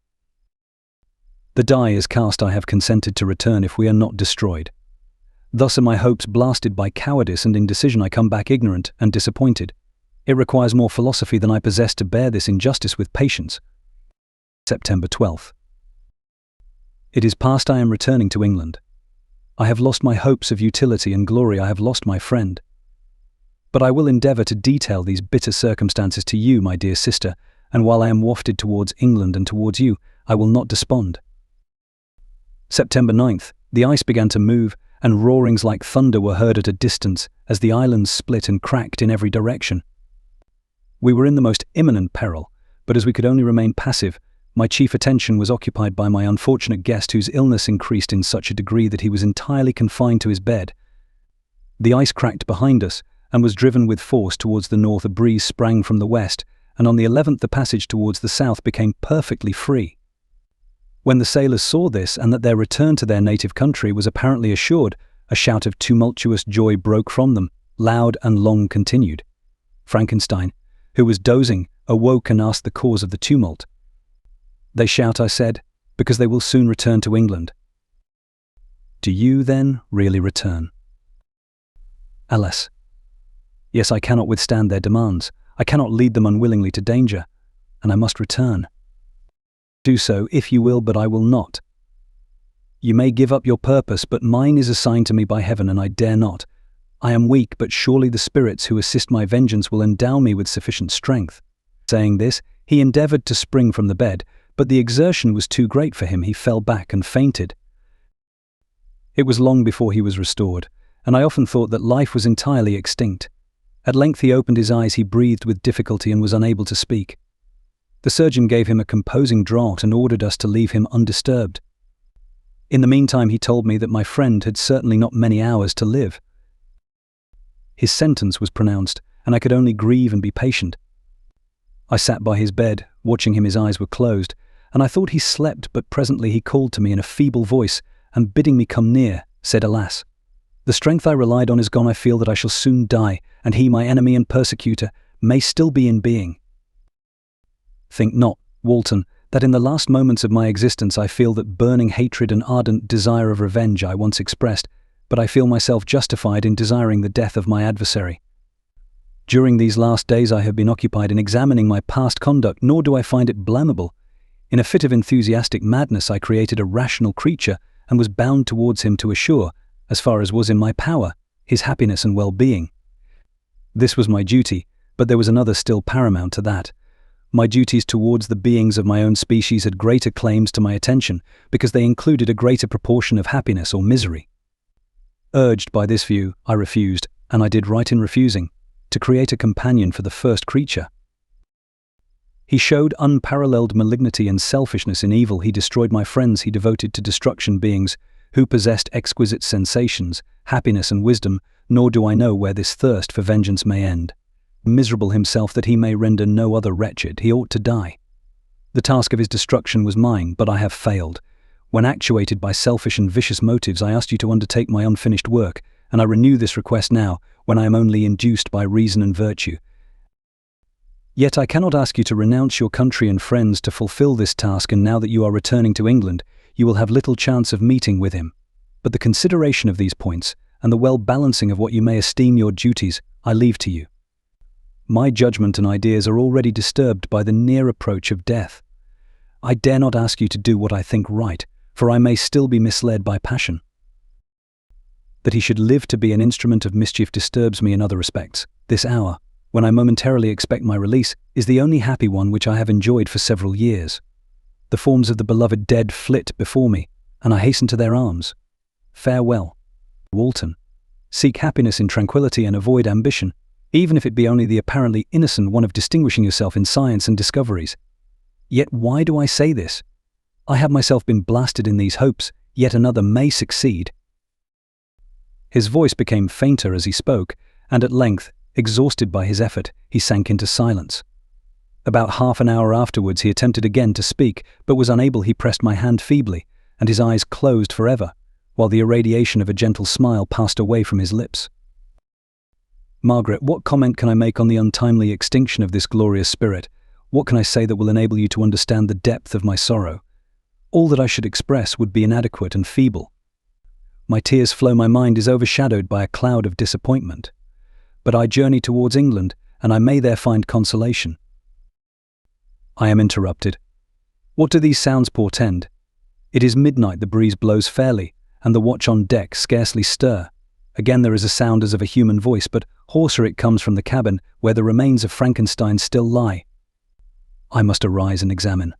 The die is cast. I have consented to return if we are not destroyed. Thus are my hopes blasted by cowardice and indecision. I come back ignorant and disappointed. It requires more philosophy than I possess to bear this injustice with patience. September 12th. It is past. I am returning to England. I have lost my hopes of utility and glory. I have lost my friend. But I will endeavour to detail these bitter circumstances to you, my dear sister, and while I am wafted towards England and towards you, I will not despond. September 9th. The ice began to move, and roarings like thunder were heard at a distance as the islands split and cracked in every direction. We were in the most imminent peril, but as we could only remain passive, my chief attention was occupied by my unfortunate guest, whose illness increased in such a degree that he was entirely confined to his bed. The ice cracked behind us and was driven with force towards the north. A breeze sprang from the west, and on the 11th the passage towards the south became perfectly free. When the sailors saw this and that their return to their native country was apparently assured, a shout of tumultuous joy broke from them, loud and long continued. Frankenstein, who was dozing, awoke and asked the cause of the tumult. "They shout," I said, "because they will soon return to England." "Do you, then, really return?" "Alas. Yes, I cannot withstand their demands. I cannot lead them unwillingly to danger, and I must return." "Do so, if you will, but I will not." "You may give up your purpose, but mine is assigned to me by heaven, and I dare not. I am weak, but surely the spirits who assist my vengeance will endow me with sufficient strength." Saying this, he endeavored to spring from the bed, but the exertion was too great for him. He fell back and fainted. It was long before he was restored, and I often thought that life was entirely extinct. At length he opened his eyes. He breathed with difficulty and was unable to speak. The surgeon gave him a composing draught and ordered us to leave him undisturbed. In the meantime, he told me that my friend had certainly not many hours to live. His sentence was pronounced, and I could only grieve and be patient. I sat by his bed, watching him. His eyes were closed, and I thought he slept, but presently he called to me in a feeble voice, and bidding me come near, said, "Alas, the strength I relied on is gone. I feel that I shall soon die, and he, my enemy and persecutor, may still be in being. Think not, Walton, that in the last moments of my existence I feel that burning hatred and ardent desire of revenge I once expressed, but I feel myself justified in desiring the death of my adversary. During these last days I have been occupied in examining my past conduct, nor do I find it blamable. In a fit of enthusiastic madness I created a rational creature and was bound towards him to assure, as far as was in my power, his happiness and well-being. This was my duty, but there was another still paramount to that. My duties towards the beings of my own species had greater claims to my attention, because they included a greater proportion of happiness or misery. Urged by this view, I refused, and I did right in refusing, to create a companion for the first creature. He showed unparalleled malignity and selfishness in evil. He destroyed my friends he devoted to destruction, beings who possessed exquisite sensations, happiness and wisdom, nor do I know where this thirst for vengeance may end. Miserable himself that he may render no other wretched, he ought to die. The task of his destruction was mine, but I have failed. When actuated by selfish and vicious motives, I asked you to undertake my unfinished work, and I renew this request now, when I am only induced by reason and virtue. Yet I cannot ask you to renounce your country and friends to fulfill this task, and now that you are returning to England, you will have little chance of meeting with him. But the consideration of these points, and the well-balancing of what you may esteem your duties, I leave to you. My judgment and ideas are already disturbed by the near approach of death. I dare not ask you to do what I think right, for I may still be misled by passion. That he should live to be an instrument of mischief disturbs me in other respects. This hour, when I momentarily expect my release, is the only happy one which I have enjoyed for several years. The forms of the beloved dead flit before me, and I hasten to their arms. Farewell, Walton. Seek happiness in tranquility and avoid ambition, even if it be only the apparently innocent one of distinguishing yourself in science and discoveries. Yet why do I say this? I have myself been blasted in these hopes, yet another may succeed. His voice became fainter as he spoke, and at length, exhausted by his effort, he sank into silence. About half an hour afterwards he attempted again to speak, but was unable. He pressed my hand feebly, and his eyes closed forever, while the irradiation of a gentle smile passed away from his lips. Margaret, what comment can I make on the untimely extinction of this glorious spirit? What can I say that will enable you to understand the depth of my sorrow? All that I should express would be inadequate and feeble. My tears flow, my mind is overshadowed by a cloud of disappointment. But I journey towards England, and I may there find consolation. I am interrupted. What do these sounds portend? It is midnight, the breeze blows fairly, and the watch on deck scarcely stir. Again there is a sound as of a human voice, but hoarser it comes from the cabin, where the remains of Frankenstein still lie. I must arise and examine.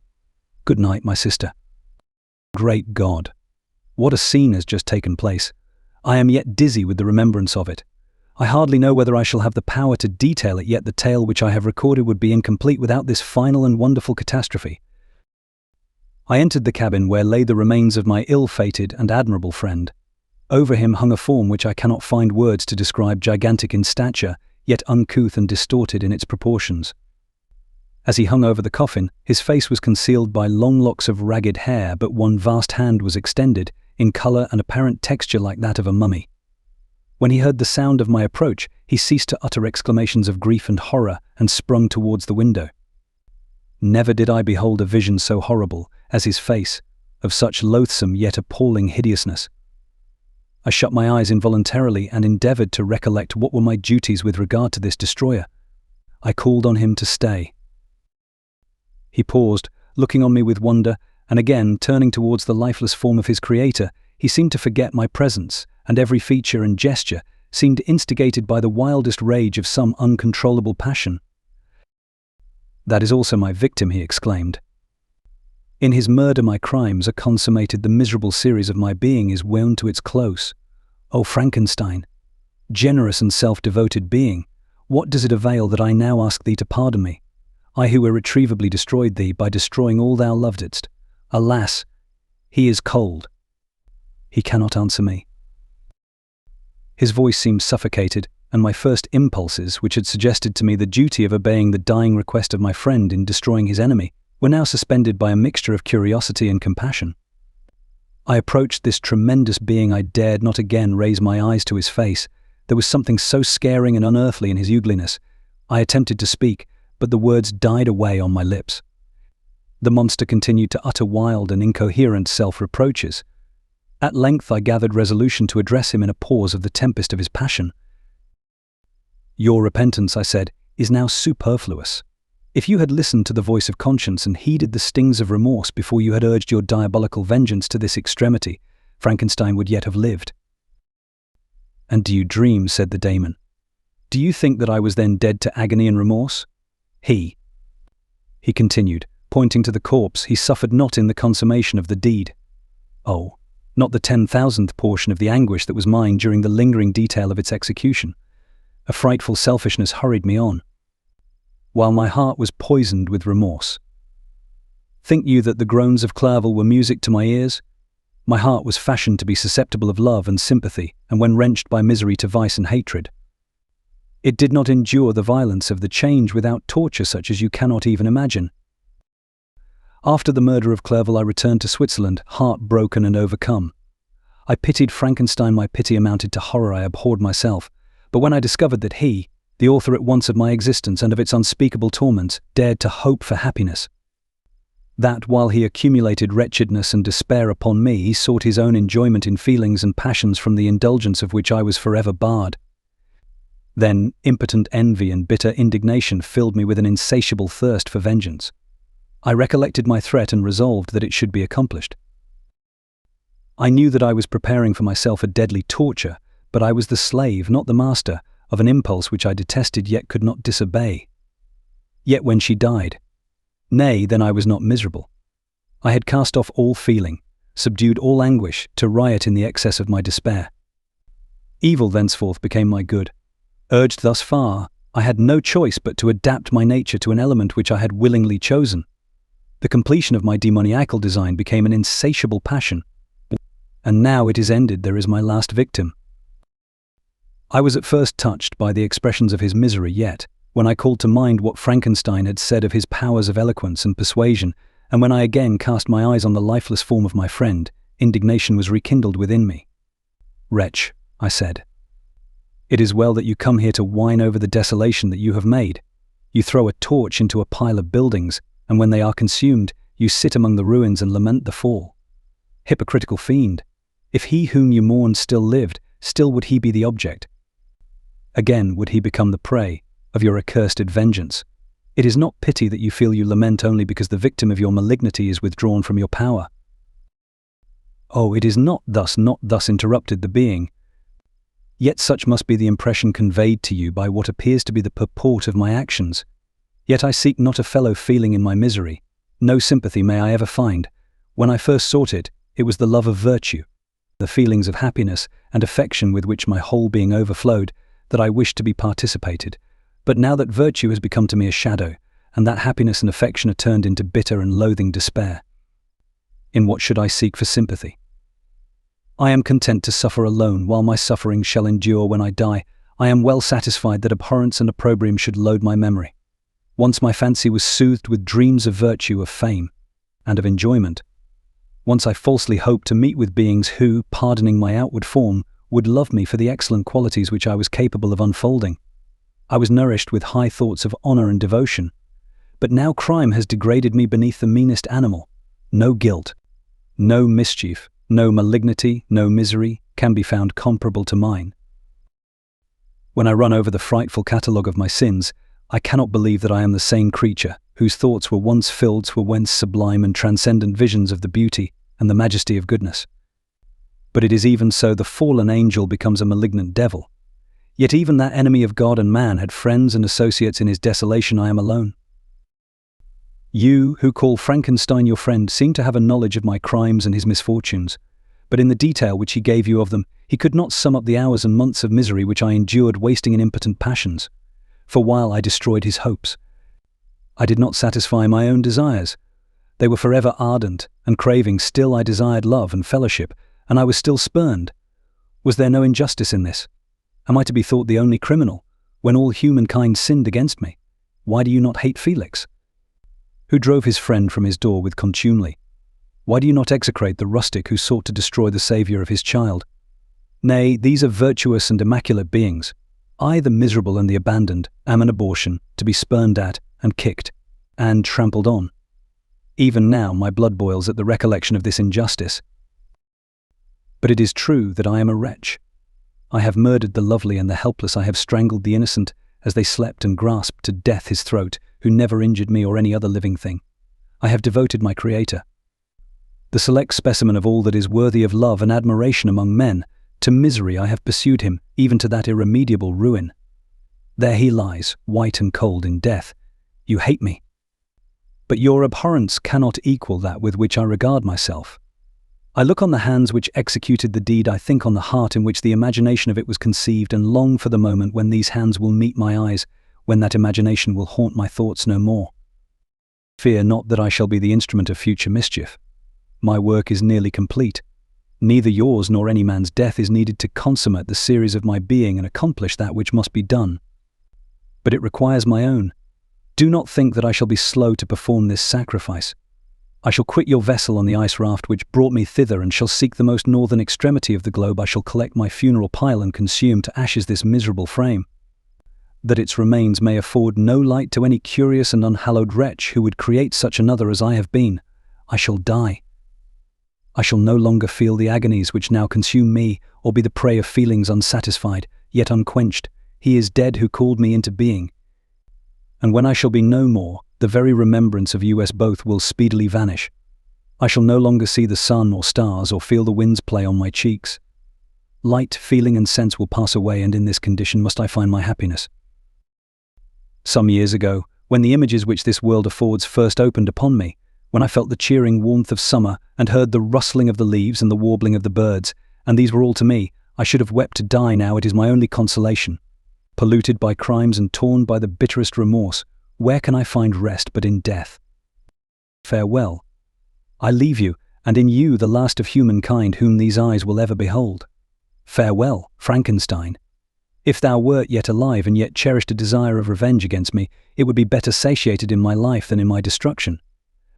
Good night, my sister. Great God! What a scene has just taken place. I am yet dizzy with the remembrance of it. I hardly know whether I shall have the power to detail it, yet the tale which I have recorded would be incomplete without this final and wonderful catastrophe. I entered the cabin where lay the remains of my ill-fated and admirable friend. Over him hung a form which I cannot find words to describe, gigantic in stature, yet uncouth and distorted in its proportions. As he hung over the coffin, his face was concealed by long locks of ragged hair, but one vast hand was extended, in colour and apparent texture like that of a mummy. When he heard the sound of my approach, he ceased to utter exclamations of grief and horror, and sprung towards the window. Never did I behold a vision so horrible as his face, of such loathsome yet appalling hideousness. I shut my eyes involuntarily and endeavoured to recollect what were my duties with regard to this destroyer. I called on him to stay. He paused, looking on me with wonder, and again, turning towards the lifeless form of his creator, he seemed to forget my presence, and every feature and gesture seemed instigated by the wildest rage of some uncontrollable passion. "That is also my victim," he exclaimed. "In his murder my crimes are consummated, the miserable series of my being is wound to its close. O Frankenstein, generous and self-devoted being, what does it avail that I now ask thee to pardon me? I who irretrievably destroyed thee by destroying all thou lovedst. Alas, he is cold. He cannot answer me." His voice seemed suffocated, and my first impulses, which had suggested to me the duty of obeying the dying request of my friend in destroying his enemy, were now suspended by a mixture of curiosity and compassion. I approached this tremendous being. I dared not again raise my eyes to his face. There was something so scaring and unearthly in his ugliness. I attempted to speak, but the words died away on my lips. The monster continued to utter wild and incoherent self-reproaches. At length I gathered resolution to address him in a pause of the tempest of his passion. "Your repentance," I said, "is now superfluous. If you had listened to the voice of conscience and heeded the stings of remorse before you had urged your diabolical vengeance to this extremity, Frankenstein would yet have lived." "And do you dream?" said the daemon. "Do you think that I was then dead to agony and remorse? He continued, pointing to the corpse, he suffered not in the consummation of the deed. Oh, not the 10,000th portion of the anguish that was mine during the lingering detail of its execution. A frightful selfishness hurried me on, while my heart was poisoned with remorse. Think you that the groans of Clerval were music to my ears? My heart was fashioned to be susceptible of love and sympathy, and when wrenched by misery to vice and hatred. It did not endure the violence of the change without torture such as you cannot even imagine. After the murder of Clerval I returned to Switzerland, heartbroken and overcome. I pitied Frankenstein, my pity amounted to horror, I abhorred myself. But when I discovered that he, the author at once of my existence and of its unspeakable torments, dared to hope for happiness, that while he accumulated wretchedness and despair upon me, he sought his own enjoyment in feelings and passions from the indulgence of which I was forever barred, then impotent envy and bitter indignation filled me with an insatiable thirst for vengeance. I recollected my threat and resolved that it should be accomplished. I knew that I was preparing for myself a deadly torture, but I was the slave, not the master, of an impulse which I detested yet could not disobey. Yet when she died, nay, then I was not miserable. I had cast off all feeling, subdued all anguish, to riot in the excess of my despair. Evil thenceforth became my good. Urged thus far, I had no choice but to adapt my nature to an element which I had willingly chosen. The completion of my demoniacal design became an insatiable passion, and now it is ended. There is my last victim. I was at first touched by the expressions of his misery, yet, when I called to mind what Frankenstein had said of his powers of eloquence and persuasion, and when I again cast my eyes on the lifeless form of my friend, indignation was rekindled within me. "Wretch," I said, "it is well that you come here to whine over the desolation that you have made. You throw a torch into a pile of buildings, and when they are consumed, you sit among the ruins and lament the fall. Hypocritical fiend, if he whom you mourned still lived, still would he be the object. Again would he become the prey of your accursed vengeance. It is not pity that you feel, you lament only because the victim of your malignity is withdrawn from your power." "Oh, it is not thus," interrupted the being. "Yet such must be the impression conveyed to you by what appears to be the purport of my actions. Yet I seek not a fellow feeling in my misery. No sympathy may I ever find. When I first sought it, it was the love of virtue. the feelings of happiness and affection with which my whole being overflowed, that I wished to be participated. But now that virtue has become to me a shadow, and that happiness and affection are turned into bitter and loathing despair, in what should I seek for sympathy? I am content to suffer alone while my suffering shall endure when I die. I am well satisfied that abhorrence and opprobrium should load my memory. Once my fancy was soothed with dreams of virtue, of fame, and of enjoyment. Once I falsely hoped to meet with beings who, pardoning my outward form, would love me for the excellent qualities which I was capable of unfolding. I was nourished with high thoughts of honor and devotion. But now crime has degraded me beneath the meanest animal. No guilt, no mischief, no malignity, no misery can be found comparable to mine. When I run over the frightful catalogue of my sins, I cannot believe that I am the same creature whose thoughts were once filled with whence sublime and transcendent visions of the beauty and the majesty of goodness. But it is even so the fallen angel becomes a malignant devil. Yet even that enemy of God and man had friends and associates in his desolation. I am alone. You, who call Frankenstein your friend, seem to have a knowledge of my crimes and his misfortunes, but in the detail which he gave you of them, he could not sum up the hours and months of misery which I endured wasting in impotent passions. For while I destroyed his hopes, I did not satisfy my own desires. They were forever ardent and craving. Still I desired love and fellowship, and I was still spurned. Was there no injustice in this? Am I to be thought the only criminal, when all humankind sinned against me? Why do you not hate Felix, who drove his friend from his door with contumely? Why do you not execrate the rustic who sought to destroy the saviour of his child? Nay, these are virtuous and immaculate beings. I, the miserable and the abandoned, am an abortion, to be spurned at, and kicked, and trampled on. Even now my blood boils at the recollection of this injustice. But it is true that I am a wretch. I have murdered the lovely and the helpless. I have strangled the innocent as they slept, and grasped to death his throat, who never injured me or any other living thing. I have devoted my Creator, the select specimen of all that is worthy of love and admiration among men, to misery. I have pursued him, even to that irremediable ruin. There he lies, white and cold in death. You hate me. But your abhorrence cannot equal that with which I regard myself. I look on the hands which executed the deed. I think on the heart in which the imagination of it was conceived, and long for the moment when these hands will meet my eyes, when that imagination will haunt my thoughts no more. Fear not that I shall be the instrument of future mischief. My work is nearly complete. Neither yours nor any man's death is needed to consummate the series of my being and accomplish that which must be done. But it requires my own. Do not think that I shall be slow to perform this sacrifice. I shall quit your vessel on the ice raft which brought me thither, and shall seek the most northern extremity of the globe. I shall collect my funeral pile and consume to ashes this miserable frame, that its remains may afford no light to any curious and unhallowed wretch who would create such another as I have been. I shall die. I shall no longer feel the agonies which now consume me, or be the prey of feelings unsatisfied, yet unquenched. He is dead who called me into being. And when I shall be no more, the very remembrance of us both will speedily vanish. I shall no longer see the sun or stars, or feel the winds play on my cheeks. Light, feeling and sense will pass away, and in this condition must I find my happiness. Some years ago, when the images which this world affords first opened upon me, when I felt the cheering warmth of summer, and heard the rustling of the leaves and the warbling of the birds, and these were all to me, I should have wept to die. Now it is my only consolation. Polluted by crimes and torn by the bitterest remorse, where can I find rest but in death? Farewell. I leave you, and in you the last of humankind whom these eyes will ever behold. Farewell, Frankenstein. If thou wert yet alive and yet cherished a desire of revenge against me, it would be better satiated in my life than in my destruction.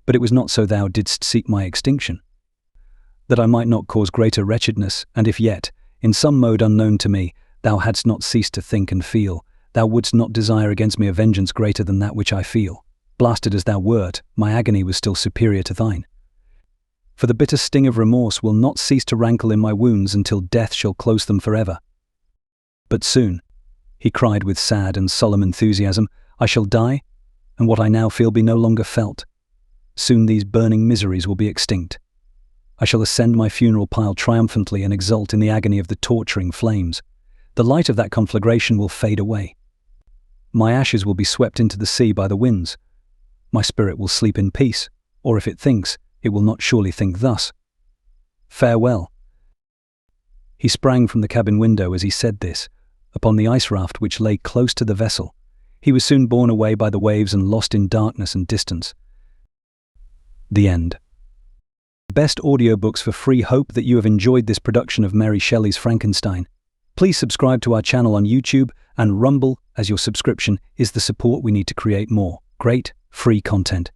But it was not so. Thou didst seek my extinction, that I might not cause greater wretchedness, and if yet, in some mode unknown to me, thou hadst not ceased to think and feel, thou wouldst not desire against me a vengeance greater than that which I feel. Blasted as thou wert, my agony was still superior to thine. For the bitter sting of remorse will not cease to rankle in my wounds until death shall close them forever. But soon, he cried with sad and solemn enthusiasm, I shall die, and what I now feel be no longer felt. Soon these burning miseries will be extinct. I shall ascend my funeral pile triumphantly and exult in the agony of the torturing flames. The light of that conflagration will fade away. My ashes will be swept into the sea by the winds. My spirit will sleep in peace, or if it thinks, it will not surely think thus. Farewell. He sprang from the cabin window as he said this, upon the ice raft which lay close to the vessel. He was soon borne away by the waves and lost in darkness and distance. The end. Best audiobooks for free. Hope that you have enjoyed this production of Mary Shelley's Frankenstein. Please subscribe to our channel on YouTube and Rumble, as your subscription is the support we need to create more great, free content.